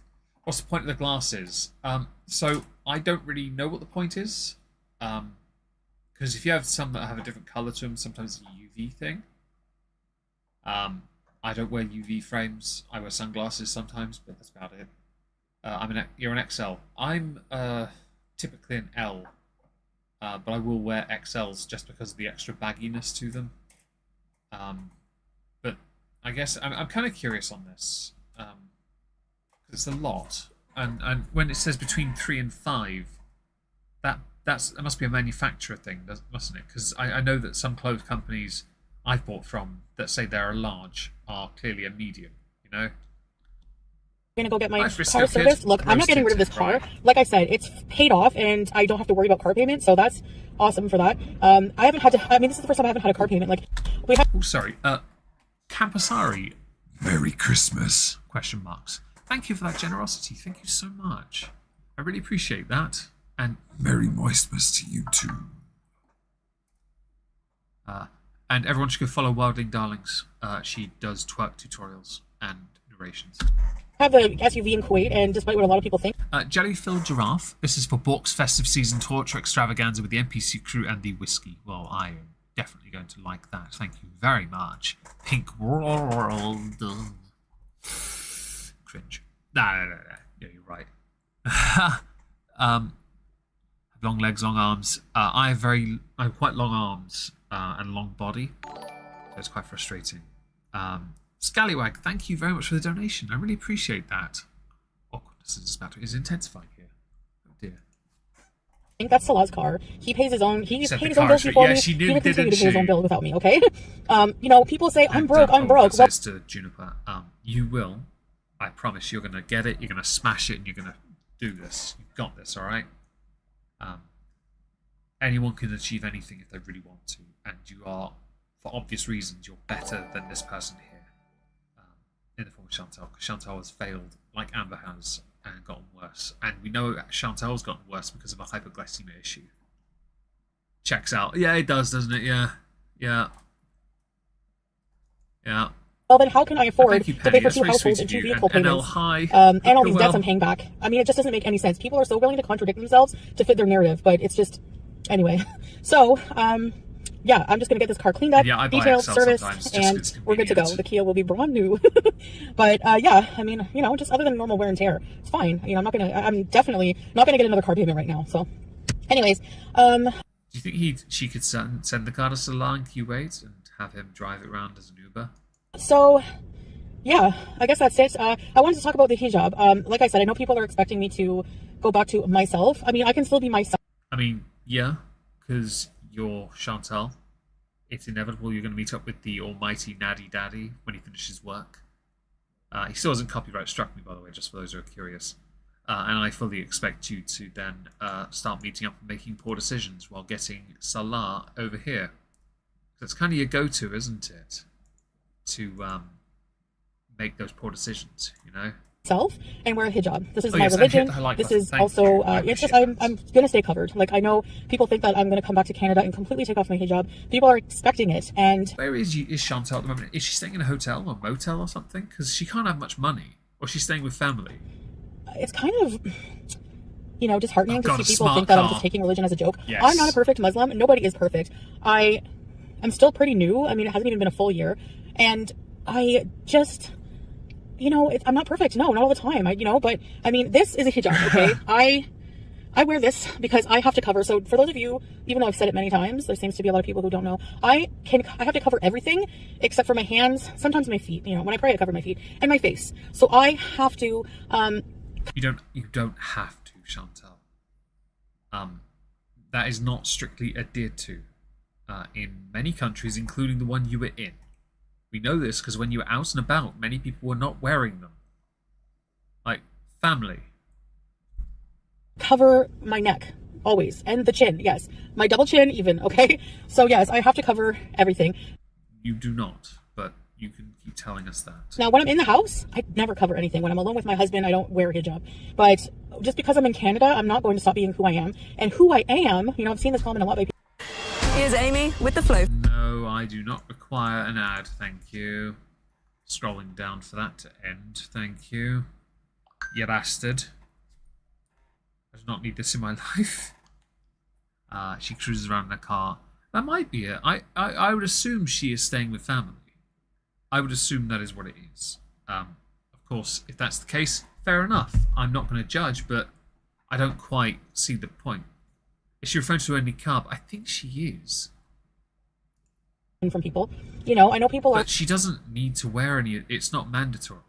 What's the point of the glasses? So I don't really know what the point is. Because if you have some that have a different color to them, sometimes it's a UV thing. I don't wear UV frames. I wear sunglasses sometimes, but that's about it. You're an XL. I'm typically an L, but I will wear XLs just because of the extra bagginess to them. But I guess I'm kind of curious on this because it's a lot, and when it says between 3 and 5, that must be a manufacturer thing, mustn't it? Because I know that some clothes companies I've bought from that say they're a large are clearly a medium, you know. I'm gonna go get my car serviced. Look, I'm not getting rid of this car. Like I said, it's paid off and I don't have to worry about car payment, so that's awesome for that. I haven't had to, this is the first time I haven't had a car payment. Like, we have... Oh, sorry. Campasari. Merry Christmas. Question marks. Thank you for that generosity. Thank you so much. I really appreciate that. And Merry Moistmas to you too. And everyone should go follow Wilding Darlings. She does twerk tutorials and narrations. I have the SUV in Kuwait, and despite what a lot of people think... Jelly-filled giraffe. This is for Bork's festive season torture extravaganza with the NPC crew and the whiskey. Well, I am definitely going to like that. Thank you very much. Pink world. Cringe. No, you're right. Long legs, long arms. I have quite long arms and long body, so it's quite frustrating. Scallywag, thank you very much for the donation. I really appreciate that. Awkwardness is intensifying here. Oh dear. I think that's Salah's car. He pays his own. He paid his own bills before me. He will continue to pay his own bill without me. Okay. You know, people say I'm broke. I'm broke. Says to Juniper, you will. I promise you're gonna get it. You're gonna smash it, and you're gonna do this. You've got this. All right. Anyone can achieve anything if they really want to, and you are, for obvious reasons, you're better than this person here. In the form of Chantal, because Chantal has failed, like Amber has, and gotten worse. And we know Chantal's gotten worse because of a hypoglycemia issue. Checks out. Yeah, it does, doesn't it? Yeah. Well, then how can I afford to pay for 2 households and 2 vehicle payments and all these debts I'm paying back? I mean, it just doesn't make any sense. People are so willing to contradict themselves to fit their narrative, but it's just... Anyway, so, yeah, I'm just going to get this car cleaned up, detailed, serviced, and we're good to go. The Kia will be brand new. But, yeah, I mean, you know, just other than normal wear and tear, it's fine. You know, I'm definitely not going to get another car payment right now. So, anyways, do you think she could send the car to Salah in Kuwait and have him drive it around as an Uber? So, yeah, I guess that's it. I wanted to talk about the hijab. Like I said, I know people are expecting me to go back to myself. I mean, I can still be myself. I mean, yeah, because you're Chantal. It's inevitable you're going to meet up with the almighty Natty Daddy when he finishes work. He still hasn't copyright struck me, by the way, just for those who are curious. And I fully expect you to then start meeting up and making poor decisions while getting Salah over here. That's kind of your go-to, isn't it? To make those poor decisions, you know? Self and wear a hijab. This is my religion. This is also it's just I'm gonna stay covered. Like, I know people think that I'm gonna come back to Canada and completely take off my hijab. People are expecting it. And where is Chantal at the moment? Is she staying in a hotel or motel or something? Because she can't have much money, or she's staying with family. It's kind of, you know, disheartening I've got to see a people smart think that I'm car. just taking religion as a joke. Yes. I'm not a perfect Muslim. Nobody is perfect. I'm still pretty new. I mean, it hasn't even been a full year. And I just, you know, I'm not perfect. No, not all the time. You know, but I mean, this is a hijab, okay? I wear this because I have to cover. So for those of you, even though I've said it many times, there seems to be a lot of people who don't know. I have to cover everything except for my hands, sometimes my feet. You know, when I pray, I cover my feet and my face. So I have to. You don't have to, Chantal. That is not strictly adhered to in many countries, including the one you were in. We know this because when you were out and about, many people were not wearing them. Like family. Cover my neck always, and the chin. Yes, my double chin even. Okay, so yes, I have to cover everything. You do not, but you can keep telling us that. Now when I'm in the house, I never cover anything. When I'm alone with my husband, I don't wear a hijab. But just because I'm in Canada, I'm not going to stop being who I am. And who I am, you know, I've seen this comment a lot by people. Here's Amy with the flow. No, I do not require an ad, thank you. Scrolling down for that to end, thank you. You bastard. I do not need this in my life. She cruises around in a car. That might be it. I would assume she is staying with family. I would assume that is what it is. Of course, if that's the case, fair enough. I'm not going to judge, but I don't quite see the point. Is she referring to a niqab? I think she is. From people, you know, I know people But she doesn't need to wear any. It's not mandatory.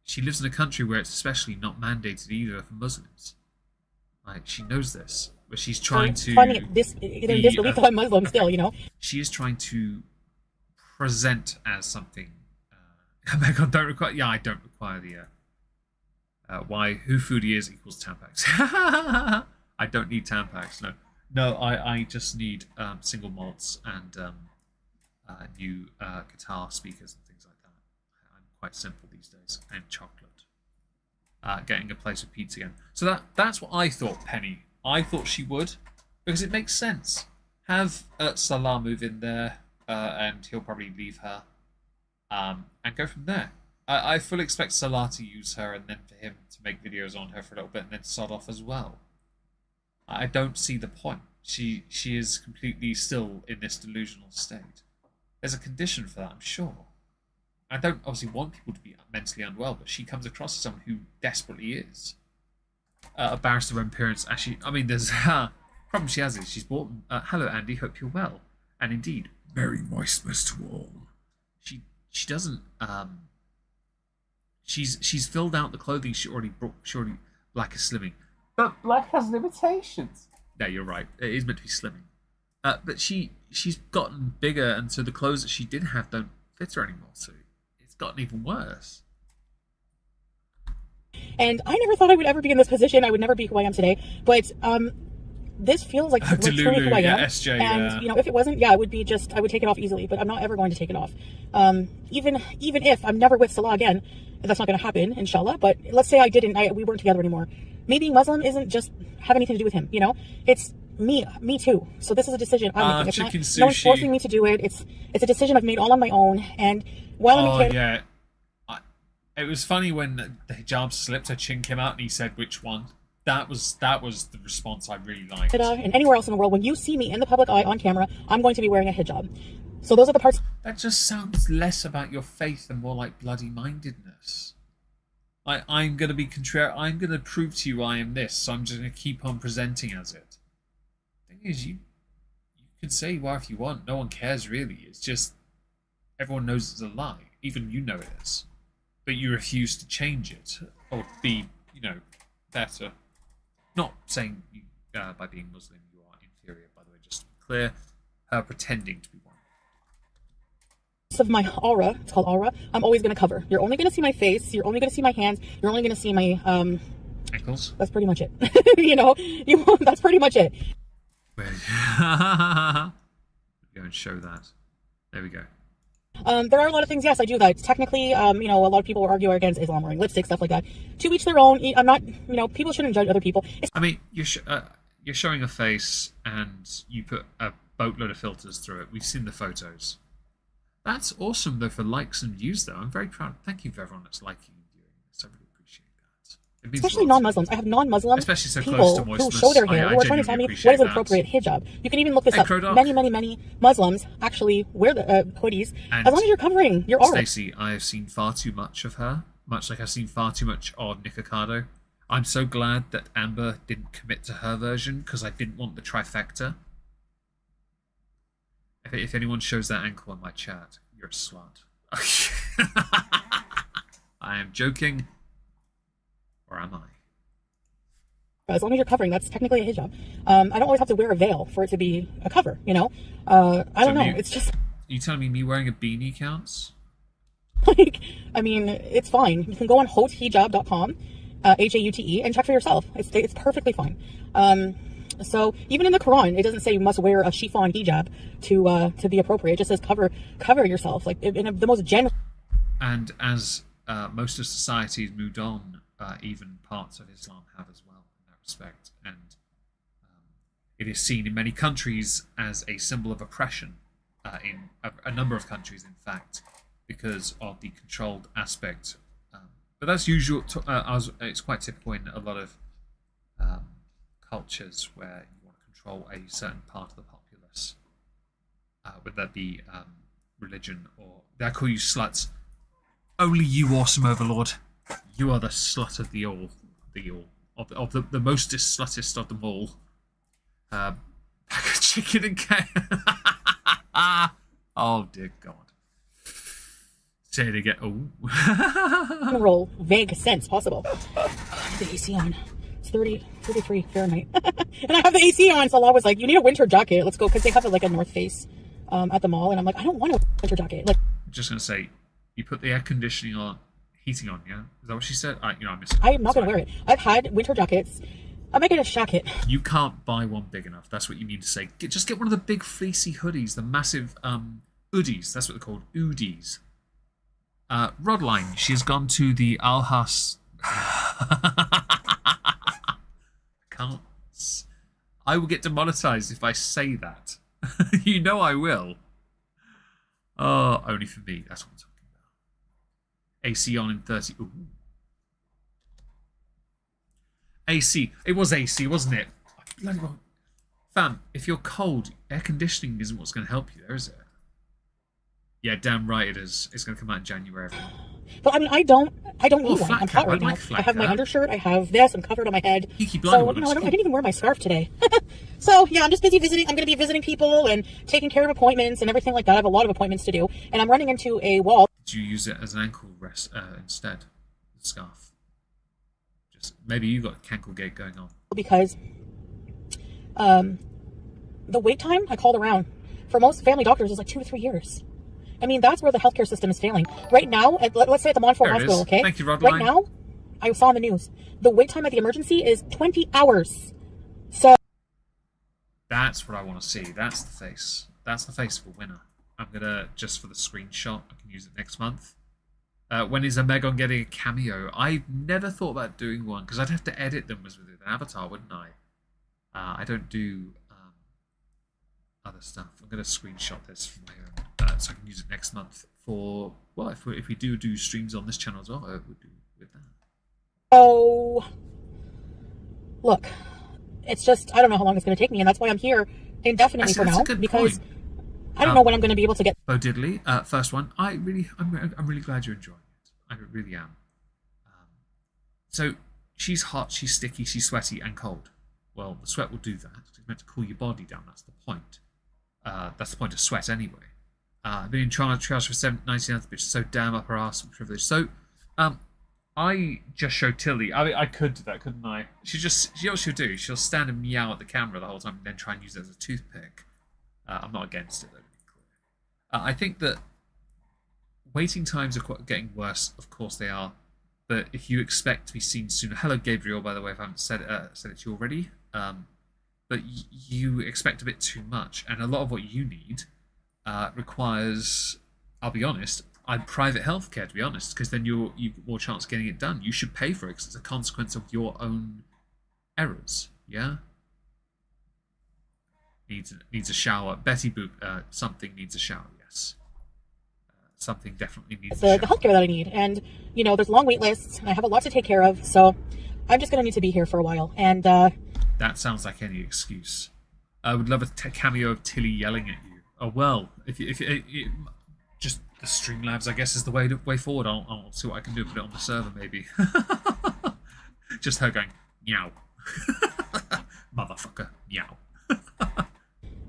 She lives in a country where it's especially not mandated either for Muslims. Like, she knows this, but she's trying to. Finding this disbelief that I'm Muslim still, you know. She is trying to present as something. Omegon don't require. Yeah, I don't require the. Why who foodie is equals Tampax. I don't need Tampax. No. I just need single malts and new guitar speakers and things like that. I'm quite simple these days, and chocolate. Getting a place with pizza again. So that's what I thought, Penny. I thought she would, because it makes sense. Have Salah move in there, and he'll probably leave her, and go from there. I fully expect Salah to use her, and then for him to make videos on her for a little bit, and then sod off as well. I don't see the point. She is completely still in this delusional state. There's a condition for that, I'm sure. I don't obviously want people to be mentally unwell, but she comes across as someone who desperately is. A barrister of appearance, actually, I mean, there's problem she has is she's bought. Hello, Andy. Hope you're well. And indeed, Merry Moistmas to all. She doesn't. She's filled out the clothing she already brought. Surely black is slimming, but black has limitations. No, you're right. It is meant to be slimming. But she's gotten bigger, and so the clothes that she did have don't fit her anymore. So it's gotten even worse. And I never thought I would ever be in this position. I would never be who I am today. But this feels like truly who I am. SJ, and you know, if it wasn't, I would be I would take it off easily. But I'm not ever going to take it off. Even if I'm never with Salah again, that's not going to happen, inshallah. But let's say I didn't. We weren't together anymore. Me being Muslim isn't just have anything to do with him. You know, it's me too. So this is a decision I'm making. It's not, no one's forcing me to do it. It's a decision I've made all on my own. And while I'm in Canada, it was funny when the hijab slipped, her chin came out, and he said, "Which one?" That was the response I really liked. And anywhere else in the world, when you see me in the public eye on camera, I'm going to be wearing a hijab. So those are the parts. That just sounds less about your faith and more like bloody mindedness. I'm going to be contrary. I'm going to prove to you I am this, so I'm just going to keep on presenting as it. The thing is, you can say you are if you want. No one cares really. It's just everyone knows it's a lie. Even you know it is. But you refuse to change it or be, better. Not saying you, by being Muslim you are inferior, by the way, just to be clear. Her pretending to be one. Of my aura, it's called aura, I'm always going to cover. You're only going to see my face. You're only going to see my hands. You're only going to see my ankles. That's pretty much it. That's pretty much it. Wait. Go and show that. There we go. There are a lot of things, yes, I do that. Technically, a lot of people will argue against Islam wearing lipstick, stuff like that. To each their own. I'm not, people shouldn't judge other people. I mean, you're showing a face and you put a boatload of filters through it. We've seen the photos. That's awesome, though, for likes and views, though. I'm very proud. Thank you for everyone that's liking and viewing this. I really appreciate that. especially non-Muslims. I have non-Muslim especially so people close to who moistness. show their hair, who are trying to tell me what is an that. appropriate hijab. You can even look this Hey, up. Crow Many Muslims actually wear the hoodies And as long as you're covering your aura. Stacey, I have seen far too much of her, much like I've seen far too much of Nikocado. I'm so glad that Amber didn't commit to her version because I didn't want the trifecta. If anyone shows that ankle in my chat, you're a slut. I am joking. Or am I? As long as you're covering, that's technically a hijab. I don't always have to wear a veil for it to be a cover, you know? I don't know. It's just... You telling me wearing a beanie counts? Like, I mean, it's fine. You can go on hautehijab.com, Haute, and check for yourself. It's perfectly fine. So even in the Quran, it doesn't say you must wear a chiffon hijab to be appropriate. It just says cover yourself, like in the most general. And as most of society has moved on, even parts of Islam have as well in that respect, and it is seen in many countries as a symbol of oppression, in a number of countries, in fact, because of the controlled aspect. But that's usual. It's quite typical in a lot of cultures where you want to control a certain part of the populace, whether that be religion or they call you sluts. Only you, awesome overlord. You are the slut of the the mostest sluttest of them all. Pack of chicken and cake. Oh dear God. Say it again. Oh. General vague sense possible. The AC on. It's 33 Fahrenheit. And I have the AC on, so Allah was like, you need a winter jacket. Let's go, because they have like a North Face at the mall, and I'm like, I don't want a winter jacket. Like, I'm just gonna say, you put the air conditioning on, heating on, yeah? Is that what she said? I missed it. I am not going to wear it. I've had winter jackets. I might get a jacket. You can't buy one big enough. That's what you need to say. Just get one of the big fleecy hoodies, the massive hoodies. That's what they're called, hoodies. Rodline, she has gone to the Alhas. Can't. I will get demonetized if I say that. You know I will. Oh, only for me. That's what I'm talking about. AC on in 30. Ooh. AC. It was AC, wasn't it? Bloody well. Fam, if you're cold, air conditioning isn't what's going to help you there, is it? Yeah, damn right it is. It's going to come out in January. But I mean, I don't need one. I'm hot right now. I have my undershirt. I have this. I'm covered on my head. So, you know, I didn't even wear my scarf today. So, yeah, I'm just busy visiting. I'm going to be visiting people and taking care of appointments and everything like that. I have a lot of appointments to do. And I'm running into a wall. Did you use it as an ankle rest instead? The scarf. Just maybe you got a cankle gate going on. Because the wait time, I called around, for most family doctors is like 2 to 3 years. I mean, that's where the healthcare system is failing. Right now, let's say at the Montfort Hospital, okay? Thank you, Rodline. Right now, I saw on the news, the wait time at the emergency is 20 hours. So that's what I want to see. That's the face. That's the face of a winner. I'm going to, just for the screenshot, I can use it next month. When is Omegon getting a cameo? I never thought about doing one, because I'd have to edit them as with an avatar, wouldn't I? I don't do other stuff. I'm going to screenshot this from my own, so I can use it next month for, well, if we do streams on this channel as well, I would do with that. Oh, look, it's just, I don't know how long it's going to take me, and that's why I'm here indefinitely for now, because I don't know when I'm going to be able to get. Bo Diddley, first one. I'm really glad you're enjoying it. I really am. So she's hot, she's sticky, she's sweaty and cold. Well, the sweat will do that. It's meant to cool your body down. That's the point. That's the point of sweat anyway. I've been in trials for 19 hours, bitch. So damn up her ass, privilege. So, I just showed Tilly. I mean, I could do that, couldn't I? She know what she'll do. She'll stand and meow at the camera the whole time, and then try and use it as a toothpick. I'm not against it, though. I think that waiting times are getting worse. Of course they are. But if you expect to be seen sooner, hello Gabriel, by the way, if I haven't said it to you already. But you expect a bit too much, and a lot of what you need requires, I'll be honest, private healthcare, to be honest, because then you've got more chance of getting it done. You should pay for it because it's a consequence of your own errors. Yeah. Needs a shower. Betty Boop, something needs a shower. Yes. Something definitely needs the healthcare that I need, and you know, there's long wait lists, and I have a lot to take care of. So I'm just gonna need to be here for a while. And that sounds like any excuse. I would love a cameo of Tilly yelling at you. Oh well, if just the Streamlabs, I guess, is the way forward. I'll see what I can do. Put it on the server, maybe. Just her going meow, motherfucker, meow.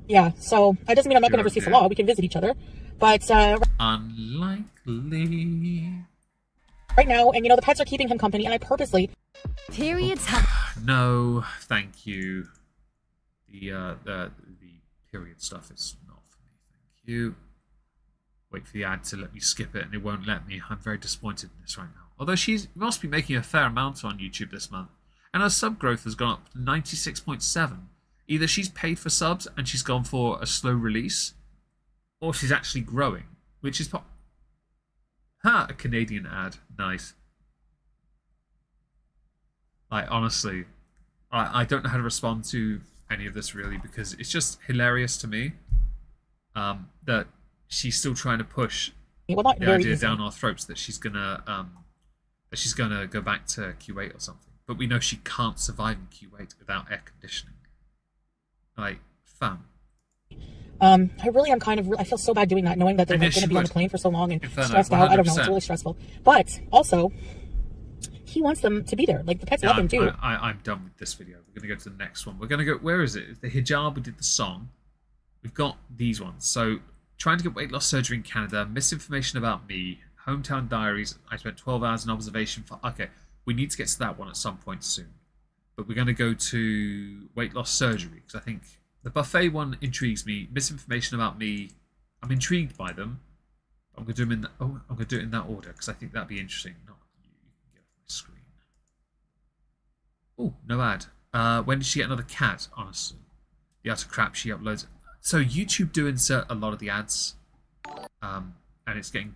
yeah, so that doesn't mean I'm not gonna ever see Salah. We can visit each other, but unlikely. Right now, and you know, the pets are keeping him company, and I purposely. Periods have. No, thank you. The period stuff is not for me. Thank you. Wait for the ad to let me skip it, and it won't let me. I'm very disappointed in this right now. Although she must be making a fair amount on YouTube this month, and her sub growth has gone up to 96.7. Either she's paid for subs and she's gone for a slow release, or she's actually growing, which is a Canadian ad. Nice. Like, honestly, I don't know how to respond to any of this really, because it's just hilarious to me that she's still trying to push the idea down our throats that she's gonna go back to Q8 or something. But we know she can't survive in Q8 without air conditioning. Like, fam. I really am I feel so bad doing that, knowing that they're going to be on the plane for so long and stressed out. I don't know, it's really stressful. But also, he wants them to be there. Like, the pets love him too. I'm done with this video. We're going to go to the next one. We're going to go, where is it? The hijab, we did the song. We've got these ones. So, trying to get weight loss surgery in Canada, misinformation about me, hometown diaries. I spent 12 hours in observation for. Okay, we need to get to that one at some point soon. But we're going to go to weight loss surgery because I think the buffet one intrigues me. Misinformation about me, I'm intrigued by them. I'm going to do them I'm going to do it in that order because I think that'd be interesting. Not you. You can get off my screen. Oh, no ad. When did she get another cat? Honestly, the utter crap she uploads. So YouTube do insert a lot of the ads, and it's getting.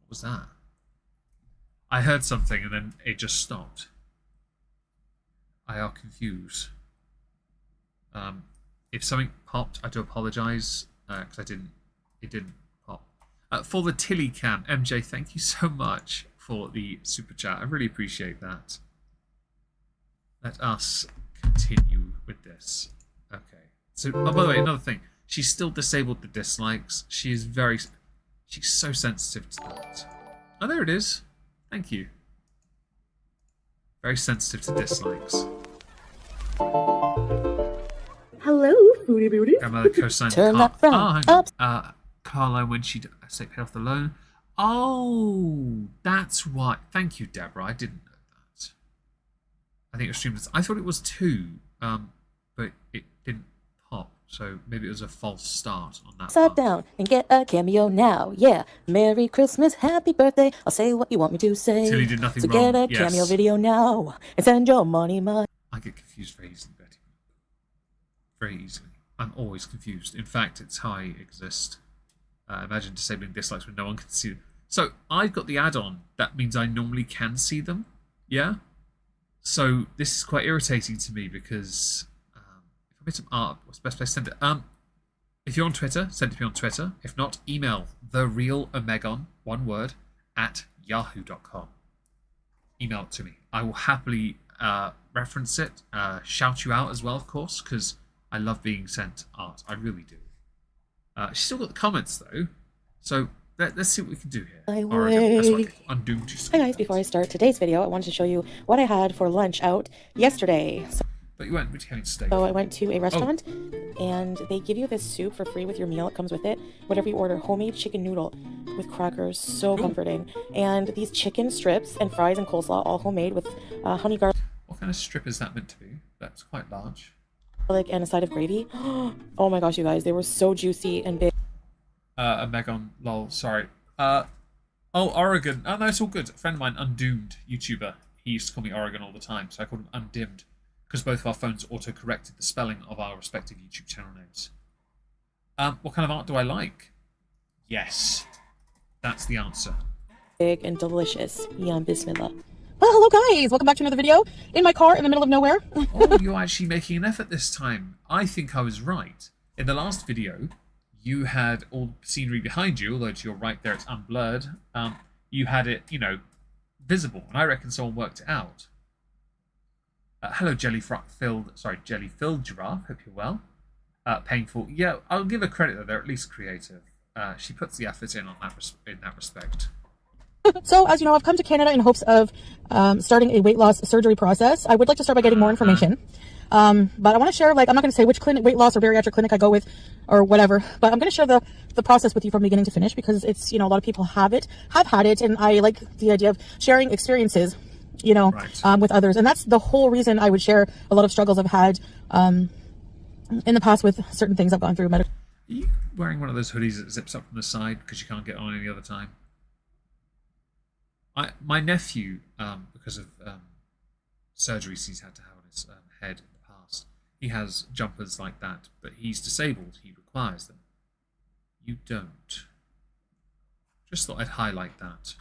What was that? I heard something and then it just stopped. I are confused. If something popped, I do apologise because it didn't pop. For the Tilly cam, MJ, thank you so much for the super chat. I really appreciate that. Let us continue with this. Okay. So, oh, by the way, another thing. She's still disabled the dislikes. She's so sensitive to that. Oh, there it is. Thank you. Very sensitive to dislikes. Hello, foodie beauty. Grandmother co-signed Turn that front up. Carla when she paid off the loan. Oh, that's why. Thank you, Deborah. I didn't know that. I think it was streamed. I thought it was 2, but it didn't pop. So maybe it was a false start on that. Sit down and get a cameo now. Yeah. Merry Christmas, happy birthday. I'll say what you want me to say. Tilly did nothing so wrong. Get a cameo video now and send your money. I get confused very easily, Betty. Very easily. I'm always confused. In fact, it's how I exist. Imagine disabling dislikes when no one can see them. So I've got the add-on. That means I normally can see them. Yeah? So this is quite irritating to me because if I made some art, what's the best place to send it? If you're on Twitter, send it to me on Twitter. If not, email therealomegon, one word, at yahoo.com. Email it to me. I will happily reference it, shout you out as well, of course, because I love being sent art. I really do. She's still got the comments, though. So let's see what we can do here. Hi guys, before I start today's video, I wanted to show you what I had for lunch out yesterday. But you weren't having steak. So I went to a restaurant, and they give you this soup for free with your meal. It comes with it. Whatever you order, homemade chicken noodle with crackers, so comforting. And these chicken strips and fries and coleslaw, all homemade with honey garlic. What kind of strip is that meant to be? That's quite large. And a side of gravy. Oh my gosh, you guys, they were so juicy and big. Omegon, lol, sorry. Oh, Oregon. Oh, no, it's all good. A friend of mine, Undoomed YouTuber, he used to call me Oregon all the time, so I called him Undimmed, because both of our phones auto-corrected the spelling of our respective YouTube channel names. What kind of art do I like? Yes. That's the answer. Big and delicious. Yum, bismillah. Well, hello guys, welcome back to another video in my car in the middle of nowhere. Oh, you're actually making an effort this time. I think I was right. In the last video, you had all the scenery behind you, although to your right there it's unblurred. You had it, visible, and I reckon someone worked it out. Hello, jelly-filled giraffe. Hope you're well. Painful. Yeah, I'll give her credit though. They're at least creative. She puts the effort in on that respect. So, as you know, I've come to Canada in hopes of starting a weight loss surgery process. I would like to start by getting more information. But I want to share, like, I'm not going to say which clinic, weight loss or bariatric clinic I go with or whatever, but I'm going to share the process with you from beginning to finish because it's, you know, a lot of people have had it, and I like the idea of sharing experiences, you know, with others. And that's the whole reason I would share a lot of struggles I've had in the past with certain things I've gone through. Are you wearing one of those hoodies that zips up from the side because you can't get on any other time? My nephew, because of surgeries he's had to have on his head in the past, he has jumpers like that, but he's disabled. He requires them. You don't. Just thought I'd highlight that.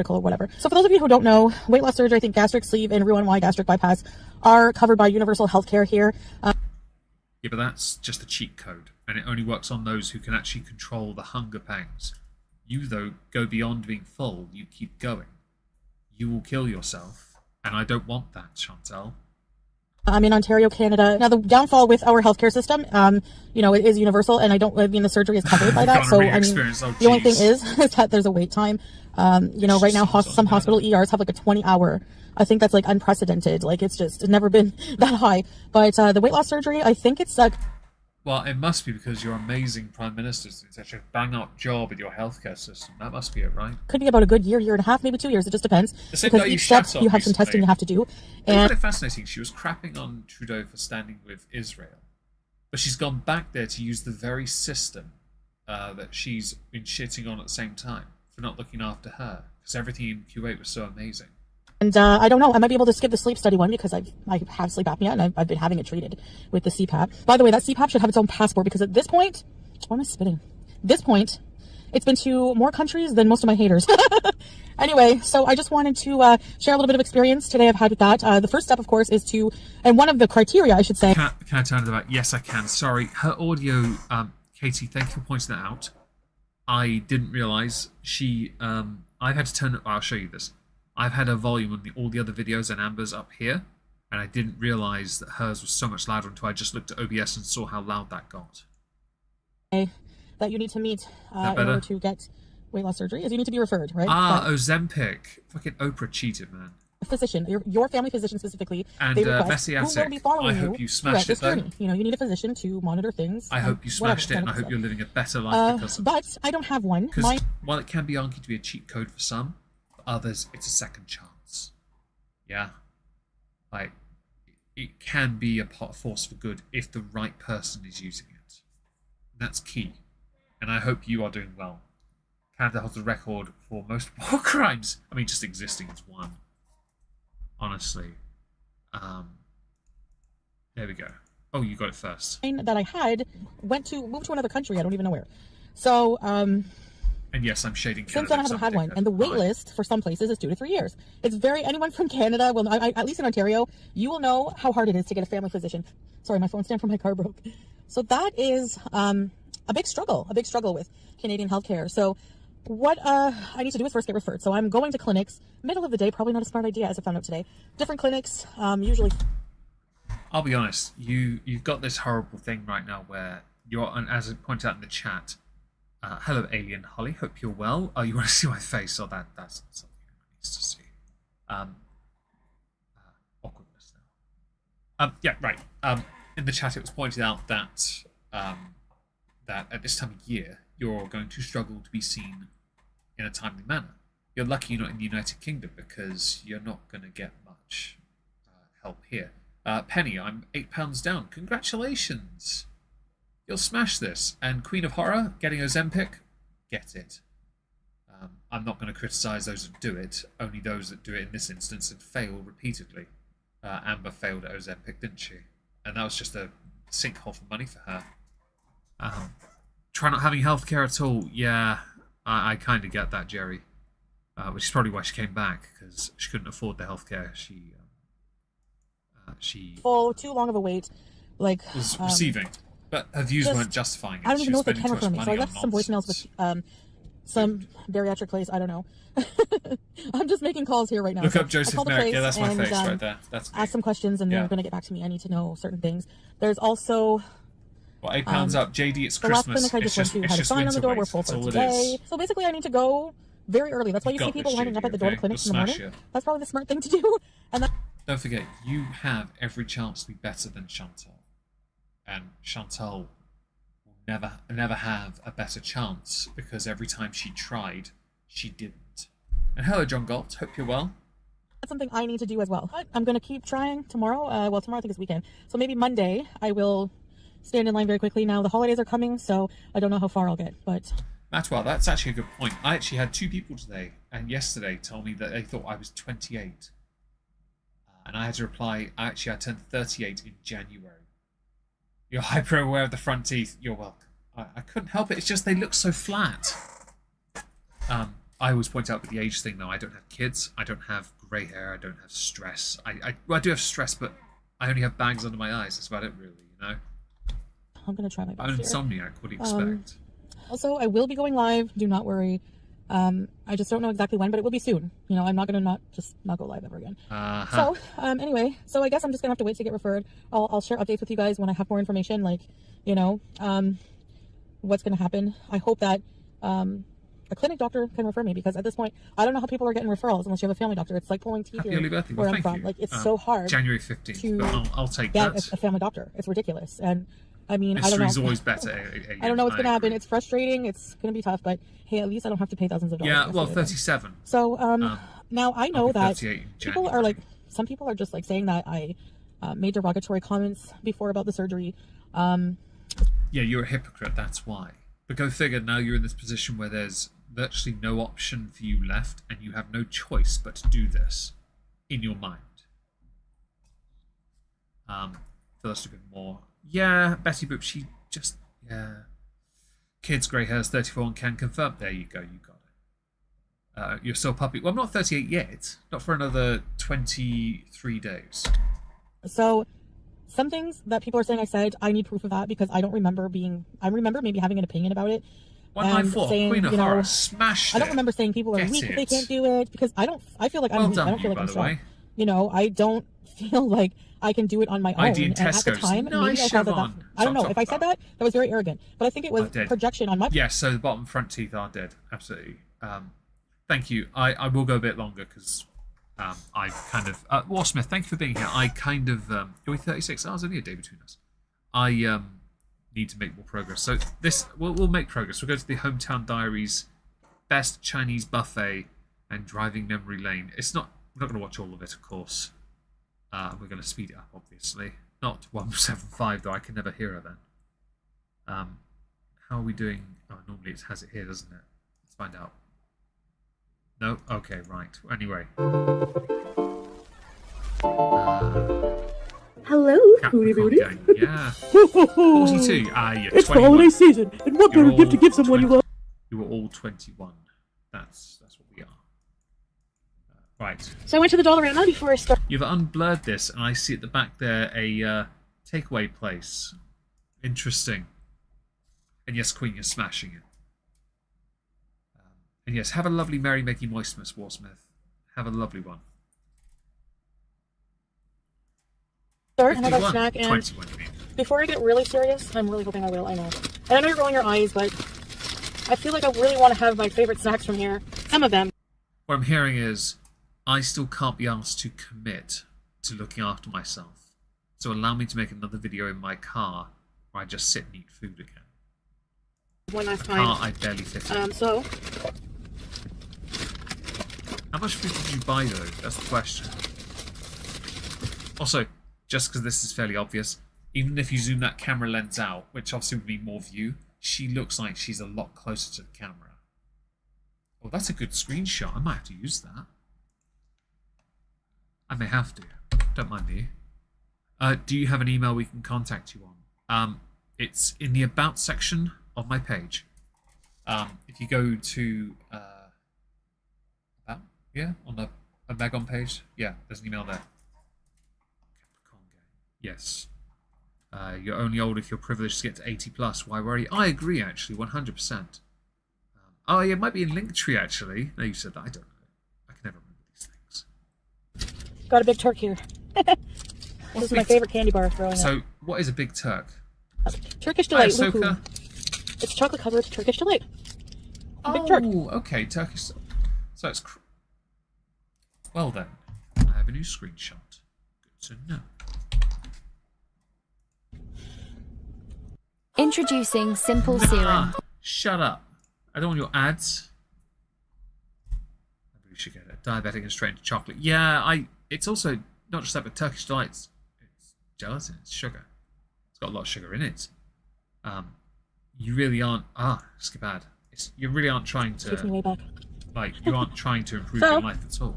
Or whatever. So for those of you who don't know, weight loss surgery, I think gastric sleeve and Roux-en-Y gastric bypass are covered by universal healthcare here. Yeah, but that's just a cheat code, and it only works on those who can actually control the hunger pangs. You, though, go beyond being full. You keep going. You will kill yourself, and I don't want that, Chantal. I'm in Ontario, Canada. Now, the downfall with our healthcare system, you know, it is universal, and I mean, the surgery is covered by that. So, I mean, the only thing is that there's a wait time. You know, right now, some hospital ERs have like a 20-hour. I think that's like unprecedented. Like, it's never been that high. But the weight loss surgery, I think it's well, it must be because your amazing Prime Minister did such a bang-up job in your healthcare system. That must be it, right? Could be about a good year and a half, maybe 2 years. It just depends. Because each step, you have some testing you have to do. And I find it fascinating. She was crapping on Trudeau for standing with Israel. But she's gone back there to use the very system that she's been shitting on at the same time for not looking after her. Because everything in Kuwait was so amazing. And I don't know, I might be able to skip the sleep study one because I have sleep apnea and I've been having it treated with the CPAP. By the way, that CPAP should have its own passport because at this point, why am I spitting? This point, it's been to more countries than most of my haters. Anyway, so I just wanted to share a little bit of experience today I've had with that. The first step, of course, is to, and one of the criteria, I should say. Can I turn to that? Yes, I can. Sorry, her audio, Katie, thank you for pointing that out. I didn't realise she, I've had to turn it, I'll show you this. I've had a volume on all the other videos and Amber's up here, and I didn't realise that hers was so much louder until I just looked at OBS and saw how loud that got. That you need to meet in order to get weight loss surgery is you need to be referred, right? Ozempic. Fucking Oprah cheated, man. A physician, your family physician specifically, and they request who will be following I hope you smashed it, though. You know, you need a physician to monitor things. I hope you smashed it, and I hope you're living a better life because of it. But I don't have one. Because while it can be argued to be a cheat code for some, for others, it's a second chance. Yeah? Like, it can be a force for good if the right person is using it. That's key. And I hope you are doing well. Canada holds a record for most war crimes. I mean, just existing is one. Honestly. There we go. Oh, you got it first. That I had moved to another country. I don't even know where. So, and yes, I'm shading Canada. Since then, I haven't had one. And the wait list for some places is 2 to 3 years. It's anyone from Canada, will at least in Ontario, you will know how hard it is to get a family physician. Sorry, my phone stand from my car broke. So that is a big struggle with Canadian healthcare. So what I need to do is first get referred. So I'm going to clinics, middle of the day, probably not a smart idea as I found out today. Different clinics, usually. I'll be honest, you've got this horrible thing right now where you're, and as I pointed out in the chat, hello Alien Holly, hope you're well. Oh, you want to see my face? Oh, that's something I need to see. Awkwardness now. Yeah, right. In the chat it was pointed out that that at this time of year you're going to struggle to be seen in a timely manner. You're lucky you're not in the United Kingdom because you're not going to get much help here. Penny, I'm £8 down. Congratulations! You'll smash this. And Queen of Horror, getting Ozempic, get it. I'm not going to criticise those that do it, only those that do it in this instance and fail repeatedly. Amber failed at Ozempic, didn't she? And that was just a sinkhole for money for her. Try not having healthcare at all. Yeah, I kind of get that, Jerry. Which is probably why she came back, because she couldn't afford the healthcare. She too long of a wait, like was receiving, but her views weren't justifying it. I don't even know if they can refer me. So I left some voicemails with some bariatric place. I don't know. I'm just making calls here right now. Look So up Joseph Merrick. Yeah, that's my face right there. That's me. Ask some questions, and they're going to get back to me. I need to know certain things. There's also... Well, £8 up. JD, it's the Christmas. last clinic I just went to had a sign on the door, we're full for today. So basically I need to go very early. That's why you see people lining up at the door to clinics in the morning. That's probably the smart thing to do. And then... Don't forget, you have every chance to be better than Chantal. And Chantal will never have a better chance, because every time she tried, she didn't. And hello, John Galt. Hope you're well. That's something I need to do as well. I'm going to keep trying tomorrow. Well, tomorrow I think is weekend. So maybe Monday I will stand in line very quickly. Now the holidays are coming, so I don't know how far I'll get, but... Well, that's actually a good point. I actually had 2 people today and yesterday tell me that they thought I was 28. And I had to reply, actually I turned 38 in January. You're hyper aware of the front teeth. You're welcome. I couldn't help it. It's just they look so flat. I always point out with the age thing, though. I don't have kids. I don't have grey hair. I don't have stress. Well, I do have stress, but I only have bags under my eyes. That's about it, really, you know? I'm going to try my best. I'm an insomniac. What do you expect? Also, I will be going live. Do not worry. I just don't know exactly when, but it will be soon. You know, I'm not going to not go live ever again. So, anyway, so I guess I'm just going to have to wait to get referred. I'll share updates with you guys when I have more information, like, you know, what's going to happen. I hope that a clinic doctor can refer me, because at this point, I don't know how people are getting referrals unless you have a family doctor. It's like pulling teeth here where I'm from. Like, it's so hard. January 15th, but I'll take that. Get a family doctor. It's ridiculous. And I mean, History's I don't know. Always better. I don't know what's going to happen. It's frustrating. It's going to be tough, but hey, at least I don't have to pay thousands of dollars. Yeah, well, 37. So, now I know that people are like, some people are just like saying that I made derogatory comments before about the surgery. Yeah, you're a hypocrite, that's why. But go figure, now you're in this position where there's virtually no option for you left, and you have no choice but to do this in your mind. For us to be more... Yeah, Betty Boop, she just... Yeah. Kids, grey hairs, 34 and can confirm. There you go, you got it. You're still puppy. Well, I'm not 38 yet. Not for another 23 days. So, some things that people are saying I said, I need proof of that, because I don't remember being... I remember maybe having an opinion about it. 194, saying, Queen of you know, Horror, smash it. I don't remember saying people are weak if they can't do it, because I feel like I'm weak. I don't feel like I'm strong. You know, I don't feel like I can do it on my own. And at the time, maybe I thought that I don't know. If I said that, that was very arrogant. But I think it was projection on my part. Yes, so the bottom front teeth are dead. Absolutely. Thank you. I will go a bit longer, because I kind of... Warsmith, thank you for being here. I kind of... Are we 36 hours? Only a day between us. I need to make more progress. So this... We'll make progress. We'll go to the Hometown Diaries, Best Chinese Buffet, and Driving Memory Lane. It's not... We're not going to watch all of it, of course. We're going to speed it up, obviously. Not 175, though. I can never hear her then. How are we doing? Oh, normally it has it here, doesn't it? Let's find out. No? Okay, right. Anyway. Hello, Booty Booty. Yeah. 42. You're It's 21. the holiday season, and what better gift to give someone you love? You were all 21. That's what we are. Right. So I went to the Dollarama before I started. You've unblurred this, and I see at the back there a takeaway place. Interesting. And yes, Queen, you're smashing it. And yes, have a lovely Merry Making Moistmas, Warsmith. Have a lovely one. Start another snack, and 21, you mean. before I get really serious, I'm really hoping I will, I know. And I know you're rolling your eyes, but I feel like I really want to have my favorite snacks from here. Some of them. What I'm hearing is, I still can't be asked to commit to looking after myself. So allow me to make another video in my car where I just sit and eat food again. One last time. Car I barely fit in. So... How much food did you buy, though? That's the question. Also, just because this is fairly obvious, even if you zoom that camera lens out, which obviously would mean more view, she looks like she's a lot closer to the camera. Oh, that's a good screenshot. I might have to use that. I may have to. Don't mind me. Do you have an email we can contact you on? It's in the About section of my page. If you go to... About? Yeah? On the Omegon page? Yeah, there's an email there. Yes. You're only old if you're privileged to get to 80+. Why worry? I agree, actually, 100%. Oh, yeah, it might be in Linktree, actually. No, you said that. I don't know. I can never remember these things. Got a big Turk here. This is my favorite candy bar growing up. So, what is a Big Turk? Turkish Delight. Hi, Luku. Ahsoka. It's chocolate covered Turkish Delight. Big Oh, Turk. okay, Turkish. So it's... Well then, I have a new screenshot. Good to know. Introducing Simple Serum. Shut up. I don't want your ads. Maybe we should get it. Diabetic and straight into chocolate. Yeah, it's also not just that, but Turkish Delights. It's gelatin, it's sugar. It's got a lot of sugar in it. You really aren't... skip ad. You really aren't trying to... Takes me way back. Like, you aren't trying to improve your life at all.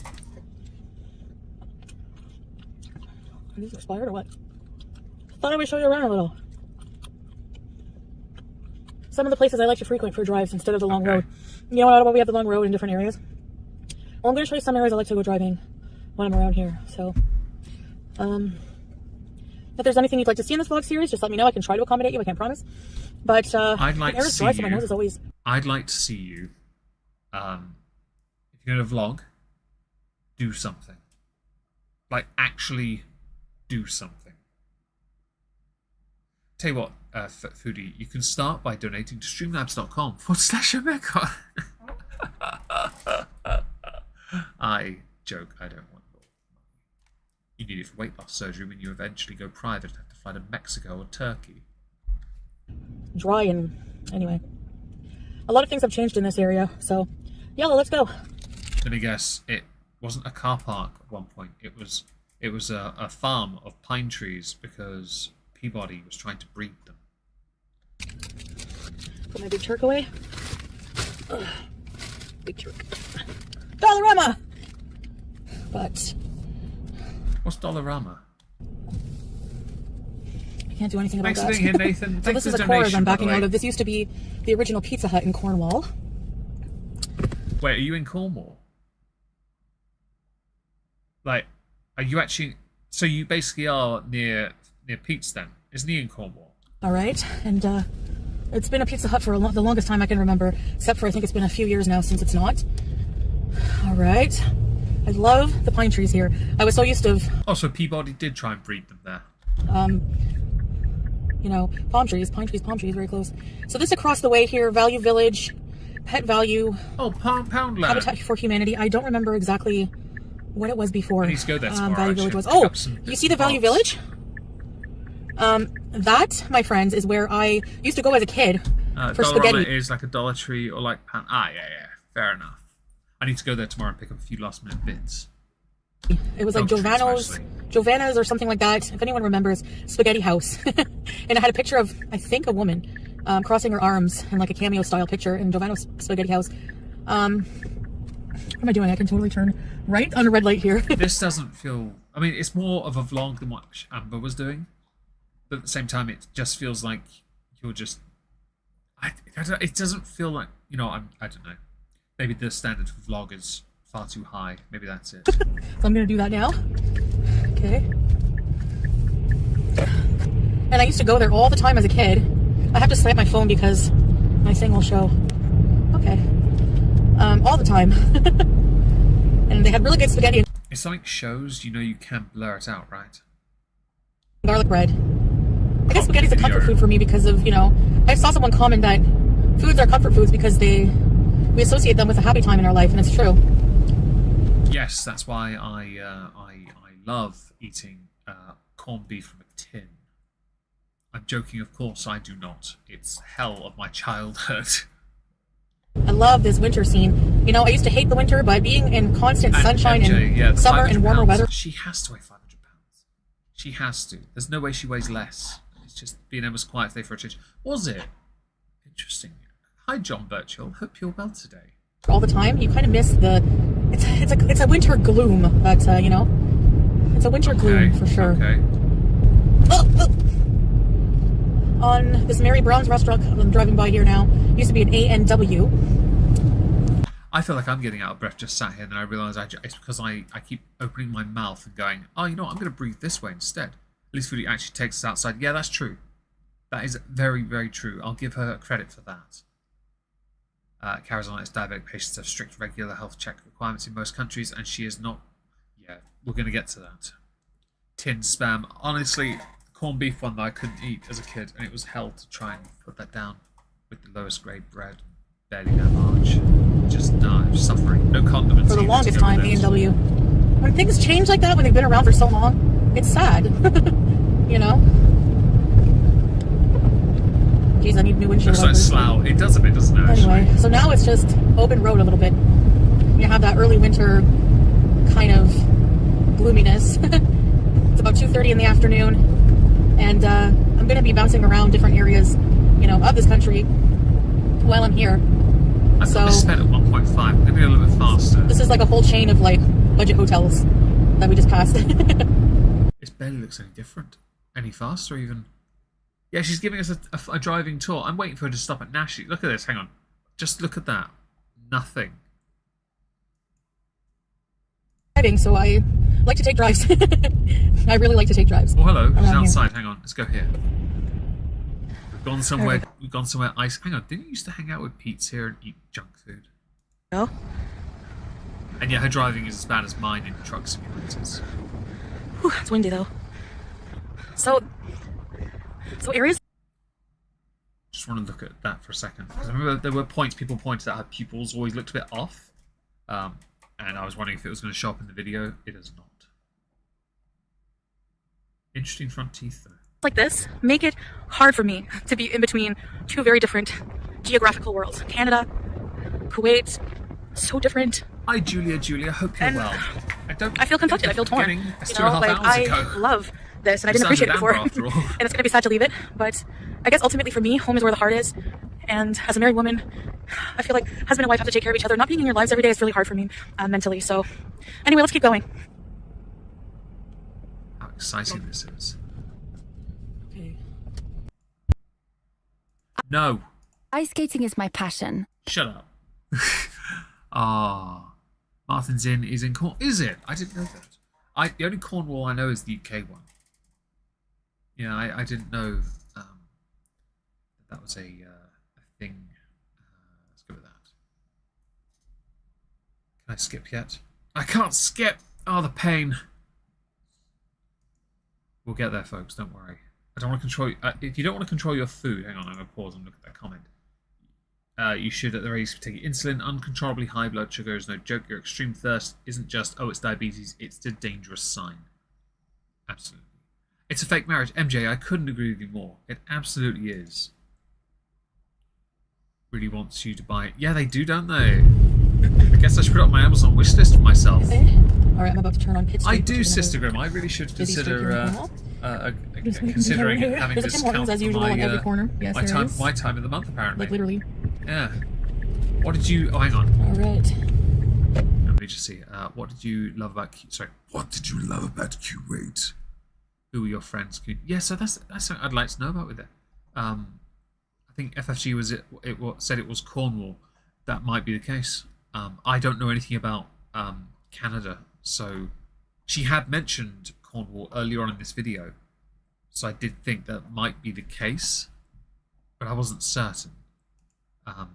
Are these expired or what? Thought I would show you around a little. Some of the places I like to frequent for drives instead of the long road. You know what, we have the long road in different areas. Well, I'm going to show you some areas I like to go driving when I'm around here. So, if there's anything you'd like to see in this vlog series, just let me know. I can try to accommodate you. I can't promise. But I'd like to see dry, so my nose is always... I'd like to see you, if you're going to vlog, do something. Like, actually do something. Tell you what, Foodie, you can start by donating to streamlabs.com/Omegon. I joke, I don't want your money. You need it for weight loss surgery when you eventually go private and have to fly to Mexico or Turkey. Dry and... Anyway. A lot of things have changed in this area, so... Yellow, let's go. Let me guess, it wasn't a car park at one point. It was a farm of pine trees because Peabody was trying to breed them. Put my big Turk away. Ugh. Big Turk. Dollarama! But... What's Dollarama? I can't do anything about Thanks that. for being here, Nathan. So Thanks this is for a the Coors I'm donation, by the backing way. out of. This used to be the original Pizza Hut in Cornwall. Wait, are you in Cornwall? Like, are you actually... So you basically are near Pete's then? Isn't he in Cornwall? Alright, and it's been a Pizza Hut for the longest time I can remember, except for I think it's been a few years now since it's not. Alright. I love the pine trees here. I was so used to... Oh, so Peabody did try and breed them there. You know, palm trees, very close. So this across the way here, Value Village, Pet Value. Oh, Poundland. Habitat for Humanity. I don't remember exactly what it was before. I need to go there tomorrow, Value Village was. Pick Oh, up some you see the Value Village? That, my friends, is where I used to go as a kid for spaghetti. Is like a Dollar Tree or like yeah, fair enough. I need to go there tomorrow and pick up a few last minute bits. It was like Giovanna's or something like that. If anyone remembers, Spaghetti House. And it had a picture of, I think, a woman crossing her arms in like a cameo style picture in Giovanna's Spaghetti House. What am I doing? I can totally turn right on a red light here. This doesn't feel... I mean, it's more of a vlog than what Amber was doing. But at the same time, it just feels like you're just... it doesn't feel like... You know, I don't know. Maybe the standard for vlog is far too high. Maybe that's it. So I'm going to do that now. Okay. And I used to go there all the time as a kid. I have to slam my phone because my thing will show. Okay. All the time. And they had really good spaghetti. If something shows, you know you can blur it out, right? Garlic bread. I guess spaghetti's a comfort food for me because of, you know, I saw someone comment that foods are comfort foods because we associate them with a happy time in our life, and it's true. Yes, that's why I love eating corned beef from a tin. I'm joking, of course I do not. It's hell of my childhood. I love this winter scene. You know, I used to hate the winter, but being in constant sunshine MJ, and summer and warmer weather. She has to weigh 500 pounds. She has to. There's no way she weighs less. It's just being Emma's quiet day for a change. Was it? Interesting. Hi, John Birchall. Hope you're well today. All the time, you kind of miss the... It's a winter gloom, but, you know, it's a winter gloom for sure. Okay. On this Mary Brown's restaurant I'm driving by here now, used to be an A&W. I feel like I'm getting out of breath just sat here, and then I realise it's because I keep opening my mouth and going, oh, you know what, I'm going to breathe this way instead. At least Foodie actually takes us outside. Yeah, that's true. That is very, very true. I'll give her credit for that. carries on its diabetic patients have strict regular health check requirements in most countries, and she is not. Yeah, we're going to get to that. Tin spam. Honestly, corned beef one that I couldn't eat as a kid, and it was hell to try and put that down with the lowest grade bread. Barely that large. Just suffering. No condiments. For the longest time, A&W. When things change like that, when they've been around for so long, it's sad. You know? Jeez, I need new windshield wipers. Looks like slough. It does a bit, doesn't it? Anyway, so now it's just open road a little bit. You have that early winter kind of gloominess. It's about 2:30 in the afternoon, and I'm going to be bouncing around different areas, you know, of this country while I'm here. I thought we spent at 1.5. Maybe a little bit faster. This is like a whole chain of like budget hotels that we just passed. It barely looks any different, any faster even. Yeah, she's giving us a driving tour. I'm waiting for her to stop at Nashi. Look at this. Hang on. Just look at that. Nothing. Driving, so I like to take drives. I really like to take drives. Oh, hello. She's outside. Here. Hang on. Let's go here. We've gone somewhere. We've gone somewhere. Hang on. Didn't you used to hang out with Pete's here and eat junk food? No. And yeah, her driving is as bad as mine in truck simulators. Whew, it's windy though. So areas. Just want to look at that for a second, because I remember there were points people pointed out her pupils always looked a bit off, and I was wondering if it was going to show up in the video. It is not. Interesting front teeth though. Like this make it hard for me to be in between two very different geographical worlds. Canada, Kuwait, so different. Hi Julia, hope you're well. I feel conflicted, I feel torn. You know, like I love this and I didn't appreciate it before. And it's gonna be sad to leave it, but I guess ultimately for me, home is where the heart is. And as a married woman, I feel like husband and wife have to take care of each other. Not being in your lives every day is really hard for me mentally. So anyway, let's keep going. How exciting this is. Okay. No. Ice skating is my passion. Shut up. Martins Inn is in Cornwall. Is it? I didn't know that. The only Cornwall I know is the UK one. Yeah, I didn't know that was a thing. Let's go with that. Can I skip yet? I can't skip! Oh, the pain. We'll get there, folks. Don't worry. I don't want to control... if you don't want to control your food... Hang on, I'm going to pause and look at that comment. You should, at the race, take insulin. Uncontrollably high blood sugar is no joke. Your extreme thirst isn't just, oh, it's diabetes. It's a dangerous sign. Absolutely. It's a fake marriage. MJ, I couldn't agree with you more. It absolutely is. Really wants you to buy it. Yeah, they do, don't they? I guess I should put it on my Amazon wishlist for myself. Alright, I'm about to turn on pit I do, Sister Grim. I really should consider considering having this count as usual in every corner. Yes, my time of the month, apparently. Like literally. Yeah. What did you... Oh, hang on. Alright. Let me just see. What did you love about... Sorry. What did you love about Kuwait? Who were your friends? Yeah, so that's something I'd like to know about with it. I think FFG was said it was Cornwall. That might be the case. I don't know anything about Canada, so she had mentioned Cornwall earlier on in this video, so I did think that might be the case, but I wasn't certain. I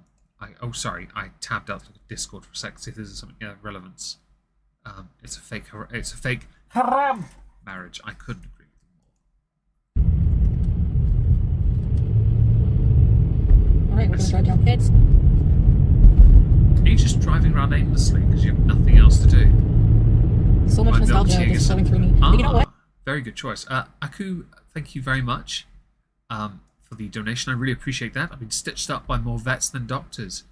tabbed out the Discord for a sec, see if there's something relevance. It's a fake haram marriage. I couldn't agree with you more. Alright, we're gonna drive down pits. Are you just driving around aimlessly because you have nothing else to do? So much nostalgia is flowing through me. You know what? Very good choice. Aku, thank you very much for the donation. I really appreciate that. I've been stitched up by more vets than doctors.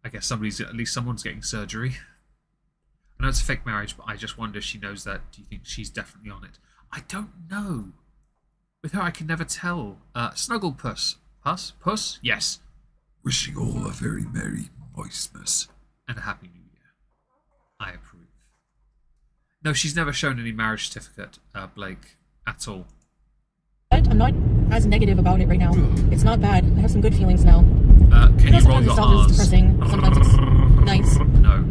I guess at least someone's getting surgery. I know it's a fake marriage, but I just wonder if she knows that. Do you think she's definitely on it? I don't know. With her, I can never tell. Snuggle Puss. Puss? Yes. Wishing all a very merry Moistmas. And a happy new year. I approve. No, she's never shown any marriage certificate, Blake, at all. I'm not as negative about it right now. It's not bad. I have some good feelings now. Can you roll your R's? It's depressing. Sometimes it's nice. No.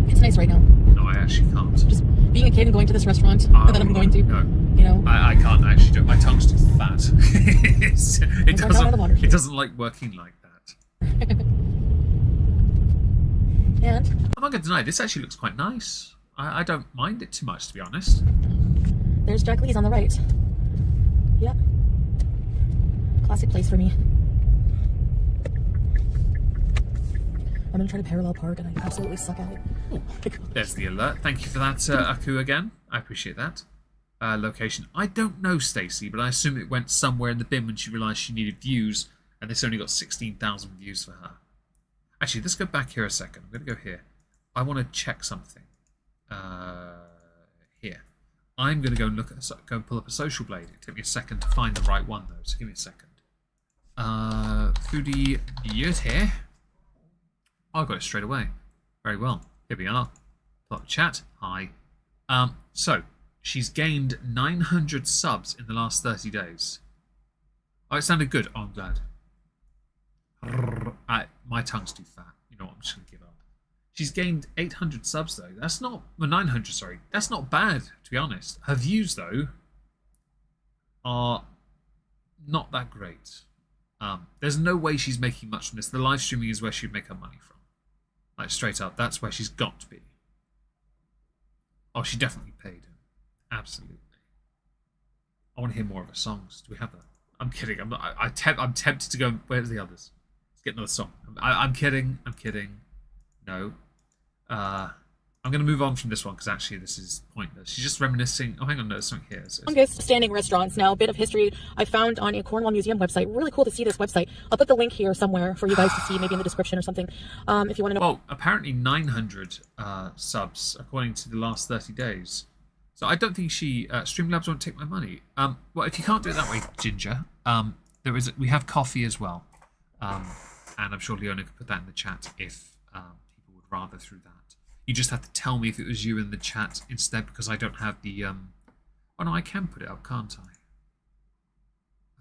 It's nice right now. No, I actually can't. Just being a kid and going to this restaurant that I'm going to. No. You know. I can't actually do it. My tongue's too fat. it doesn't like working like that. And I'm not going to deny, this actually looks quite nice. I don't mind it too much, to be honest. there's Jack Lee's on the right. Yep. Classic place for me. I'm gonna try to parallel park and I absolutely suck at it. Oh my God. There's the alert. Thank you for that, Aku, again. I appreciate that. Location. I don't know, Stacey, but I assume it went somewhere in the bin when she realised she needed views, and this only got 16,000 views for her. Actually, let's go back here a second. I'm going to go here. I want to check something. Here. I'm going to go and go and pull up a social blade. It took me a second to find the right one, though, so give me a second. Foodie Beauty. Oh, I got it straight away. Very well. Here we are. Pull up chat. Hi. So, she's gained 900 subs in the last 30 days. Oh, it sounded good. Oh, I'm glad. My tongue's too fat. You know what? I'm just going to give up. She's gained 800 subs, though. That's not... Well, 900, sorry. That's not bad, to be honest. Her views, though, are not that great. There's no way she's making much from this. The live streaming is where she'd make her money from. Like, straight up. That's where she's got to be. Oh, she definitely paid him. Absolutely. I want to hear more of her songs. Do we have that? I'm kidding. I'm not. I'm tempted to go. Where's the others? Let's get another song. I'm kidding. I'm kidding. No. I'm going to move on from this one because actually this is pointless. She's just reminiscing. Oh, hang on. No, it's not here. Longest standing restaurants. Now, a bit of history I found on a Cornwall Museum website. Really cool to see this website. I'll put the link here somewhere for you guys to see, maybe in the description or something, if you want to know. Well, apparently 900 subs according to the last 30 days. So I don't think she... Streamlabs won't take my money. Well, if you can't do it that way, Ginger, we have coffee as well. And I'm sure Leona could put that in the chat if people would rather through that. You just have to tell me if it was you in the chat instead, because I don't have the... Oh, no, I can put it up, can't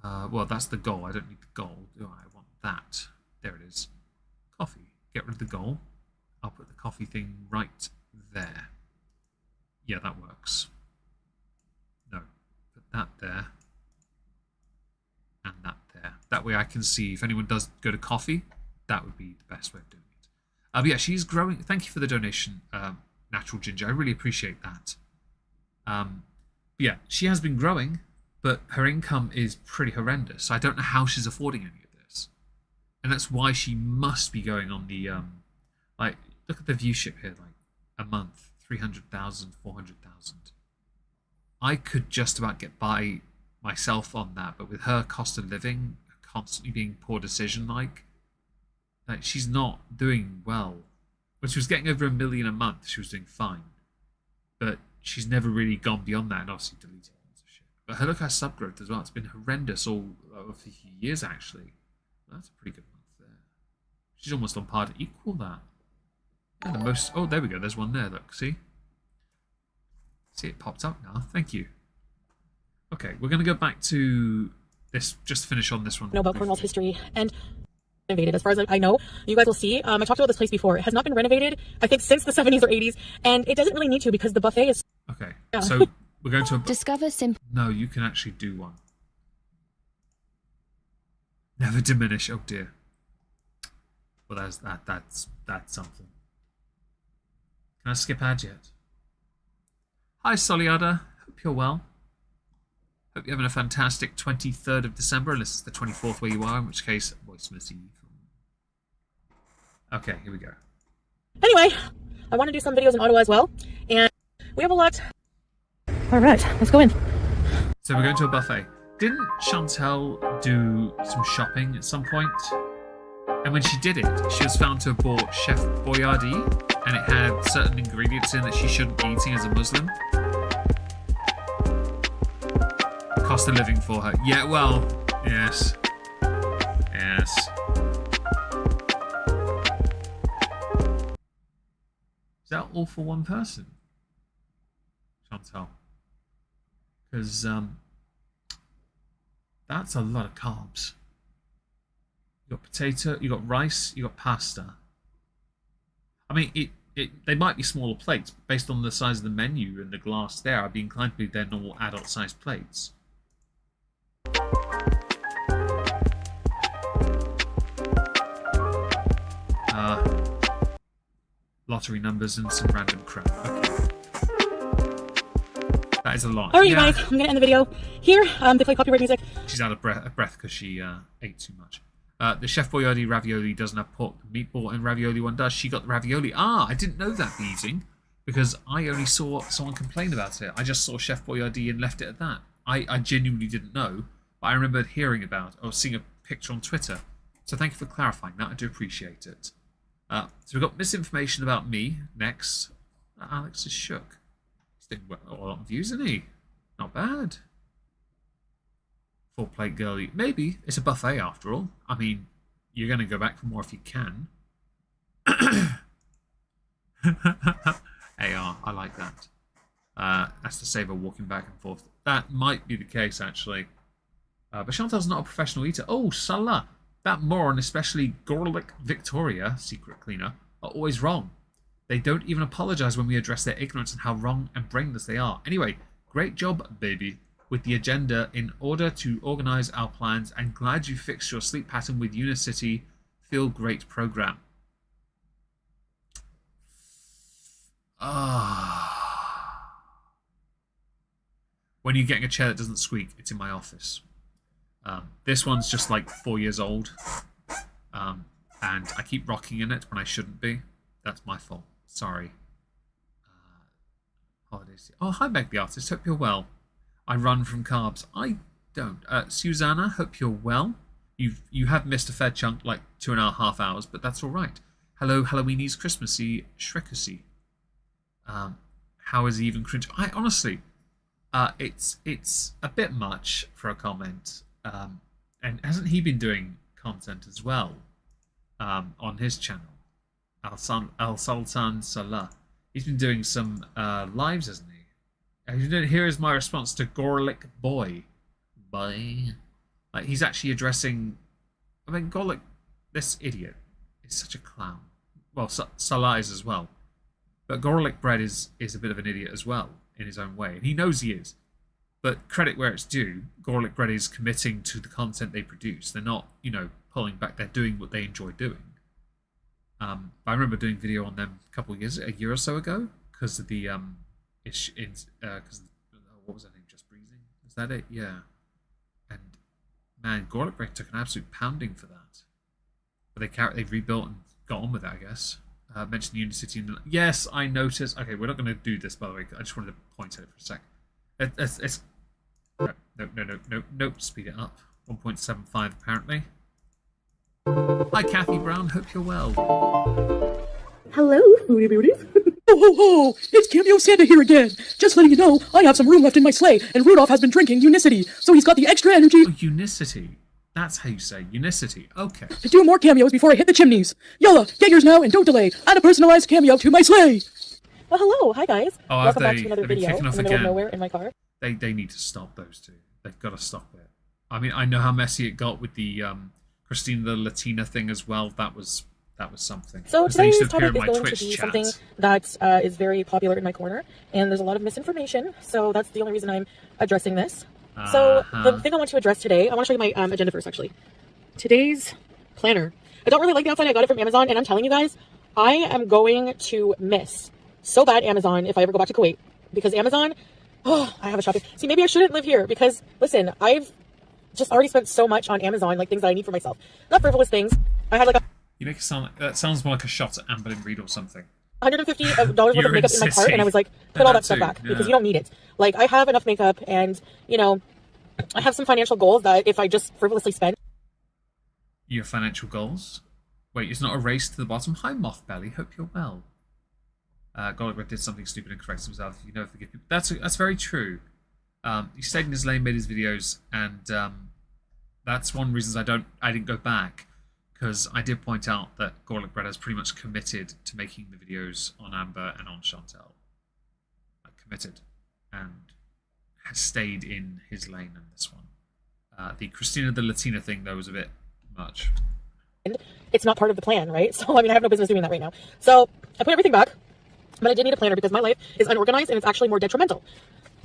I? Well, that's the goal. I don't need the goal, do I? I want that. There it is. Coffee. Get rid of the goal. I'll put the coffee thing right there. Yeah, that works. No. Put that there. And that there. That way I can see if anyone does go to coffee, that would be the best way of doing it. But yeah, she's growing. Thank you for the donation, Natural Ginger. I really appreciate that. But yeah, she has been growing, but her income is pretty horrendous. I don't know how she's affording any of this. And that's why she must be going on the, like, look at the view ship here, like, a month, 300,000, 400,000. I could just about get by myself on that, but with her cost of living constantly being poor decision, like she's not doing well. When she was getting over 1 million a month, she was doing fine. But she's never really gone beyond that, and obviously deleted lots of shit. But her look at sub growth as well. It's been horrendous all over a few years, actually. That's a pretty good month there. She's almost on par to equal that. Yeah, the most... Oh, there we go. There's one there, look. See? See, it popped up now. Thank you. Okay, we're going to go back to this, just to finish on this one. Know about Cornwall's history and renovated, as far as I know. You guys will see. I talked about this place before. It has not been renovated, I think, since the 70s or 80s, and it doesn't really need to because the buffet is... Okay, yeah. So we're going to... Discover simple... No, you can actually do one. Never diminish. Oh, dear. Well, that's something. Can I skip ad yet? Hi, Soliada. Hope you're well. Hope you're having a fantastic 23rd of December, unless it's the 24th where you are, in which case, voice missy. Okay, here we go. Anyway, I want to do some videos in Ottawa as well, and we have a lot. All right, let's go in. So we're going to a buffet. Didn't Chantal do some shopping at some point? And when she did it, she was found to have bought Chef Boyardee, and it had certain ingredients in that she shouldn't be eating as a Muslim. Cost of living for her. Yeah, well, yes. Yes. Is that all for one person? Chantal? Because, that's a lot of carbs. You got potato, you got rice, you got pasta. I mean, they might be smaller plates, but based on the size of the menu and the glass there, I'd be inclined to believe they're normal adult-sized plates. lottery numbers and some random crap. Okay. That is a lot. All right, you guys, I'm going to end the video here. They play copyright music. She's out of breath because she ate too much. The Chef Boyardee ravioli doesn't have pork. The meatball and ravioli one does. She got the ravioli. Ah, I didn't know that, the eating, because I only saw someone complain about it. I just saw Chef Boyardee and left it at that. I genuinely didn't know, but I remembered hearing about it or seeing a picture on Twitter. So thank you for clarifying that. I do appreciate it. So we've got misinformation about me next. Alex is shook. He's doing well, a lot of views, isn't he? Not bad. 4-plate girly. Maybe. It's a buffet after all. I mean, you're going to go back for more if you can. AR. I like that. That's the saver walking back and forth. That might be the case, actually. But Chantal's not a professional eater. Oh, Salah. That moron, especially Gorlick Victoria, secret cleaner, are always wrong. They don't even apologize when we address their ignorance and how wrong and brainless they are. Anyway, great job, baby, with the agenda in order to organize our plans, and glad you fixed your sleep pattern with Unicity. Feel great program. When you're getting a chair that doesn't squeak, it's in my office. This one's just like 4 years old, and I keep rocking in it when I shouldn't be. That's my fault. Sorry. Holidays. Oh, hi, Meg the Artist. Hope you're well. I run from carbs. I don't. Susanna, hope you're well. You have missed a fair chunk, like 2.5 hours, but that's all right. Hello, Halloweenies, Christmassy, Shrekessy. How is he even cringe? I honestly, it's a bit much for a comment. And hasn't he been doing content as well on his channel? Al Sultan Salah. He's been doing some lives, hasn't he? Here is my response to Gorlick Boy. Bye. Like, he's actually addressing... I mean, Gorlick, this idiot, is such a clown. Well, Salah is as well. But Gorlick Bread is a bit of an idiot as well, in his own way. And he knows he is. But credit where it's due, Gorlick Bread is committing to the content they produce. They're not, pulling back. They're doing what they enjoy doing. I remember doing video on them a year or so ago, because of the what was that name? Just Breezing? Is that it? Yeah. And man, Gorlick Bread took an absolute pounding for that. But they rebuilt and got on with it, I guess. Mentioned Unicity. Yes, I noticed. Okay, we're not going to do this, by the way. I just wanted to point at it for a sec. It's no. Speed it up. 1.75 apparently. Hi, Kathy Brown. Hope you're well. Hello, foodie beauties. Ho ho ho! It's Cameo Santa here again. Just letting you know, I have some room left in my sleigh, and Rudolph has been drinking Unicity, so he's got the extra energy. Oh, Unicity. That's how you say Unicity. Okay. To do more cameos before I hit the chimneys. Yalla, get yours now and don't delay. Add a personalized cameo to my sleigh. Well, hello. Hi, guys. Oh, welcome back to another video in the middle of nowhere in my car. They need to stop those two. They've got to stop it. I mean, I know how messy it got with the Christina the Latina thing as well. That was something. So today's topic is going to be something that is very popular in my corner, and there's a lot of misinformation. So that's the only reason I'm addressing this. So the thing I want to address today, I want to show you my agenda first, actually. Today's planner. I don't really like the outside. I got it from Amazon, and I'm telling you guys, I am going to miss so bad Amazon if I ever go back to Kuwait, because Amazon, I have a shopping. See, maybe I shouldn't live here, because listen, I've just already spent so much on Amazon, like things that I need for myself, not frivolous things. I had like You make it sound like that sounds more like a shot at Amberlyn Reed or something. $150 worth of makeup in my cart, and I was like, put all that stuff back because you don't need it. Like, I have enough makeup, and I have some financial goals that if I just frivolously spend. Your financial goals? Wait, it's not a race to the bottom. Hi, Mothbelly. Hope you're well. Golliver did something stupid and corrects himself. Forgive people. That's very true. He stayed in his lane, made his videos, and that's one of the reasons I didn't go back, because I did point out that Gorlick Bread has pretty much committed to making the videos on Amber and on Chantal. Committed, and has stayed in his lane in this one. The Christina the Latina thing, though, was a bit much. It's not part of the plan, right? So, I mean, I have no business doing that right now. So, I put everything back, but I did need a planner because my life is unorganized and it's actually more detrimental.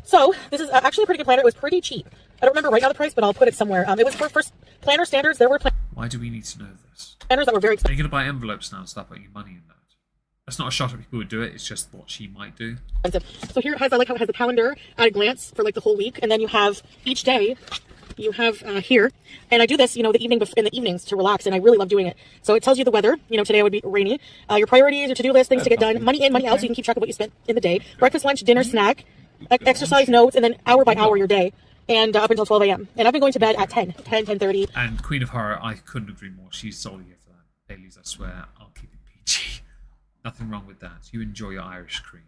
So, this is actually a pretty good planner. It was pretty cheap. I don't remember right now the price, but I'll put it somewhere. It was for first planner standards. There were Why do we need to know this? Planners that were very Are expensive. you going to buy envelopes now and start putting your money in that? That's not a shot at people who do it. It's just what she might do. So here it has, I like how it has the calendar at a glance for like the whole week. And then you have each day, you have here. And I do this, you know, in the evenings to relax. And I really love doing it. So it tells you the weather. You know, today would be rainy. Your priorities, your to-do list, things to get done. Money in, money out, so you can keep track of what you spent in the day. Breakfast, lunch, dinner, snack, exercise notes, and then hour by hour your day. And up until 12 a.m. And I've been going to bed at 10:30. And Queen of Horror, I couldn't agree more. She's solely here for that. Baileys, I swear, I'll keep it PG. Nothing wrong with that. You enjoy your Irish cream.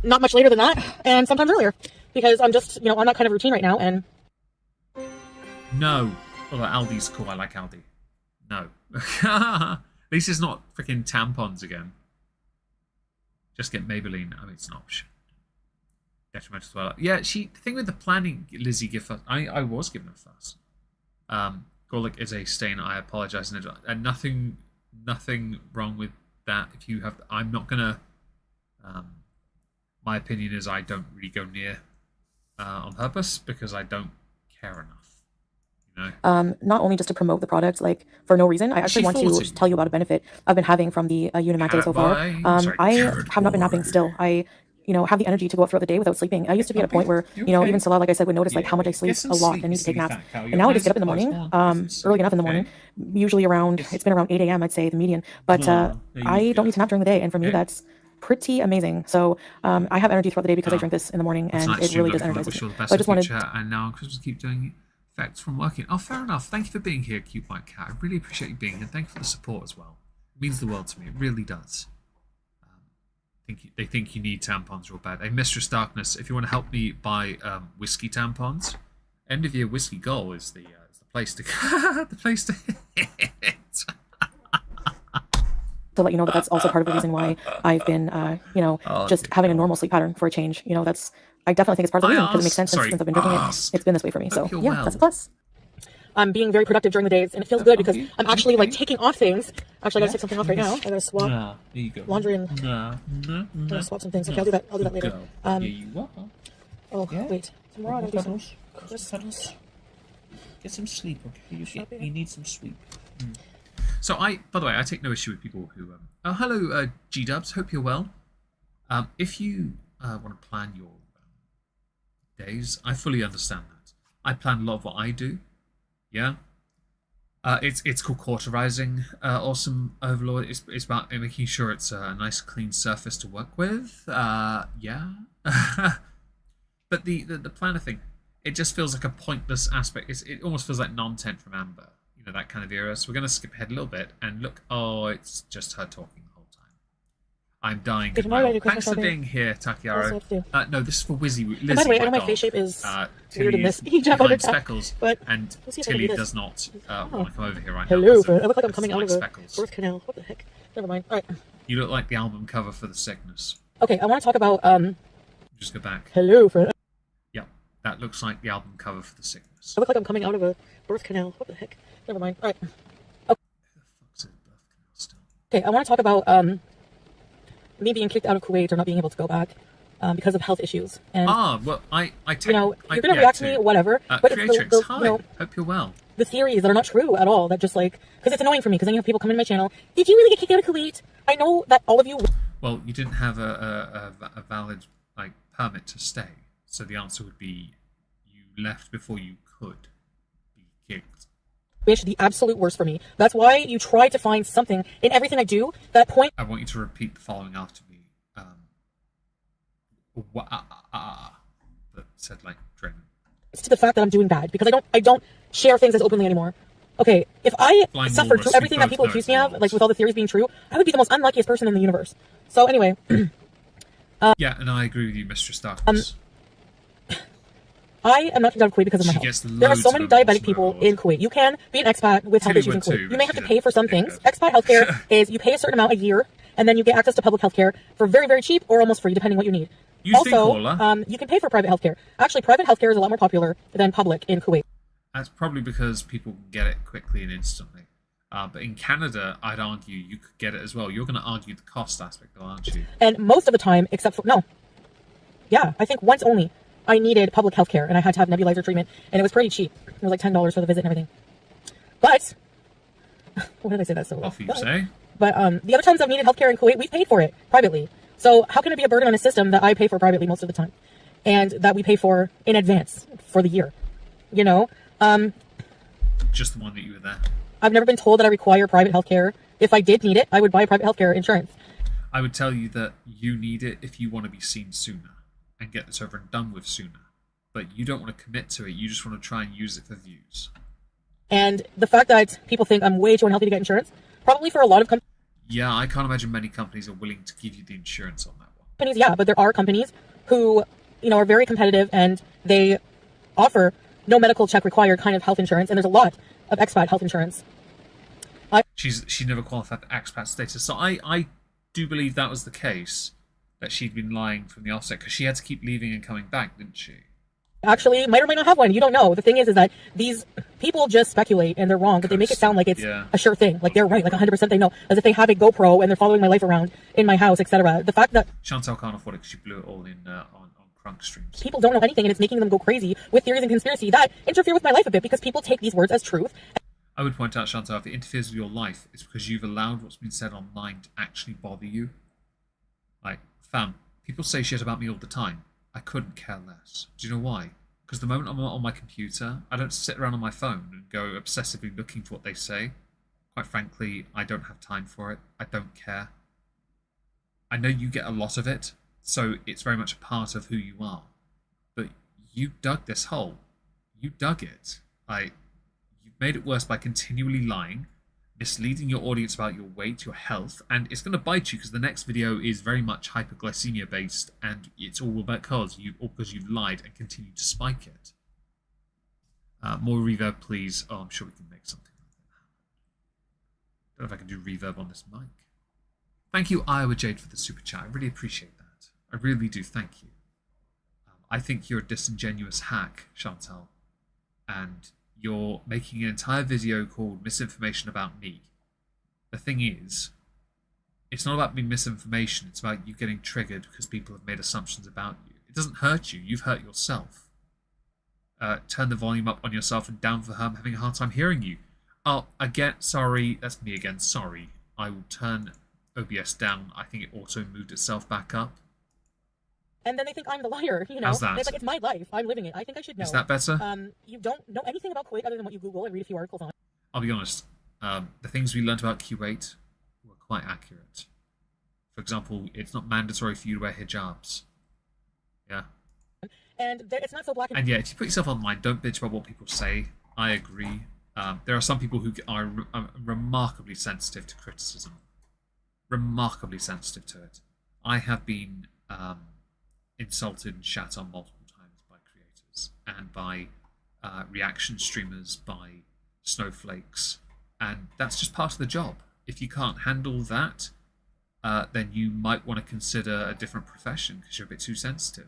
Not much later than that, and sometimes earlier, because I'm just, you know, on that kind of routine right now. And no, although Aldi's cool. I like Aldi. No, at least it's not freaking tampons again. Just get Maybelline. I mean, it's an option. Detrimental as well. Yeah, the thing with the planning, Lizzie, give first. I was given it first. Garlic is a stain. I apologize, and nothing wrong with that. If you have, I'm not gonna. My opinion is I don't really go near on purpose because I don't care enough. You know. Not only just to promote the product, like for no reason. I actually want to tell you about a benefit I've been having from the Unimatte so far. I have not been napping still. I have the energy to go out throughout the day without sleeping. I used to be at a point where, even Salah, like I said, would notice like how much I sleep a lot and need to take naps. And now I just get up in the morning, early enough in the morning, usually it's been around 8 a.m. I'd say the median, but I don't need to nap during the day. And for me, that's pretty amazing. So I have energy throughout the day because I drink this in the morning and it really does energize me. So I just wanted and now Christmas keep doing effects from working. Oh, fair enough. Thank you for being here, Cute White Cat. I really appreciate you being here. Thank you for the support as well. It means the world to me. It really does. They think you need tampons real bad. Hey, Mistress Darkness, if you want to help me buy whiskey tampons, end of year whiskey goal is the place to the place to hit. To let you know that that's also part of the reason why I've been, just having a normal sleep pattern for a change. I definitely think it's part of the reason because it makes sense since I've been drinking it. It's been this way for me. So yeah, that's a plus. I'm being very productive during the days, and it feels good because I'm actually like taking off things. Actually, I gotta take something off right now. I gotta swap laundry and I'm gonna swap some things. Okay, I'll do that later. Wait. Tomorrow I gotta do some Christmas. Get some sleep, okay? You need some sleep. So by the way, I take no issue with people who. Oh, hello, G-Dubs. Hope you're well. If you want to plan your days, I fully understand that. I plan a lot of what I do. Yeah. It's called cauterizing. Awesome Overlord. It's about making sure it's a nice, clean surface to work with. Yeah. But the planner thing, it just feels like a pointless aspect. It almost feels like nontent from Amber. That kind of era. So we're going to skip ahead a little bit and look. Oh, it's just her talking the whole time. I'm dying. Thanks for being here, Takiara. No, this is for Wizzy. Lizzie, by the way, I know my face shape is weird in this hijab under speckles, but and Tilly does not want to come over here right now. Hello, I look like I'm coming out of a birth canal. What the heck? Never mind. All right. You look like the album cover for The Sickness. Okay, I want to talk about Just go back. Hello, friend. Yeah, that looks like the album cover for The Sickness. I look like I'm coming out of a birth canal. What the heck? Never mind. All right. Okay, I want to talk about me being kicked out of Kuwait or not being able to go back because of health issues. And well, I take, you're gonna react to me, whatever. But Creatrix, hi. Hope you're well. The theories that are not true at all. That just like because it's annoying for me because then you have people come into my channel. Did you really get kicked out of Kuwait? I know that all of you. Well, you didn't have a valid permit to stay, so the answer would be you left before you could be kicked. Bitch, the absolute worst for me. That's why you try to find something in everything I do that point. I want you to repeat the following after me. That said like Draymond. It's to the fact that I'm doing bad because I don't share things as openly anymore. Okay, if I suffered through everything that people accuse me of, like with all the theories being true, I would be the most unluckiest person in the universe. So anyway. Yeah, and I agree with you, Mistress Darkness. I am not kicked out of Kuwait because of my health. There are so many diabetic people in Kuwait. You can be an expat with health issues in Kuwait. You may have to pay for some things. Expat healthcare is you pay a certain amount a year, and then you get access to public healthcare for very, very cheap or almost free, depending what you need. Also, you can pay for private healthcare. Actually, private healthcare is a lot more popular than public in Kuwait. That's probably because people can get it quickly and instantly. But in Canada, I'd argue you could get it as well. You're going to argue the cost aspect, aren't you? And most of the time, except for yeah, I think once only. I needed public health care and I had to have nebulizer treatment and it was pretty cheap. It was like $10 for the visit and everything. But What did I say that so? Off you say. But the other times I've needed healthcare in Kuwait, we've paid for it privately. So how can it be a burden on a system that I pay for privately most of the time, and that we pay for in advance for the year? You know, just the one that you were there. I've never been told that I require private healthcare. If I did need it, I would buy private healthcare insurance. I would tell you that you need it if you want to be seen sooner and get this over and done with sooner. But you don't want to commit to it. You just want to try and use it for views. And the fact that people think I'm way too unhealthy to get insurance, probably for a lot of companies. Yeah, I can't imagine many companies are willing to give you the insurance on that one. Yeah, but there are companies who, you know, are very competitive and they offer no medical check required kind of health insurance. And there's a lot of expat health insurance. She never qualified for expat status. So I do believe that was the case, that she'd been lying from the offset, because she had to keep leaving and coming back, didn't she? Actually, might or might not have one. You don't know. The thing is that these people just speculate and they're wrong, but they make it sound like it's a sure thing. Like they're right, like 100% they know. As if they have a GoPro and they're following my life around in my house, etc. The fact that Chantal can't afford it because she blew it all in on crunk streams. People don't know anything, and it's making them go crazy with theories and conspiracy that interfere with my life a bit, because people take these words as truth. I would point out, Chantal, if it interferes with your life, it's because you've allowed what's been said online to actually bother you. Like, fam, people say shit about me all the time. I couldn't care less. Do you know why? Because the moment I'm on my computer, I don't sit around on my phone and go obsessively looking for what they say. Quite frankly, I don't have time for it. I don't care. I know you get a lot of it, so it's very much a part of who you are. But you dug this hole. You dug it. You've made it worse by continually lying, misleading your audience about your weight, your health, and it's going to bite you because the next video is very much hyperglycemia based, and it's all because you've lied and continue to spike it. More reverb, please. Oh, I'm sure we can make something like that. Don't know if I can do reverb on this mic. Thank you, Iowa Jade, for the super chat. I really appreciate that. I really do. Thank you. I think you're a disingenuous hack, Chantal, and you're making an entire video called Misinformation About Me. The thing is, it's not about being misinformation, it's about you getting triggered because people have made assumptions about you. It doesn't hurt you, you've hurt yourself. Turn the volume up on yourself and down for her. I'm having a hard time hearing you. Oh, again, sorry, that's me again, sorry. I will turn OBS down. I think it auto moved itself back up. And then they think I'm the liar, you know. How's that? And it's like, it's my life. I'm living it. I think I should know. Is that better? You don't know anything about Kuwait other than what you Google and read a few articles on. I'll be honest. The things we learned about Kuwait were quite accurate. For example, it's not mandatory for you to wear hijabs. Yeah. And it's not so black and yeah, if you put yourself online, don't bitch about what people say. I agree. There are some people who are remarkably sensitive to criticism. Remarkably sensitive to it. I have been insulted and shat on multiple times by creators and by reaction streamers, by snowflakes, and that's just part of the job. If you can't handle that, then you might want to consider a different profession because you're a bit too sensitive.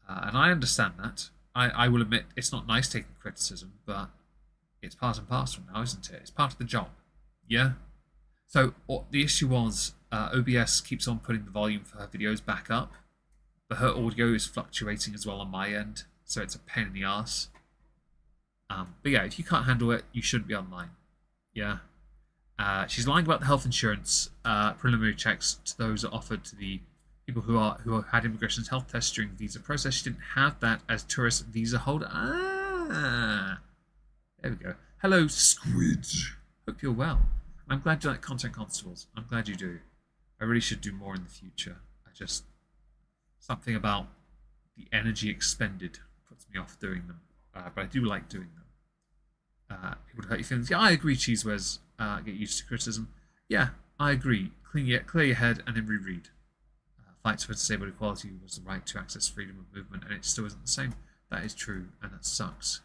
And I understand that. I will admit it's not nice taking criticism, but it's part and parcel now, isn't it? It's part of the job. Yeah? So the issue was OBS keeps on putting the volume for her videos back up, but her audio is fluctuating as well on my end, so it's a pain in the arse. But yeah, if you can't handle it, you shouldn't be online. Yeah. She's lying about the health insurance preliminary checks to those offered to the people who had immigration health tests during the visa process. She didn't have that as tourist visa holder. There we go. Hello, Squidge. Hope you're well. I'm glad you like content constables. I'm glad you do. I really should do more in the future. Something about the energy expended puts me off doing them. But I do like doing them. People hurt your feelings. Yeah, I agree, Cheese Wears. Get used to criticism. Yeah, I agree. Clear your head and then reread. Fights for disabled equality was the right to access freedom of movement, and it still isn't the same. That is true, and that sucks.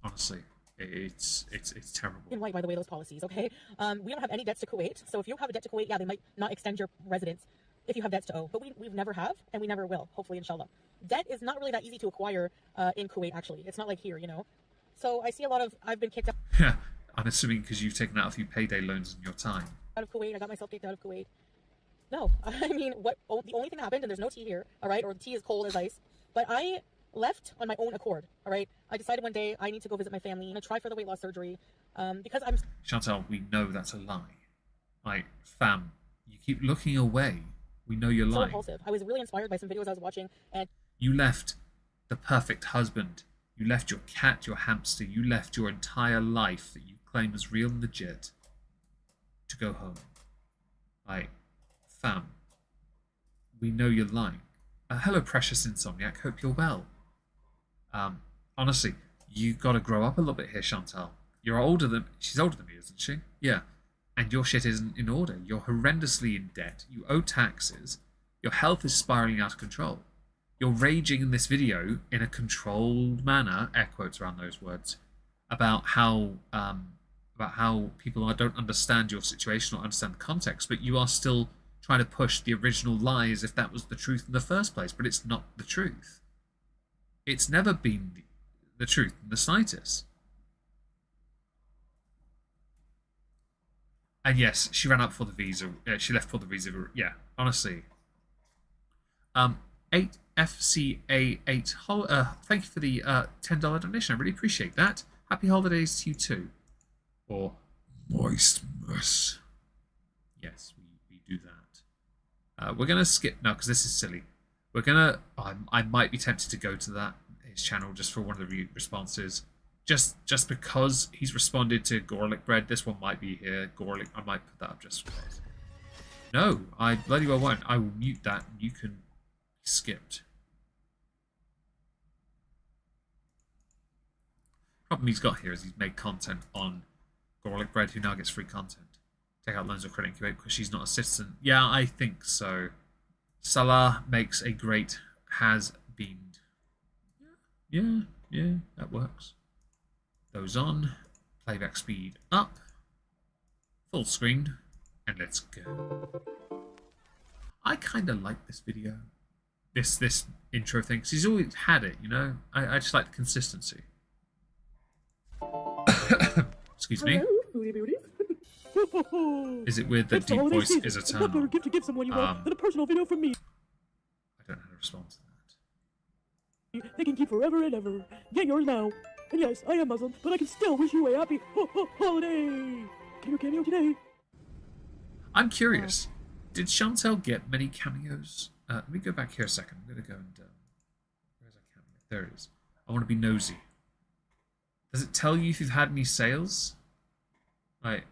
Honestly, it's terrible. In white, by the way, those policies, okay? We don't have any debts to Kuwait, so if you have a debt to Kuwait, yeah, they might not extend your residence if you have debts to owe, but we've never have, and we never will, hopefully, inshallah. Debt is not really that easy to acquire in Kuwait, actually. It's not like here, you know? So I see a lot of, I've been kicked out. Yeah, I'm assuming because you've taken out a few payday loans in your time. Out of Kuwait, I got myself kicked out of Kuwait. No, I mean, the only thing that happened, and there's no tea here, all right, or the tea is cold as ice, but I left on my own accord, all right? I decided one day I need to go visit my family, try for the weight loss surgery, because I'm Chantal, we know that's a lie. Like, fam, you keep looking away. We know you're so lying. impulsive. I was really inspired by some videos I was watching, and You left the perfect husband. You left your cat, your hamster. You left your entire life that you claim is real and legit to go home. Like, fam, we know you're lying. Hello, precious insomniac. Hope you're well. Honestly, you got to grow up a little bit here, Chantal. You're older than... She's older than me, isn't she? Yeah. And your shit isn't in order. You're horrendously in debt. You owe taxes. Your health is spiraling out of control. You're raging in this video in a controlled manner, air quotes around those words, about how people don't understand your situation or understand the context, but you are still trying to push the original lie as if that was the truth in the first place, but it's not the truth. It's never been the truth in the slightest. And yes, she ran up for the visa. She left for the visa. Yeah, honestly. 8FCA8. Thank you for the $10 donation. I really appreciate that. Happy holidays to you too. Or Moistmas. Yes, we do that. We're gonna skip now because this is silly. We're gonna. I might be tempted to go to his channel just for one of the responses. Just because he's responded to garlic bread, this one might be here. Garlic, I might put that up just because. No, I bloody well won't. I will mute that and you can be skipped. Problem he's got here is he's made content on garlic bread, who now gets free content. Take out loans of credit incubate because she's not a citizen. Yeah, I think so. Salah makes a great has-been. Yeah, that works. Those on, playback speed up, full screen, and let's go. I kind of like this video, this intro thing, because he's always had it, you know? I just like the consistency. Excuse me. Is it weird that deep voice is a turn on? Better gift to give someone you love than a personal video from me. I don't know how to respond to that. They can keep forever and ever. Get yours now. And yes, I am Muslim, but I can still wish you a happy holiday. Get your cameo today. I'm curious. Did Chantal get many cameos? Let me go back here a second. I'm going to go and... where's our cameo? There it is. I want to be nosy. Does it tell you if you've had any sales? Right.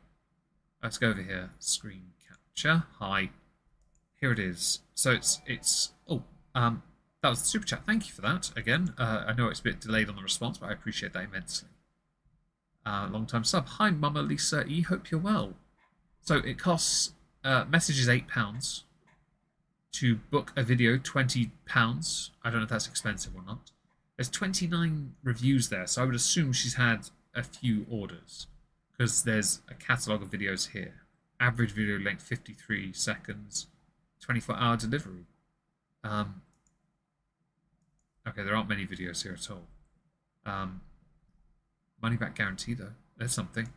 Let's go over here. Screen capture. Hi. Here it is. So it's... Oh, that was the super chat. Thank you for that. Again, I know it's a bit delayed on the response, but I appreciate that immensely. Long time sub. Hi, Mama Lisa E. Hope you're well. So it costs message is £8. To book a video, £20. I don't know if that's expensive or not. There's 29 reviews there, so I would assume she's had a few orders because there's a catalogue of videos here. Average video length 53 seconds, 24-hour delivery. Okay, there aren't many videos here at all. Money back guarantee, though. There's something.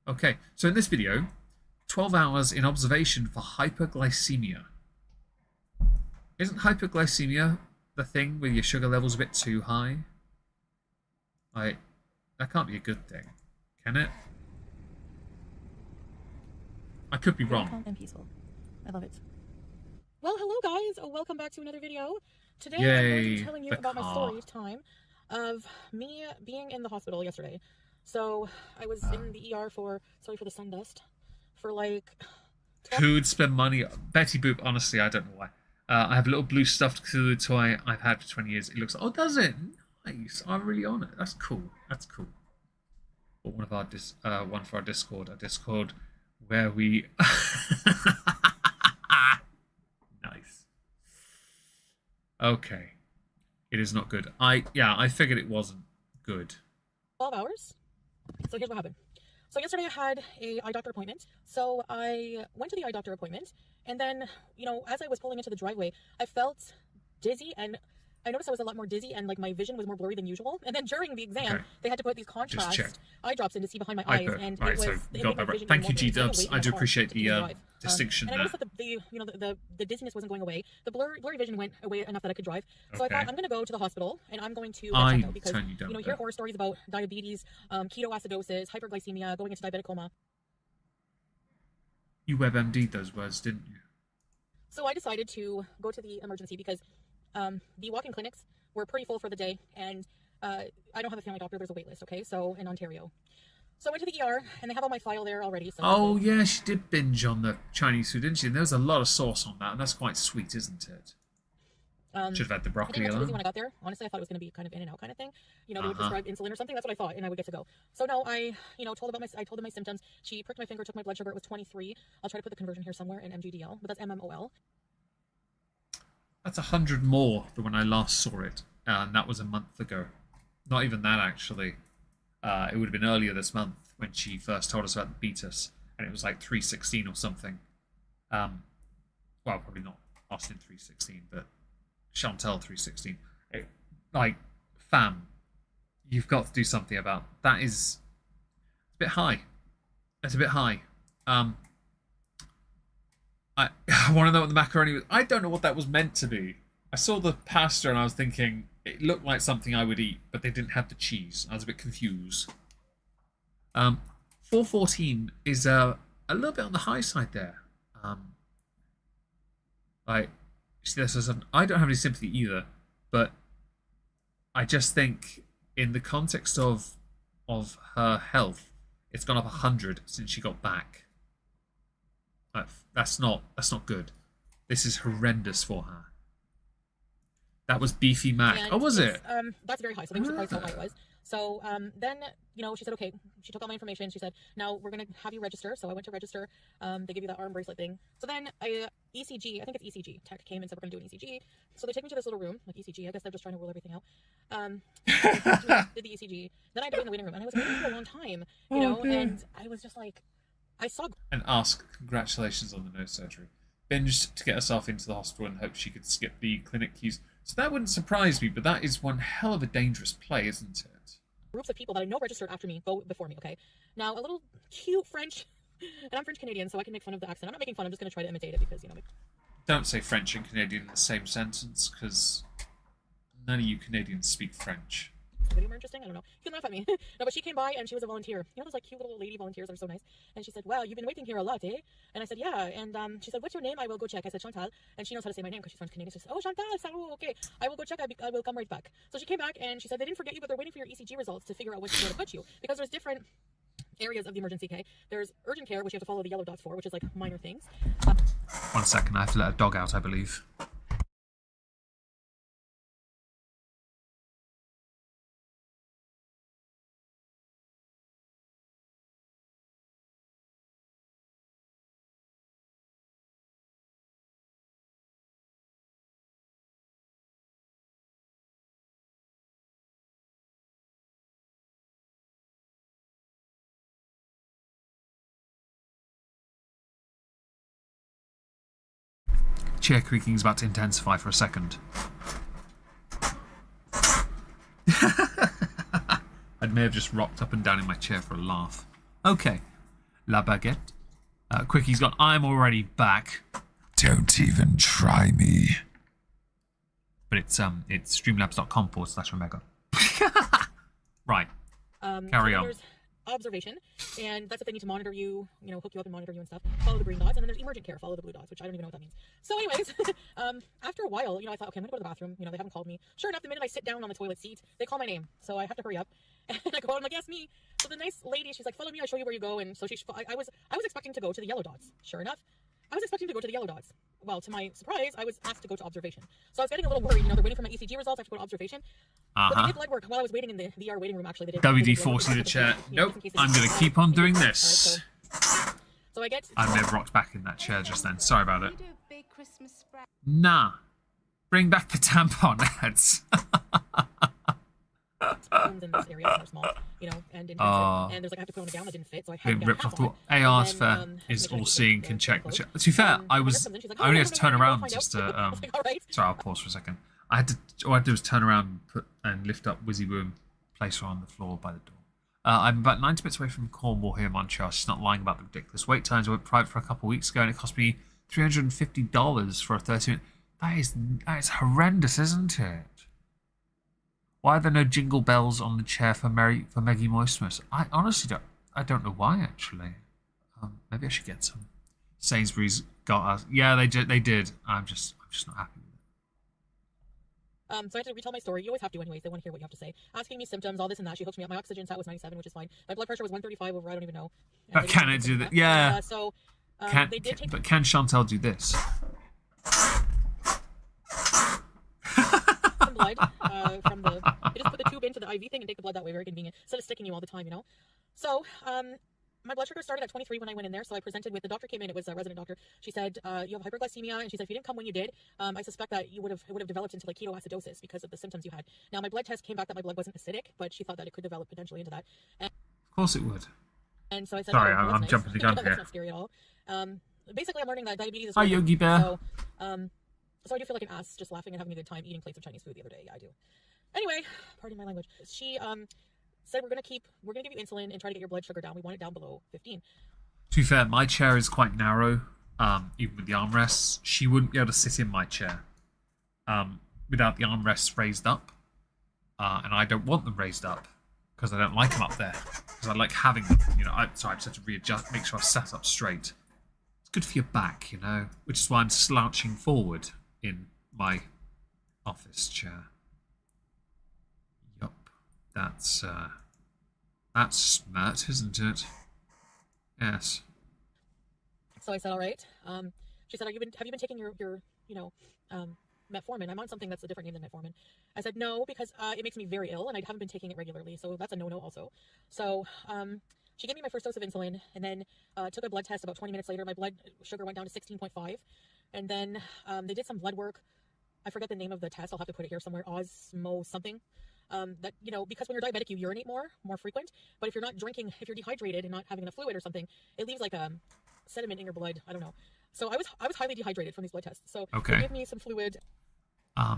Okay, so in this video, 12 hours in observation for hyperglycemia. Isn't hyperglycemia the thing where your sugar level's a bit too high? Like, that can't be a good thing, can it? I could be wrong. Calm and peaceful. I love it. Well, hello guys. Welcome back to another video. Today Yay, I'm going to be telling you about my car. story time of me being in the hospital yesterday. So I was in the ER for, sorry for the sun dust, for like... Who'd spend money? Betty Boop, honestly, I don't know why. I have a little blue stuffed Cthulhu toy I've had for 20 years. It looks... Oh, does it? Nice. I'm really on it. That's cool. That's cool. But one for our Discord, where we... Nice. Okay. It is not good. I figured it wasn't good. 12 hours. So here's what happened. So yesterday I had a eye doctor appointment. So I went to the eye doctor appointment, and then, you know, as I was pulling into the driveway, I felt dizzy, and I noticed I was a lot more dizzy, and like my vision was more blurry than usual. And then during the exam, they had to put these contrast eye drops in to see behind my eyes, and right, it was so got that right. Thank you, G-Dubs. I do appreciate the distinction and I there. noticed that the dizziness wasn't going away. The blurry vision went away enough that I could drive. So I thought, I'm going to go to the hospital and I'm going to get checked out, because you hear horror stories about diabetes, ketoacidosis, hyperglycemia, going into diabetic coma. You WebMD'd those words, didn't you? So I decided to go to the emergency because the walk-in clinics were pretty full for the day, and I don't have a family doctor. There's a wait list, okay? So in Ontario. So I went to the ER, and they have all my file there already. So oh, yeah, she did binge on the Chinese food, didn't she? And there was a lot of sauce on that, and that's quite sweet, isn't it? Should have had the broccoli alone. When I got there, honestly, I thought it was going to be kind of in and out kind of thing. You know, they would prescribe insulin or something. That's what I thought, and I would get to go. So no, I told them my symptoms. She pricked my finger, took my blood sugar. It was 23. I'll try to put the conversion here somewhere in MGDL, but that's MMOL. That's 100 more than when I last saw it, and that was a month ago. Not even that, actually. It would have been earlier this month when she first told us about the Beatus, and it was like 316 or something. Well, probably not Austin 316, but Chantal 316. Like, fam, you've got to do something about that. Is a bit high. That's a bit high. I want to know what the macaroni was. I don't know what that was meant to be. I saw the pasta and I was thinking it looked like something I would eat, but they didn't have the cheese. I was a bit confused. 414 is a little bit on the high side there. Like, I don't have any sympathy either, but I just think in the context of her health, it's gone up 100 since she got back. That's not good. This is horrendous for her. That was Beefy Mac. And was it? That's very high, so they were surprised how high it was. So then, she said, okay, she took all my information. She said, now we're going to have you register. So I went to register. They give you that arm bracelet thing. So then ECG, I think it's ECG, tech came and said, we're going to do an ECG. So they take me to this little room, like ECG. I guess they're just trying to rule everything out. Did the ECG. Then I had to wait in the waiting room. And I was waiting for a long time, and I was just like, I saw... And ask, congratulations on the nose surgery. Binged to get herself into the hospital and hoped she could skip the clinic queues. So that wouldn't surprise me, but that is one hell of a dangerous play, isn't it? Groups of people that I know registered after me go before me, okay? Now, a little cute French, and I'm French-Canadian, so I can make fun of the accent. I'm not making fun, I'm just going to try to imitate it because, Don't say French and Canadian in the same sentence, because none of you Canadians speak French. Video more interesting? I don't know. You can laugh at me. No, but she came by and she was a volunteer. Those like cute little lady volunteers are so nice. And she said, wow, you've been waiting here a lot, eh? And I said, yeah. And she said, what's your name? I will go check. I said, Chantal. And she knows how to say my name because she's French Canadian. She said, oh, Chantal, okay. I will go check. I will come right back. So she came back and she said, they didn't forget you, but they're waiting for your ECG results to figure out where to put you. Because there's different areas of the emergency care. There's urgent care, which you have to follow the yellow dots for, which is like minor things. 1 second, I have to let a dog out, I believe. Chair creaking is about to intensify for a second. I may have just rocked up and down in my chair for a laugh. Okay. La Baguette. Quickie's gone, I'm already back. Don't even try me. But it's streamlabs.com/Omegon. Right. Carry on. Observation, and that's if they need to monitor you, hook you up and monitor you and stuff. Follow the green dots, and then there's emergent care. Follow the blue dots, which I don't even know what that means. So, anyways, after a while, I thought, okay, I'm gonna go to the bathroom. They haven't called me. Sure enough, the minute I sit down on the toilet seat, they call my name, so I have to hurry up. And I go out, I'm like, yes, me. So the nice lady, she's like, follow me, I'll show you where you go. And so I was expecting to go to the yellow dots. Sure enough, I was expecting to go to the yellow dots. Well, to my surprise, I was asked to go to observation. So I was getting a little worried. They're waiting for my ECG results. I have to go to observation. But they did blood work while I was waiting in the ER waiting room, actually. They did WD-40 the chair. Nope, I'm going to keep on doing this. So I get... I may have rocked back in that chair just then. Sorry about it. Nah. Bring back the tampon heads. In this area are small, and didn't fit. And there's like I have to put on a gown that didn't fit, so I had to get ripped off the AR's fair is all seeing can check the chair. To be fair, I only had to turn around just to sorry, I'll pause for a second. All I had to do was turn around and lift up Wizzy Boo and place her on the floor by the door. I'm about 90 minutes away from Cornwall here in Montreal. She's not lying about the ridiculous wait times. I went private for a couple of weeks ago, and it cost me $350 for a 30-minute. That is horrendous, isn't it? Why are there no jingle bells on the chair for Meggie Moistmas? I honestly don't know why, actually. Maybe I should get some. Sainsbury's got us. Yeah, they did. I'm just not happy with it. So I had to retell my story. You always have to anyways. They want to hear what you have to say. Asking me symptoms, all this and that. She hooked me up. My oxygen sat was 97, which is fine. My blood pressure was 135 over, I don't even know. But can it do that? Yeah. They did take... But can Chantal do this? Some blood from the... They just put the tube into the IV thing and take the blood that way. Very convenient. Instead of sticking you all the time, you know? So, my blood sugar started at 23 when I went in there, so I presented with, the doctor came in, it was a resident doctor. She said, you have hyperglycemia, and she said, if you didn't come when you did, I suspect that it would have developed into like ketoacidosis because of the symptoms you had. Now, my blood test came back that my blood wasn't acidic, but she thought that it could develop potentially into that. And, of course it would. And so I said, sorry, oh, I'm nice. jumping the gun here. That's not scary at all. Basically, I'm learning that diabetes is... Hi, Yogi Bear. So I do feel like an ass just laughing and having a good time eating plates of Chinese food the other day. Yeah, I do. Anyway, pardon my language. She said we're gonna give you insulin and try to get your blood sugar down. We want it down below 15. To be fair, my chair is quite narrow, even with the armrests. She wouldn't be able to sit in my chair without the armrests raised up. And I don't want them raised up because I don't like them up there. Because I like having them, you know. Sorry, I just have to readjust, make sure I sat up straight. It's good for your back, you know, which is why I'm slouching forward in my office chair. Yup, that's smart, isn't it? Yes. So I said, all right. She said, have you been taking your metformin? I'm on something that's a different name than metformin. I said, no, because it makes me very ill, and I haven't been taking it regularly, so that's a no-no also. So she gave me my first dose of insulin, and then took a blood test. About 20 minutes later, my blood sugar went down to 16.5, and then they did some blood work. I forget the name of the test. I'll have to put it here somewhere. Osmo something. That, you know, because when you're diabetic, you urinate more frequent. But if you're not drinking, if you're dehydrated and not having enough fluid or something, it leaves like a sediment in your blood. I don't know. So I was highly dehydrated from these blood tests. So okay. They gave me some fluid. But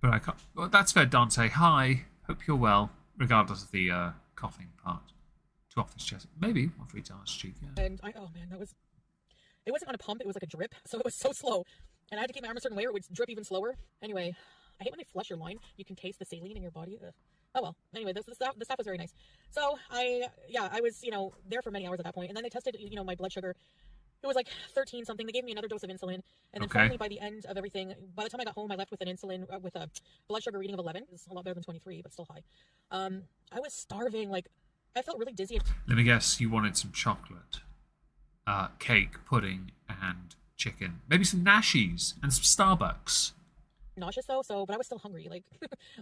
I can't. Well, that's fair, Dante. Hi. Hope you're well, regardless of the coughing part. To off his chest. Maybe 1 for each arse cheek. Yeah. And oh man, it wasn't on a pump. It was like a drip. So it was so slow. And I had to keep my arm a certain way or it would drip even slower. Anyway, I hate when they flush your line. You can taste the saline in your body. Oh well. Anyway, the staff was very nice. So I was, you know, there for many hours at that point. And then they tested, you know, my blood sugar. It was like 13 something. They gave me another dose of insulin. And then finally by the end of everything, by the time I got home, I left with an insulin, with a blood sugar reading of 11. It's a lot better than 23, but still high. I was starving. Like, I felt really dizzy. Let me guess, you wanted some chocolate, cake, pudding, and chicken. Maybe some Nashies and some Starbucks. Nauseous though, but I was still hungry. Like,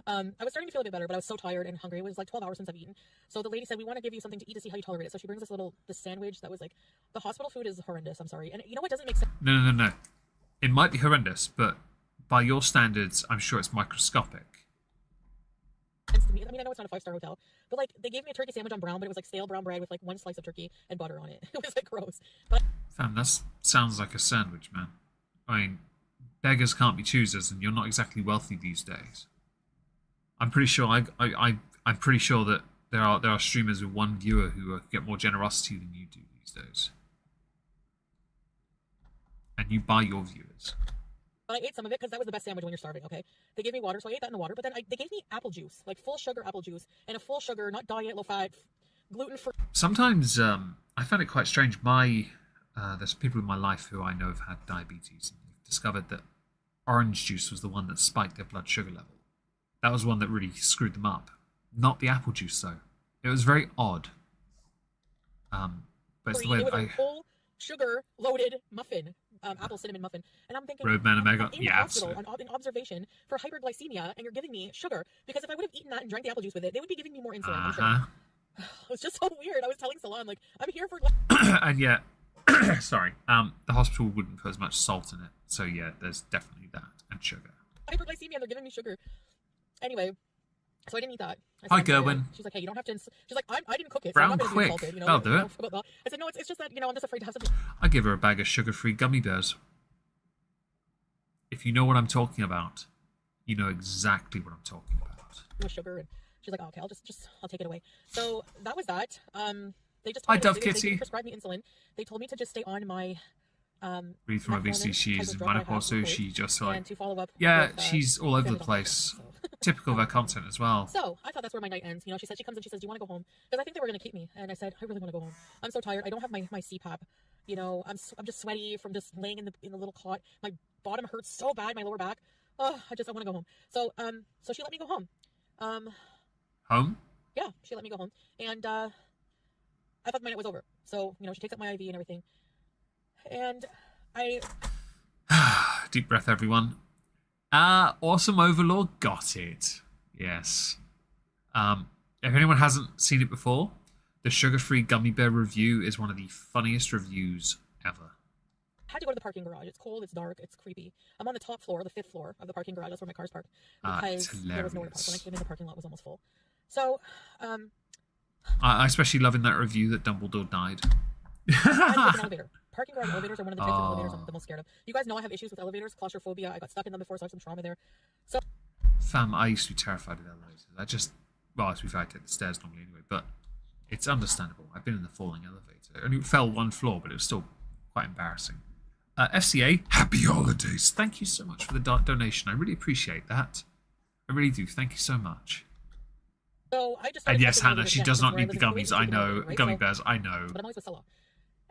I was starting to feel a bit better, but I was so tired and hungry. It was like 12 hours since I've eaten. So the lady said, we want to give you something to eat to see how you tolerate it. So she brings this sandwich that was like, the hospital food is horrendous. I'm sorry. And you know what doesn't make sense? No. It might be horrendous, but by your standards, I'm sure it's microscopic. To me. I mean, I know it's not a 5-star hotel, but like, they gave me a turkey sandwich on brown, but it was like stale brown bread with like 1 slice of turkey and butter on it. It was like gross. But Fam, that sounds like a sandwich, man. I mean, beggars can't be choosers, and you're not exactly wealthy these days. I'm pretty sure I'm pretty sure that there are streamers with 1 viewer who get more generosity than you do these days, and you buy your viewers. But I ate some of it because that was the best sandwich when you're starving. Okay, they gave me water, so I ate that in the water. But then they gave me apple juice, like full sugar apple juice, and a full sugar, not diet, low fat, gluten free. Sometimes I found it quite strange. There's people in my life who I know have had diabetes and they've discovered that orange juice was the one that spiked their blood sugar level. That was one that really screwed them up. Not the apple juice though. It was very odd. But it's the way it was I. A full sugar loaded muffin, apple cinnamon muffin, and I'm thinking, Roadman Omegon, in yeah, hospital in observation for hyperglycemia, and you're giving me sugar because if I would have eaten that and drank the apple juice with it, they would be giving me more insulin. I'm sure. It was just so weird. I was telling Salon, like, I'm here for. And yet, sorry, the hospital wouldn't put as much salt in it, so yeah, there's definitely that and sugar. Hyperglycemia, and they're giving me sugar. Anyway, so I didn't eat that. Hi, Gerwin. She's like, hey, you don't have to. She's like, I didn't cook it. So Brown I'm not quick. Salted, you know, I'll do it. I said, no, it's just that, you know, I'm just afraid to have something. I give her a bag of sugar-free gummy bears. If you know what I'm talking about, you know exactly what I'm talking about. With sugar, and She's like, oh, okay, I'll take it away. So that was that. They just Hi, told Dove me, Kitty. they prescribed me insulin. They told me to just stay on my Read from obviously she's in menopause, so she just like, to follow up yeah, with, she's all over the place. Typical of her content as well. So I thought that's where my night ends. You know, she said, she comes and she says, do you want to go home? Because I think they were going to keep me. And I said, I really want to go home. I'm so tired. I don't have my CPAP. You know, I'm just sweaty from just laying in the little cot. My bottom hurts so bad, my lower back. Oh, I want to go home. So so she let me go home. Home? Yeah, she let me go home. And I thought my night was over. So, you know, she takes up my IV and everything. And I... Deep breath, everyone. Awesome Overlord got it. Yes. If anyone hasn't seen it before, the sugar-free gummy bear review is one of the funniest reviews ever. I had to go to the parking garage. It's cold, it's dark, it's creepy. I'm on the top floor, the 5th floor of the parking garage. That's where my car's parked. Because there was nowhere to park. When I came in, the parking lot was almost full. So, I especially love in that review that Dumbledore died. I an elevator. Parking garage elevators are one of the types of elevators I'm the most scared of. You guys know I have issues with elevators, claustrophobia. I got stuck in them before, so I have some trauma there. So, Fam, I used to be terrified of elevators. Well, to be fair, I take the stairs normally anyway, but it's understandable. I've been in the falling elevator. It only fell one floor, but it was still quite embarrassing. FCA, happy holidays. Thank you so much for the donation. I really appreciate that. I really do. Thank you so much. So I just and yes, Hannah, she does not need the gummies. I know. Gummy bears, I know. But I'm always with Salah.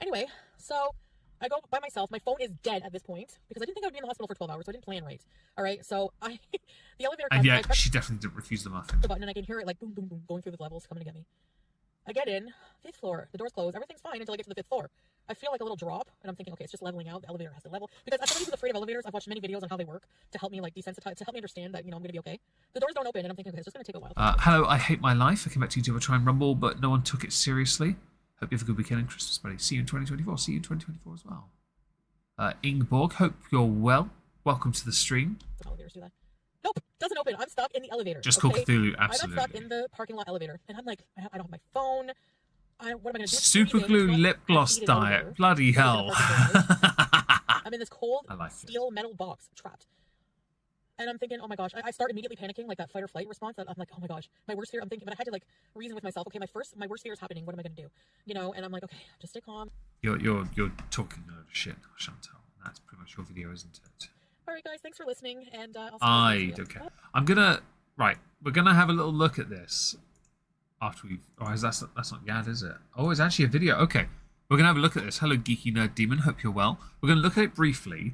Anyway, so I go by myself. My phone is dead at this point because I didn't think I would be in the hospital for 12 hours, so I didn't plan right. All right, so the elevator comes. And yeah, she definitely didn't refuse the muffin. The button, and I can hear it like boom, boom, boom, going through the levels, coming to get me. I get in, 5th floor. The doors close. Everything's fine until I get to the 5th floor. I feel like a little drop, and I'm thinking, okay, it's just leveling out. The elevator has to level. Because as somebody who's afraid of elevators, I've watched many videos on how they work to help me like desensitize, to help me understand that, you know, I'm going to be okay. The doors don't open, and I'm thinking, okay, it's just going to take a while. Hello, I hate my life. I came back to YouTube to try and rumble, but no one took it seriously. Hope you have a good weekend and Christmas, buddy. See you in 2024. See you in 2024 as well. Ingborg, hope you're well. Welcome to the stream. Elevators do that. Nope, doesn't open. I'm stuck in the elevator. Just call Cthulhu, absolutely. I'm stuck in the parking lot elevator, and I'm like, I don't have my phone. What am I going to do? Super glue lip gloss diet. Bloody hell. I'm in this cold steel metal box, trapped. And I'm thinking, oh my gosh, I start immediately panicking, like that fight or flight response. I'm like, oh my gosh, my worst fear. I'm thinking, but I had to like reason with myself. Okay, my worst fear is happening. What am I going to do? You know, and I'm like, okay, just stay calm. You're talking a load of shit, Chantal. That's pretty much your video, isn't it? All right, guys, thanks for listening, and I'll see I don't care. We're gonna have a little look at this after we've. Oh, that's not Yad, is it? Oh, it's actually a video. Okay, we're gonna have a look at this. Hello, Geeky Nerd Demon. Hope you're well. We're gonna look at it briefly,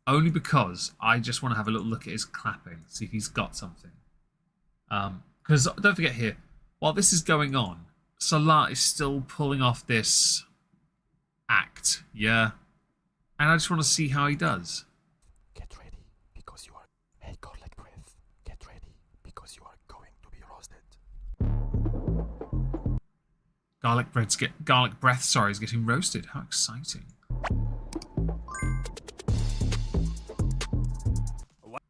only because I just want to have a little look at his clapping, see if he's got something. Because don't forget here, while this is going on, Salah is still pulling off this act, yeah, and I just want to see how he does. Get ready, because you are. Hey, garlic breath. Get ready, because you are going to be roasted. Garlic breath. Sorry, is getting roasted. How exciting!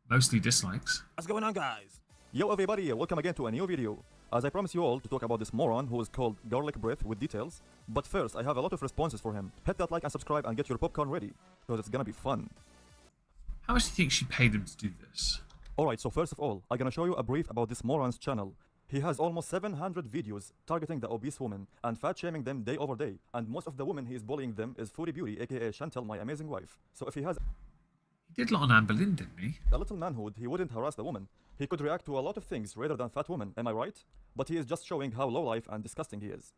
Mostly dislikes. What's going on, guys? Yo, everybody, welcome again to a new video. As I promised you all to talk about this moron who is called Garlic Breath with details. But first, I have a lot of responses for him. Hit that like and subscribe and get your popcorn ready, because it's gonna be fun. How much do you think she paid him to do this? Alright, so first of all, I'm gonna show you a brief about this moron's channel. He has almost 700 videos targeting the obese women and fat shaming them day over day. And most of the women he is bullying them is Foodie Beauty, aka Chantal, my amazing wife. So if he has... He did a lot on Anne Boleyn, didn't he? A little manhood, he wouldn't harass the woman. He could react to a lot of things rather than fat women, am I right? But he is just showing how low life and disgusting he is.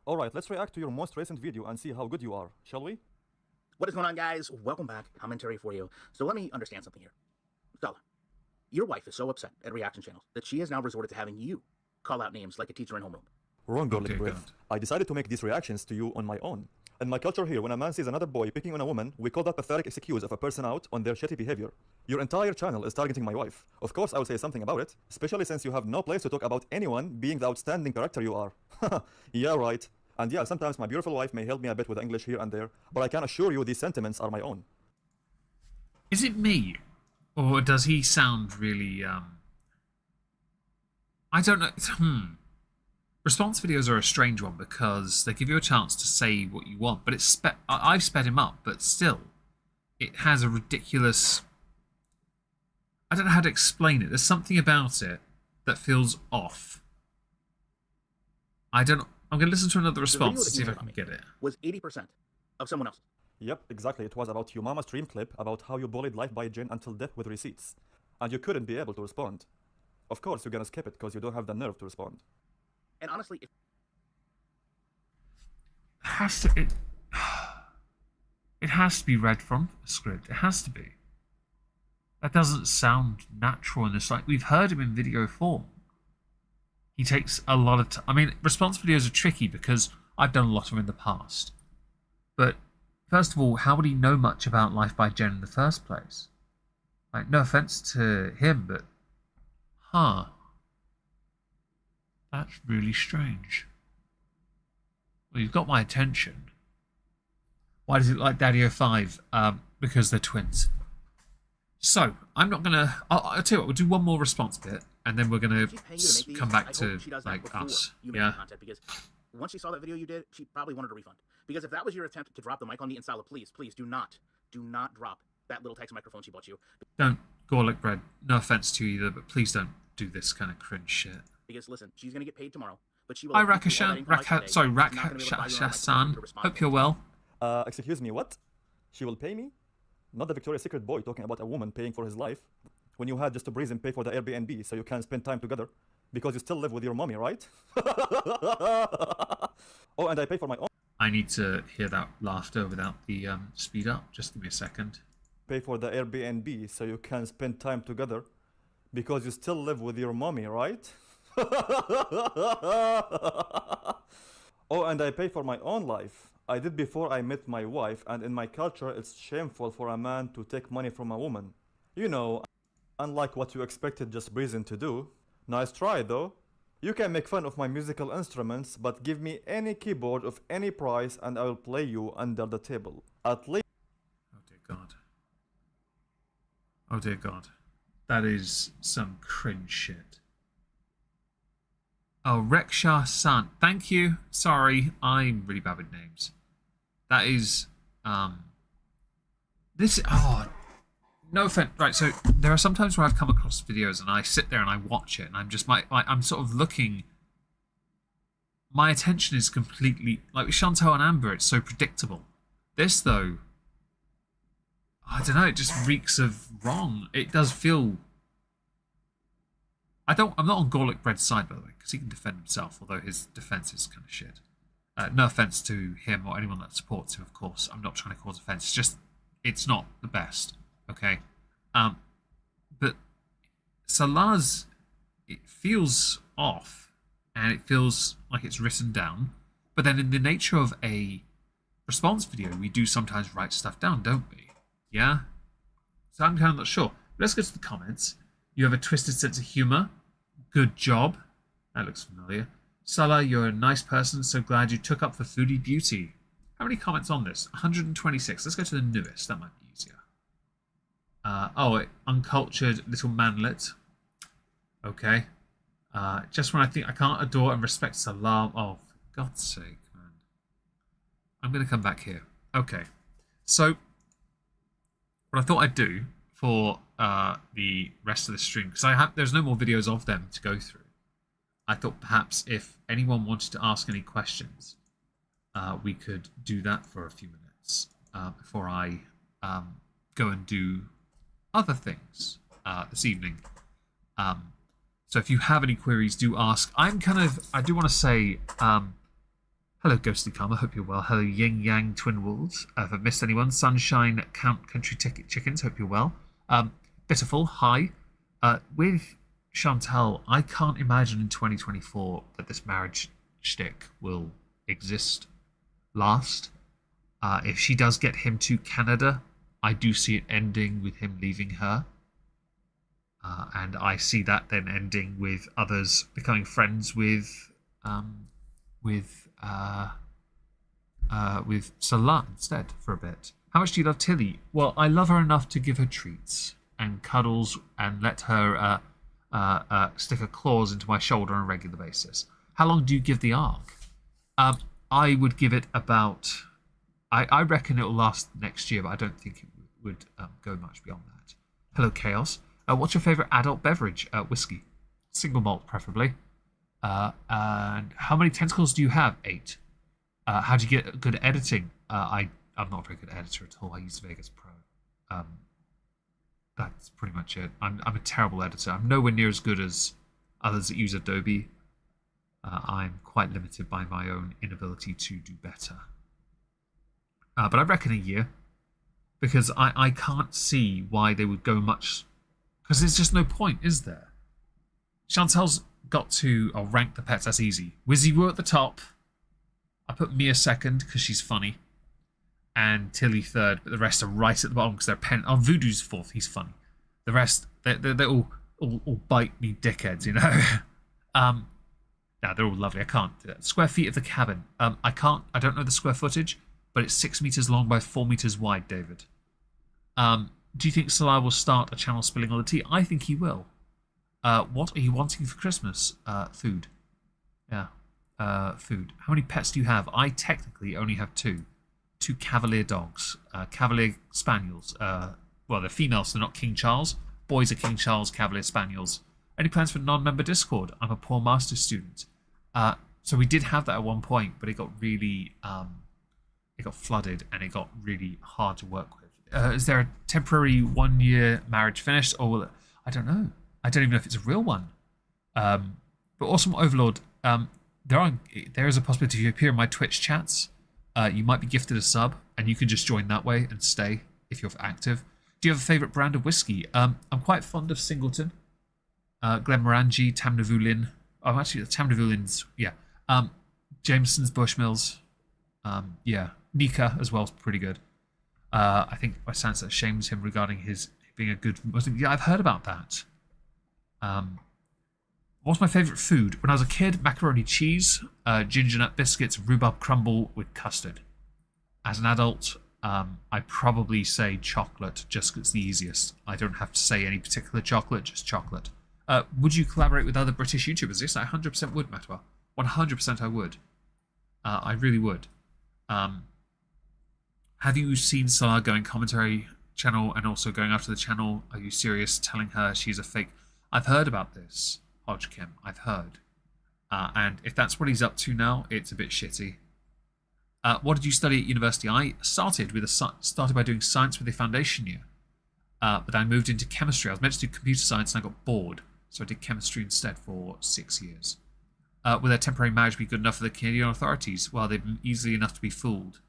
Alright, let's react to your most recent video and see how good you are, shall we? What is going on, guys? Welcome back. Commentary for you. So let me understand something here. Salah, your wife is so upset at reaction channels that she has now resorted to having you call out names like a teacher in homeroom. Wrong, Garlic Breath. I decided to make these reactions to you on my own. In my culture here, when a man sees another boy picking on a woman, we call that pathetic excuse of a person out on their shitty behavior. Your entire channel is targeting my wife. Of course, I will say something about it, especially since you have no place to talk about anyone being the outstanding character you are. Yeah, right. And yeah, sometimes my beautiful wife may help me a bit with English here and there, but I can assure you these sentiments are my own. Is it me? Or does he sound really, I don't know. Response videos are a strange one because they give you a chance to say what you want, but it's I've sped him up, but still, it has a ridiculous... I don't know how to explain it. There's something about it that feels off. I don't. I'm going to listen to another The response video to that see you if I made can on get me it. was 80% of someone else's. Yep, exactly. It was about your mama stream clip about how you bullied Life by Jen until death with receipts. And you couldn't be able to respond. Of course, you're gonna skip it because you don't have the nerve to respond. And honestly, if It has to be read from a script. It has to be. That doesn't sound natural in this. Like, we've heard him in video form. He takes a lot of time. I mean, response videos are tricky because I've done a lot of them in the past. But first of all, how would he know much about Life by Jen in the first place? Like, no offense to him, but that's really strange. Well, you've got my attention. Why does it like Daddy-O5? Because they're twins. So, I'm not gonna... I'll tell you what, we'll do one more response bit, and then we're gonna come back to, like, us. Yeah? because once she saw that video you did, she probably wanted a refund. Because if that was your attempt to drop the mic on me and Sala, please do not drop that little text microphone she bought you. Don't garlic bread. No offense to you either, but please don't do this kind of cringe shit. Because listen, she's gonna get paid tomorrow, but she will. Hi, Rakashan. Rakashan. Hope you're well. Excuse me, what? She will pay me? Not the Victoria's Secret boy talking about a woman paying for his life. When you had just to breathe and pay for the Airbnb so you can spend time together. Because you still live with your mommy, right? Oh, and I pay for my own... I need to hear that laughter without the speed up. Just give me a second. Pay for the Airbnb so you can spend time together. Because you still live with your mommy, right? Oh, and I pay for my own life. I did before I met my wife, and in my culture, it's shameful for a man to take money from a woman. You know, unlike what you expected Just Breezing to do. Nice try, though. You can make fun of my musical instruments, but give me any keyboard of any price and I will play you under the table. At least... Oh, dear God. Oh, dear God. That is some cringe shit. Oh, Reksha Sant. Thank you. Sorry, I'm really bad with names. That is, this, no offense. Right, so there are some times where I've come across videos and I sit there and I watch it and I'm just, I'm sort of looking, my attention is completely, like with Chantal and Amber, it's so predictable. This, though, I don't know, it just reeks of wrong. It does feel, I'm not on Garlic Bread's side, by the way, because he can defend himself, although his defense is kind of shit. No offense to him or anyone that supports him, of course. I'm not trying to cause offense. It's just, it's not the best, okay? But Salah's, it feels off, and it feels like it's written down. But then in the nature of a response video, we do sometimes write stuff down, don't we? Yeah? So I'm kind of not sure. Let's go to the comments. You have a twisted sense of humor. Good job. That looks familiar. Salah, you're a nice person. So glad you took up for foodie beauty. How many comments on this? 126. Let's go to the newest. That might be easier. Uncultured little manlet. Okay. Just when I think I can't adore and respect Salah. Oh, for God's sake, man. I'm going to come back here. Okay. So, what I thought I'd do for the rest of the stream, because there's no more videos of them to go through. I thought perhaps if anyone wanted to ask any questions, we could do that for a few minutes before I go and do other things this evening. So if you have any queries, do ask. I do want to say, hello Ghostly Karma, hope you're well. Hello Yin Yang Twin Wolves. If I've missed anyone, Sunshine Country Chickens, hope you're well. Bitterful, hi. With Chantal, I can't imagine in 2024 that this marriage shtick will last. If she does get him to Canada, I do see it ending with him leaving her. And I see that then ending with others becoming friends with Salah instead for a bit. How much do you love Tilly? Well, I love her enough to give her treats and cuddles and let her stick her claws into my shoulder on a regular basis. How long do you give the arc? I would give it about... I reckon it will last next year, but I don't think it would go much beyond that. Hello, Chaos. What's your favourite adult beverage? Whiskey. Single malt, preferably. And how many tentacles do you have? 8. How do you get good editing? I'm not a very good editor at all. I use Vegas Pro. That's pretty much it. I'm a terrible editor. I'm nowhere near as good as others that use Adobe. I'm quite limited by my own inability to do better. But I reckon a year. Because I can't see why they would go much... Because there's just no point, is there? Chantel's got to... I'll rank the pets, that's easy. Wizzy Woo at the top. I put Mia second because she's funny. And Tilly third, but the rest are right at the bottom because they're pen. Oh, Voodoo's fourth. He's funny. The rest, they're all bite me dickheads, you know. No, they're all lovely. I can't do that. Square feet of the cabin. I don't know the square footage, but it's 6 meters long by 4 meters wide. David, do you think Salah will start a channel spilling all the tea? I think he will. What are you wanting for Christmas? Food. Yeah, food. How many pets do you have? I technically only have 2. 2 Cavalier dogs, Cavalier Spaniels. Well, they're females, so they're not King Charles. Boys are King Charles Cavalier Spaniels. Any plans for non-member Discord? I'm a poor master student. So we did have that at one point, but it got really, it got flooded and it got really hard to work with. Is there a temporary 1-year marriage finished, or will it, I don't know. I don't even know if it's a real one. But Awesome Overlord, there is a possibility you appear in my Twitch chats. You might be gifted a sub, and you can just join that way and stay if you're active. Do you have a favourite brand of whiskey? I'm quite fond of Singleton, Glenmorangie, Tamnavulin. Oh, actually, the Tamnavulin's, yeah. Jameson's Bushmills. Yeah, Nika as well is pretty good. I think my Sansa shames him regarding his being a good Muslim. Yeah, I've heard about that. What's my favourite food? When I was a kid, macaroni cheese, ginger nut biscuits, rhubarb crumble with custard. As an adult, I'd probably say chocolate, just 'cause it's the easiest. I don't have to say any particular chocolate, just chocolate. Would you collaborate with other British YouTubers? Yes, I 100% would, Matwa. 100% I would. I really would. Have you seen Salah going commentary channel and also going after the channel? Are you serious telling her she's a fake? I've heard about this. Hodgkin, I've heard. And if that's what he's up to now, it's a bit shitty. What did you study at university? I started by doing science with a foundation year. But I moved into chemistry. I was meant to do computer science and I got bored. So I did chemistry instead for 6 years. Will their temporary marriage be good enough for the Canadian authorities? Well, they've been easily enough to be fooled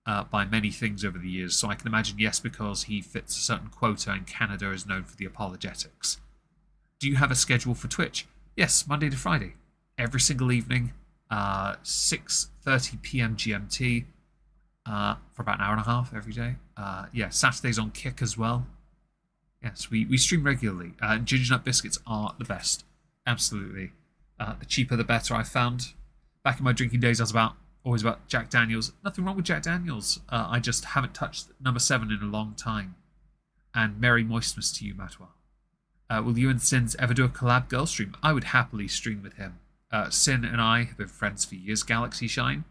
by many things over the years. So I can imagine yes, because he fits a certain quota and Canada is known for the apologetics. Do you have a schedule for Twitch? Yes, Monday to Friday. Every single evening, 6:30 p.m. GMT, for about an hour and a half every day. Yeah, Saturdays on Kick as well. Yes, we stream regularly. Ginger nut biscuits are the best. Absolutely. The cheaper the better, I found. Back in my drinking days, I was always about Jack Daniels. Nothing wrong with Jack Daniels. I just haven't touched number 7 in a long time. And Merry Moistmas to you, Matwa. Will you and Sins ever do a collab girl stream? I would happily stream with him. Sin and I have been friends for years. Galaxy Shine.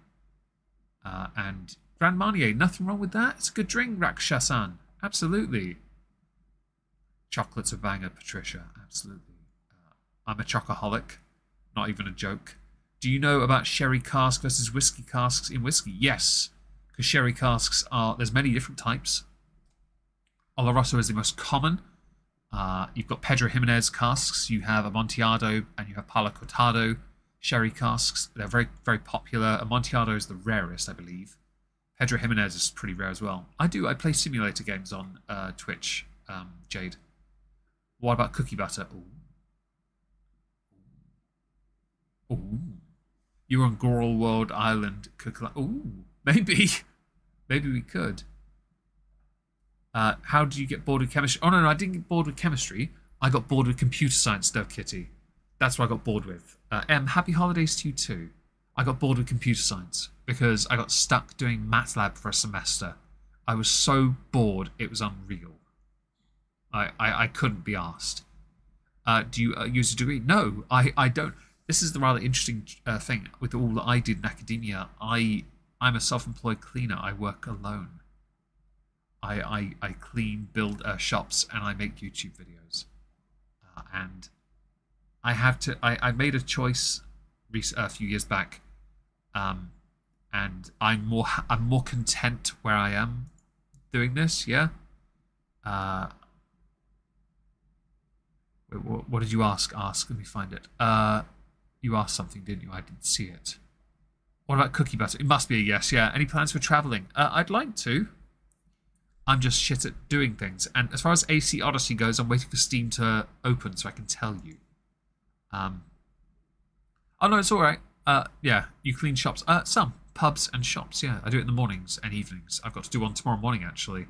And Grand Marnier. Nothing wrong with that. It's a good drink, Rakshasan. Absolutely. Chocolate's a banger, Patricia. Absolutely. I'm a chocoholic. Not even a joke. Do you know about sherry cask versus whiskey casks in whiskey? Yes. Because sherry casks there's many different types. Oloroso is the most common. You've got Pedro Jimenez casks, you have Amontillado, and you have Palo Cortado sherry casks. They're very, very popular. Amontillado is the rarest, I believe. Pedro Jimenez is pretty rare as well. I play simulator games on Twitch, Jade. What about cookie butter? Ooh. Ooh. You're on Goral World Island. Ooh, maybe. Maybe we could. How did you get bored with chemistry? Oh, no, I didn't get bored with chemistry. I got bored with computer science, Dove Kitty. That's what I got bored with. Happy holidays to you too. I got bored with computer science because I got stuck doing MATLAB for a semester. I was so bored, it was unreal. I couldn't be asked. Do you use a degree? No, I don't. This is the rather interesting thing with all that I did in academia. I'm a self-employed cleaner. I work alone. I clean, build shops, and I make YouTube videos. And I made a choice a few years back, and I'm more content where I am doing this. Yeah. Wait, what did you ask? Let me find it. You asked something, didn't you? I didn't see it. What about cookie butter? It must be a yes. Yeah. Any plans for traveling? I'd like to. I'm just shit at doing things. And as far as AC Odyssey goes, I'm waiting for Steam to open so I can tell you. Oh no, it's all right. Yeah, you clean shops. Some pubs and shops. Yeah, I do it in the mornings and evenings. I've got to do one tomorrow morning actually.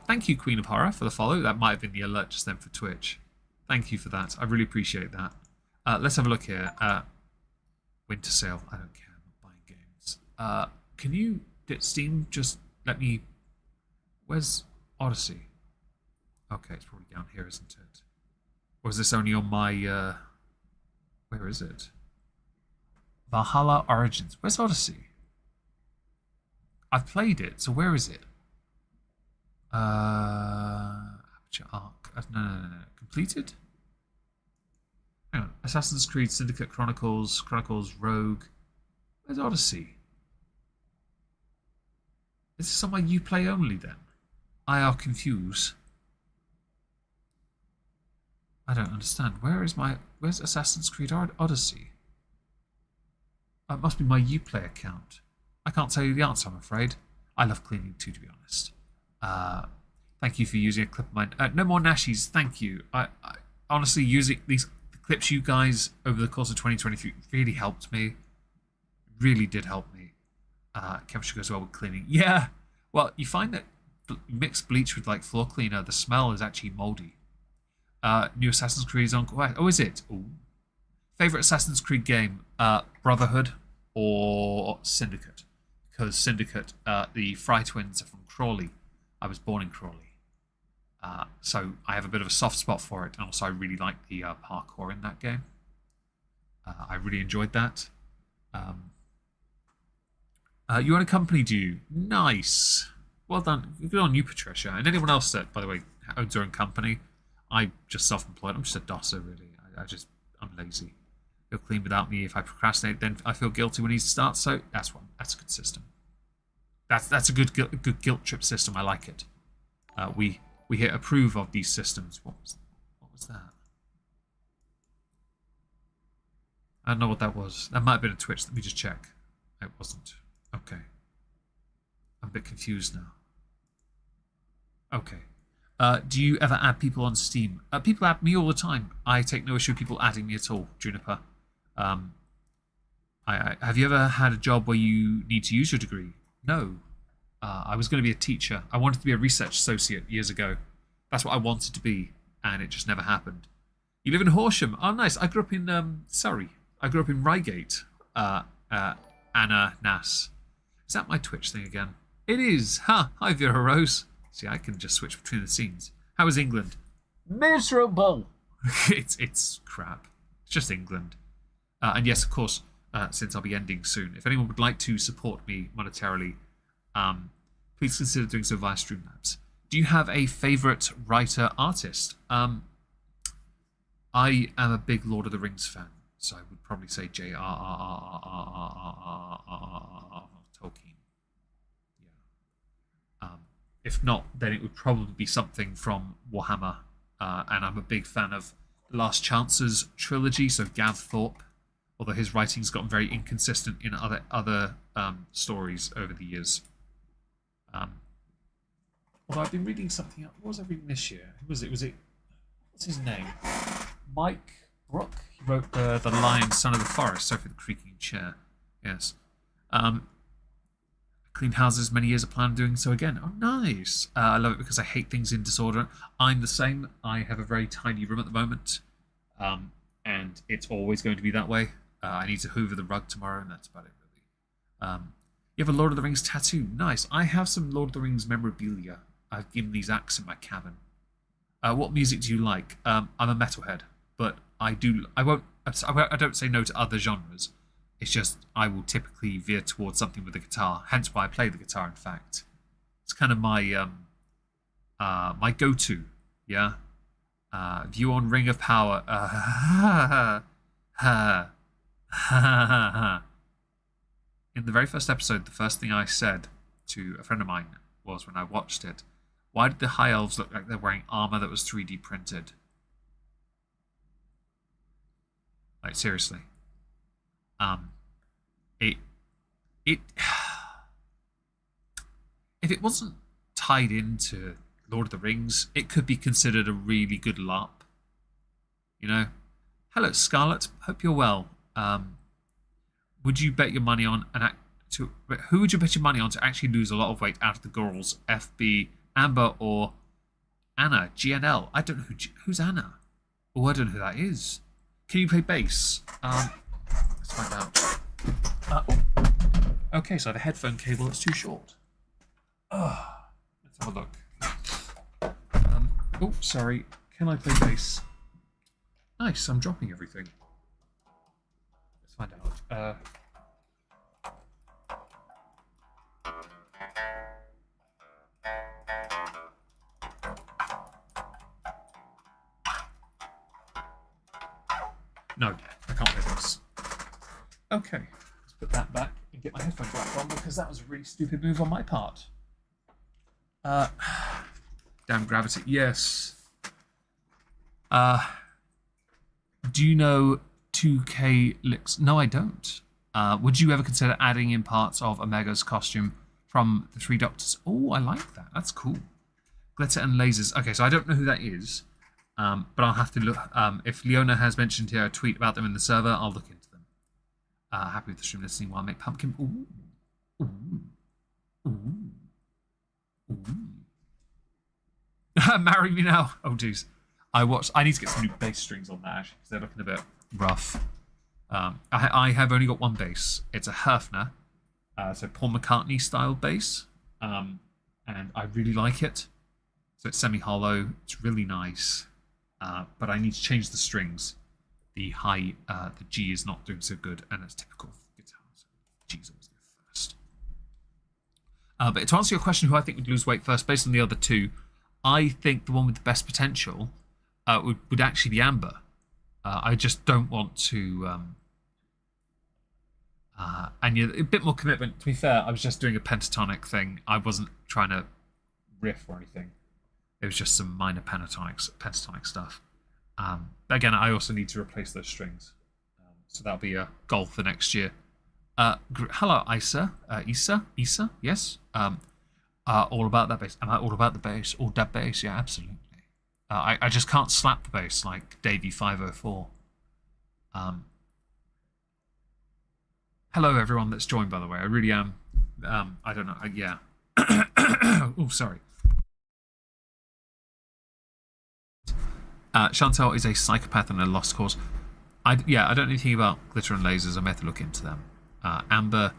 Thank you, Queen of Horror, for the follow. That might have been the alert just then for Twitch. Thank you for that. I really appreciate that. Let's have a look here. Winter sale. I don't care. I'm not buying games. Can you, Steam, just let me... Where's Odyssey? Okay, it's probably down here, isn't it? Or is this only on my... Where is it? Valhalla Origins. Where's Odyssey? I've played it, so where is it? Aperture Arc. No. Completed? Hang on. Assassin's Creed, Syndicate Chronicles, Rogue. Where's Odyssey? Is this on my Uplay only then? I are confused. I don't understand. Where's Assassin's Creed Odyssey? It must be my Uplay account. I can't tell you the answer, I'm afraid. I love cleaning too, to be honest. Thank you for using a clip of mine. No more Nashies, thank you. I honestly, using these clips you guys over the course of 2023 really helped me. Really did help me. Chemistry goes well with cleaning. Yeah, well, you find that mixed bleach with like floor cleaner, the smell is actually moldy. New Assassin's Creed is on. Oh, is it? Ooh. Favorite Assassin's Creed game? Brotherhood or Syndicate? Because Syndicate, the Fry twins are from Crawley. I was born in Crawley. So I have a bit of a soft spot for it. And also I really like the parkour in that game. I really enjoyed that. You own a company, do you? Nice. Well done. Good on you, Patricia. And anyone else that, by the way, owns their own company. I'm just self-employed. I'm just a dosser, really. I'm lazy. He'll clean without me. If I procrastinate, then I feel guilty when he starts. So that's a good system. That's a good guilt trip system. I like it. We here approve of these systems. What was that? I don't know what that was. That might have been a Twitch. Let me just check. It wasn't. Okay. I'm a bit confused now. Okay. Do you ever add people on Steam? People add me all the time. I take no issue with people adding me at all, Juniper. Have you ever had a job where you need to use your degree? No. I was going to be a teacher. I wanted to be a research associate years ago. That's what I wanted to be, and it just never happened. You live in Horsham. Oh, nice. I grew up in Surrey. I grew up in Reigate. Anna Nass. Is that my Twitch thing again? It is. Hi, Vera Rose. See, I can just switch between the scenes. How is England? Miserable. it's crap. It's just England. And yes, of course, since I'll be ending soon, if anyone would like to support me monetarily, please consider doing so via Streamlabs. Do you have a favourite writer artist? I am a big Lord of the Rings fan, so I would probably say J.R.R. Tolkien. Yeah. If not, then it would probably be something from Warhammer, and I'm a big fan of Last Chance's trilogy, so Gav Thorpe, although his writing's gotten very inconsistent in other stories over the years. Although I've been reading something else. What was I reading this year? Who was it? What's his name? Mike Brook. He wrote The Lion, Son of the Forest. Sorry for the creaking chair. Yes. Cleaned houses many years. I plan on doing so again. Oh, nice. I love it because I hate things in disorder. I'm the same. I have a very tiny room at the moment. And it's always going to be that way. I need to hoover the rug tomorrow, and that's about it, really. You have a Lord of the Rings tattoo. Nice. I have some Lord of the Rings memorabilia. I've given these acts in my cabin. What music do you like? I'm a metalhead, but I don't say no to other genres. It's just I will typically veer towards something with the guitar. Hence why I play the guitar. In fact, it's kind of my my go-to. Yeah. View on Ring of Power. In the very first episode, the first thing I said to a friend of mine was when I watched it, why did the high elves look like they're wearing armor that was 3D printed? Like, seriously. It if it wasn't tied into Lord of the Rings, it could be considered a really good LARP. You know? Hello, Scarlet. Hope you're well. Would you bet your money on who would you bet your money on to actually lose a lot of weight out of the girls? FB, Amber, or Anna? GNL. I don't know who's Anna. Oh, I don't know who that is. Can you play bass? Let's find out. Okay, so I have a headphone cable that's too short. Let's have a look. Oh, sorry. Can I play bass? Nice, I'm dropping everything. Let's find out. No, I can't play bass. Okay, let's put that back and get my headphones back on because that was a really stupid move on my part. Damn gravity. Yes. Do you know 2K licks? No, I don't. Would you ever consider adding in parts of Omega's costume from the Three Doctors? Oh, I like that. That's cool. Glitter and lasers. Okay, so I don't know who that is, but I'll have to look. If Leona has mentioned here a tweet about them in the server, I'll look into them. Happy with the stream listening while I make pumpkin. Ooh. Ooh. Ooh. Ooh. Marry me now. Oh, jeez. I need to get some new bass strings on that, actually, because they're looking a bit rough. I have only got one bass. It's a Herfner, so Paul McCartney style bass, and I really like it. So it's semi-hollow. It's really nice, but I need to change the strings. The G is not doing so good, and it's typical of guitar. So G's always go first. But to answer your question, who I think would lose weight first, based on the other two, I think the one with the best potential would actually be Amber. I just don't want to... and a bit more commitment. To be fair, I was just doing a pentatonic thing. I wasn't trying to riff or anything. It was just some minor pentatonic stuff. But again, I also need to replace those strings. So that'll be a goal for next year. Hello, Isa. Isa, yes. All about that bass. Am I all about the bass? All that bass? Yeah, absolutely. I just can't slap the bass like Davey504. Hello, everyone that's joined, by the way. I really am. I don't know. Yeah. Oh, sorry. Chantal is a psychopath and a lost cause. I don't know anything about glitter and lasers. I may have to look into them. Amber,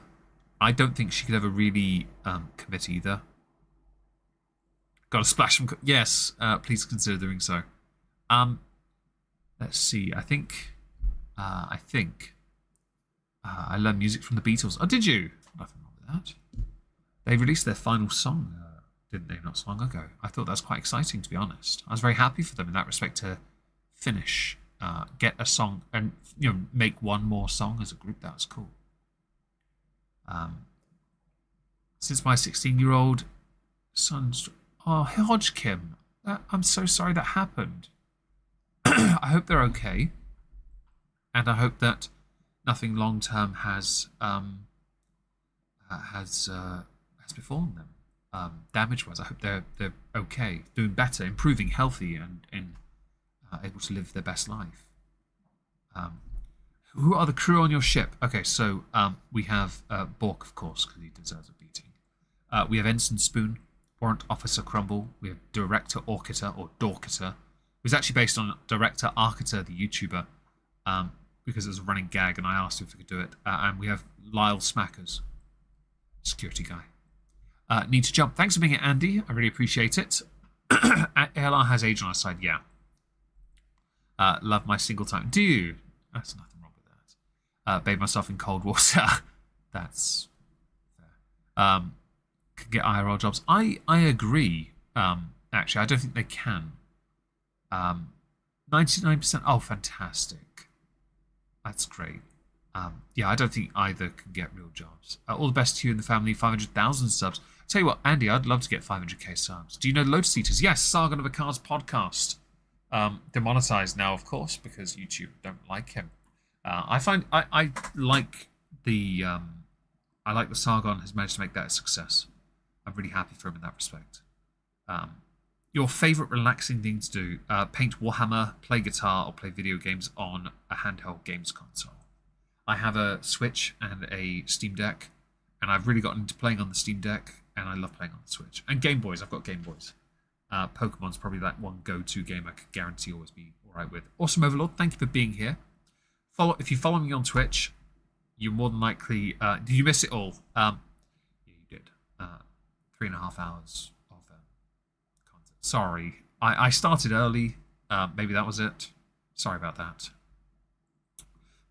I don't think she could ever really commit either. Got a splash from... Yes, please consider doing so. Let's see. I think I learned music from the Beatles. Oh, did you? Nothing wrong with that. They released their final song, didn't they? Not so long ago. I thought that was quite exciting, to be honest. I was very happy for them in that respect to finish, get a song, and make one more song as a group. That was cool. Since my 16-year-old son's... Oh, Hodge Kim. I'm so sorry that happened. I hope they're okay. And I hope that nothing long-term has befallen them. Damage-wise, I hope they're okay, doing better, improving, healthy, and able to live their best life. Who are the crew on your ship? Okay, so we have Bork, of course, because he deserves a beating. We have Ensign Spoon, Warrant Officer Crumble. We have Director Orkiter, or Dorkiter, who's actually based on Director Arkiter, the YouTuber, because it was a running gag, and I asked him if he could do it. And we have Lyle Smackers, security guy. Need to jump. Thanks for being here, Andy. I really appreciate it. ALR has age on our side, yeah. Love my single time. Do you? That's nothing wrong with that. Bathe myself in cold water. That's fair. Can get IRL jobs. I agree. Actually, I don't think they can. 99%. Oh, fantastic. That's great. Yeah, I don't think either can get real jobs. All the best to you and the family. 500,000 subs. Tell you what, Andy, I'd love to get 500k subs. Do you know Lotus Eaters? Yes, Sargon of Akkad's podcast. Demonetized now, of course, because YouTube don't like him. I find I like the Sargon has managed to make that a success. I'm really happy for him in that respect. Your favorite relaxing thing to do: paint Warhammer, play guitar, or play video games on a handheld games console. I have a Switch and a Steam Deck, and I've really gotten into playing on the Steam Deck, and I love playing on the Switch. And Game Boys, I've got Game Boys. Pokemon's probably that one go-to game I could guarantee always be alright with. Awesome Overlord, thank you for being here. If you follow me on Twitch, you're more than likely... did you miss it all? Yeah, you did. 3.5 hours of content. Sorry. I started early. Maybe that was it. Sorry about that.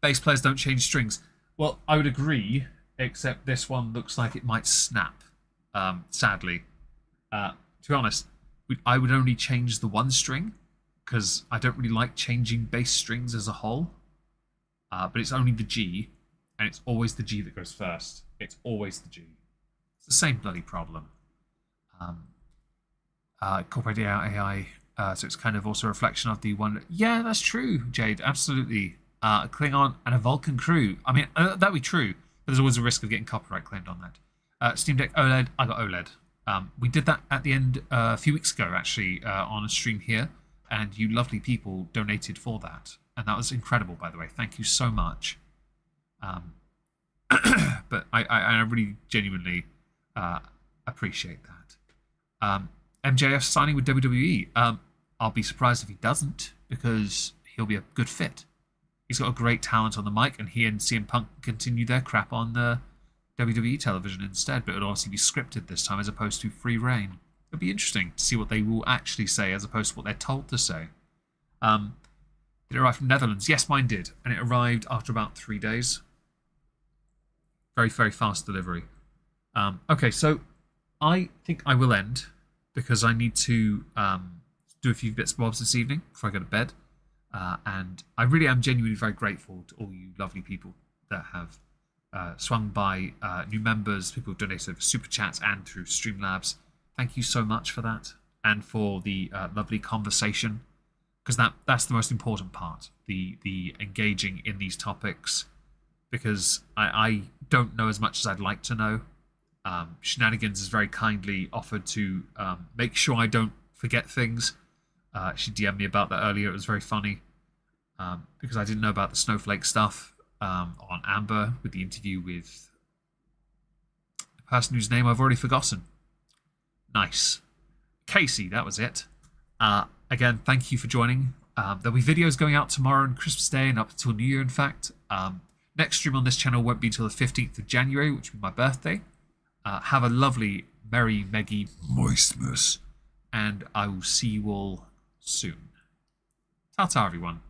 Bass players don't change strings. Well, I would agree, except this one looks like it might snap, sadly. To be honest, I would only change the one string, because I don't really like changing bass strings as a whole. But it's only the G, and it's always the G that goes first. It's always the G. It's the same bloody problem. Incorporated AI, so it's kind of also a reflection of the one... Yeah, that's true, Jade, absolutely. A Klingon and a Vulcan crew. I mean, that'd be true, but there's always a risk of getting copyright claimed on that. Steam Deck OLED, I got OLED. We did that at the end a few weeks ago, actually, on a stream here, and you lovely people donated for that. And that was incredible, by the way. Thank you so much. But I really genuinely appreciate that. MJF signing with WWE. I'll be surprised if he doesn't, because he'll be a good fit. He's got a great talent on the mic, and he and CM Punk continue their crap on the WWE television instead, but it'll obviously be scripted this time as opposed to free reign. It'll be interesting to see what they will actually say as opposed to what they're told to say. Did it arrive from Netherlands? Yes, mine did, and it arrived after about 3 days. Very, very fast delivery. Okay, so I think I will end because I need to do a few bits and bobs this evening before I go to bed. And I really am genuinely very grateful to all you lovely people that have swung by, new members, people who've donated over Super Chats and through Streamlabs. Thank you so much for that, and for the lovely conversation, because that's the most important part, the engaging in these topics, because I don't know as much as I'd like to know. Shenanigans has very kindly offered to make sure I don't forget things. She DM'd me about that earlier. It was very funny, because I didn't know about the snowflake stuff on Amber with the interview with the person whose name I've already forgotten. Nice. Casey, that was it. Again, thank you for joining. There'll be videos going out tomorrow and Christmas Day and up until New Year, in fact. Next stream on this channel won't be until the 15th of January, which will be my birthday. Have a lovely, merry, meggy Moistmas, and I will see you all soon. Ta-ta, everyone.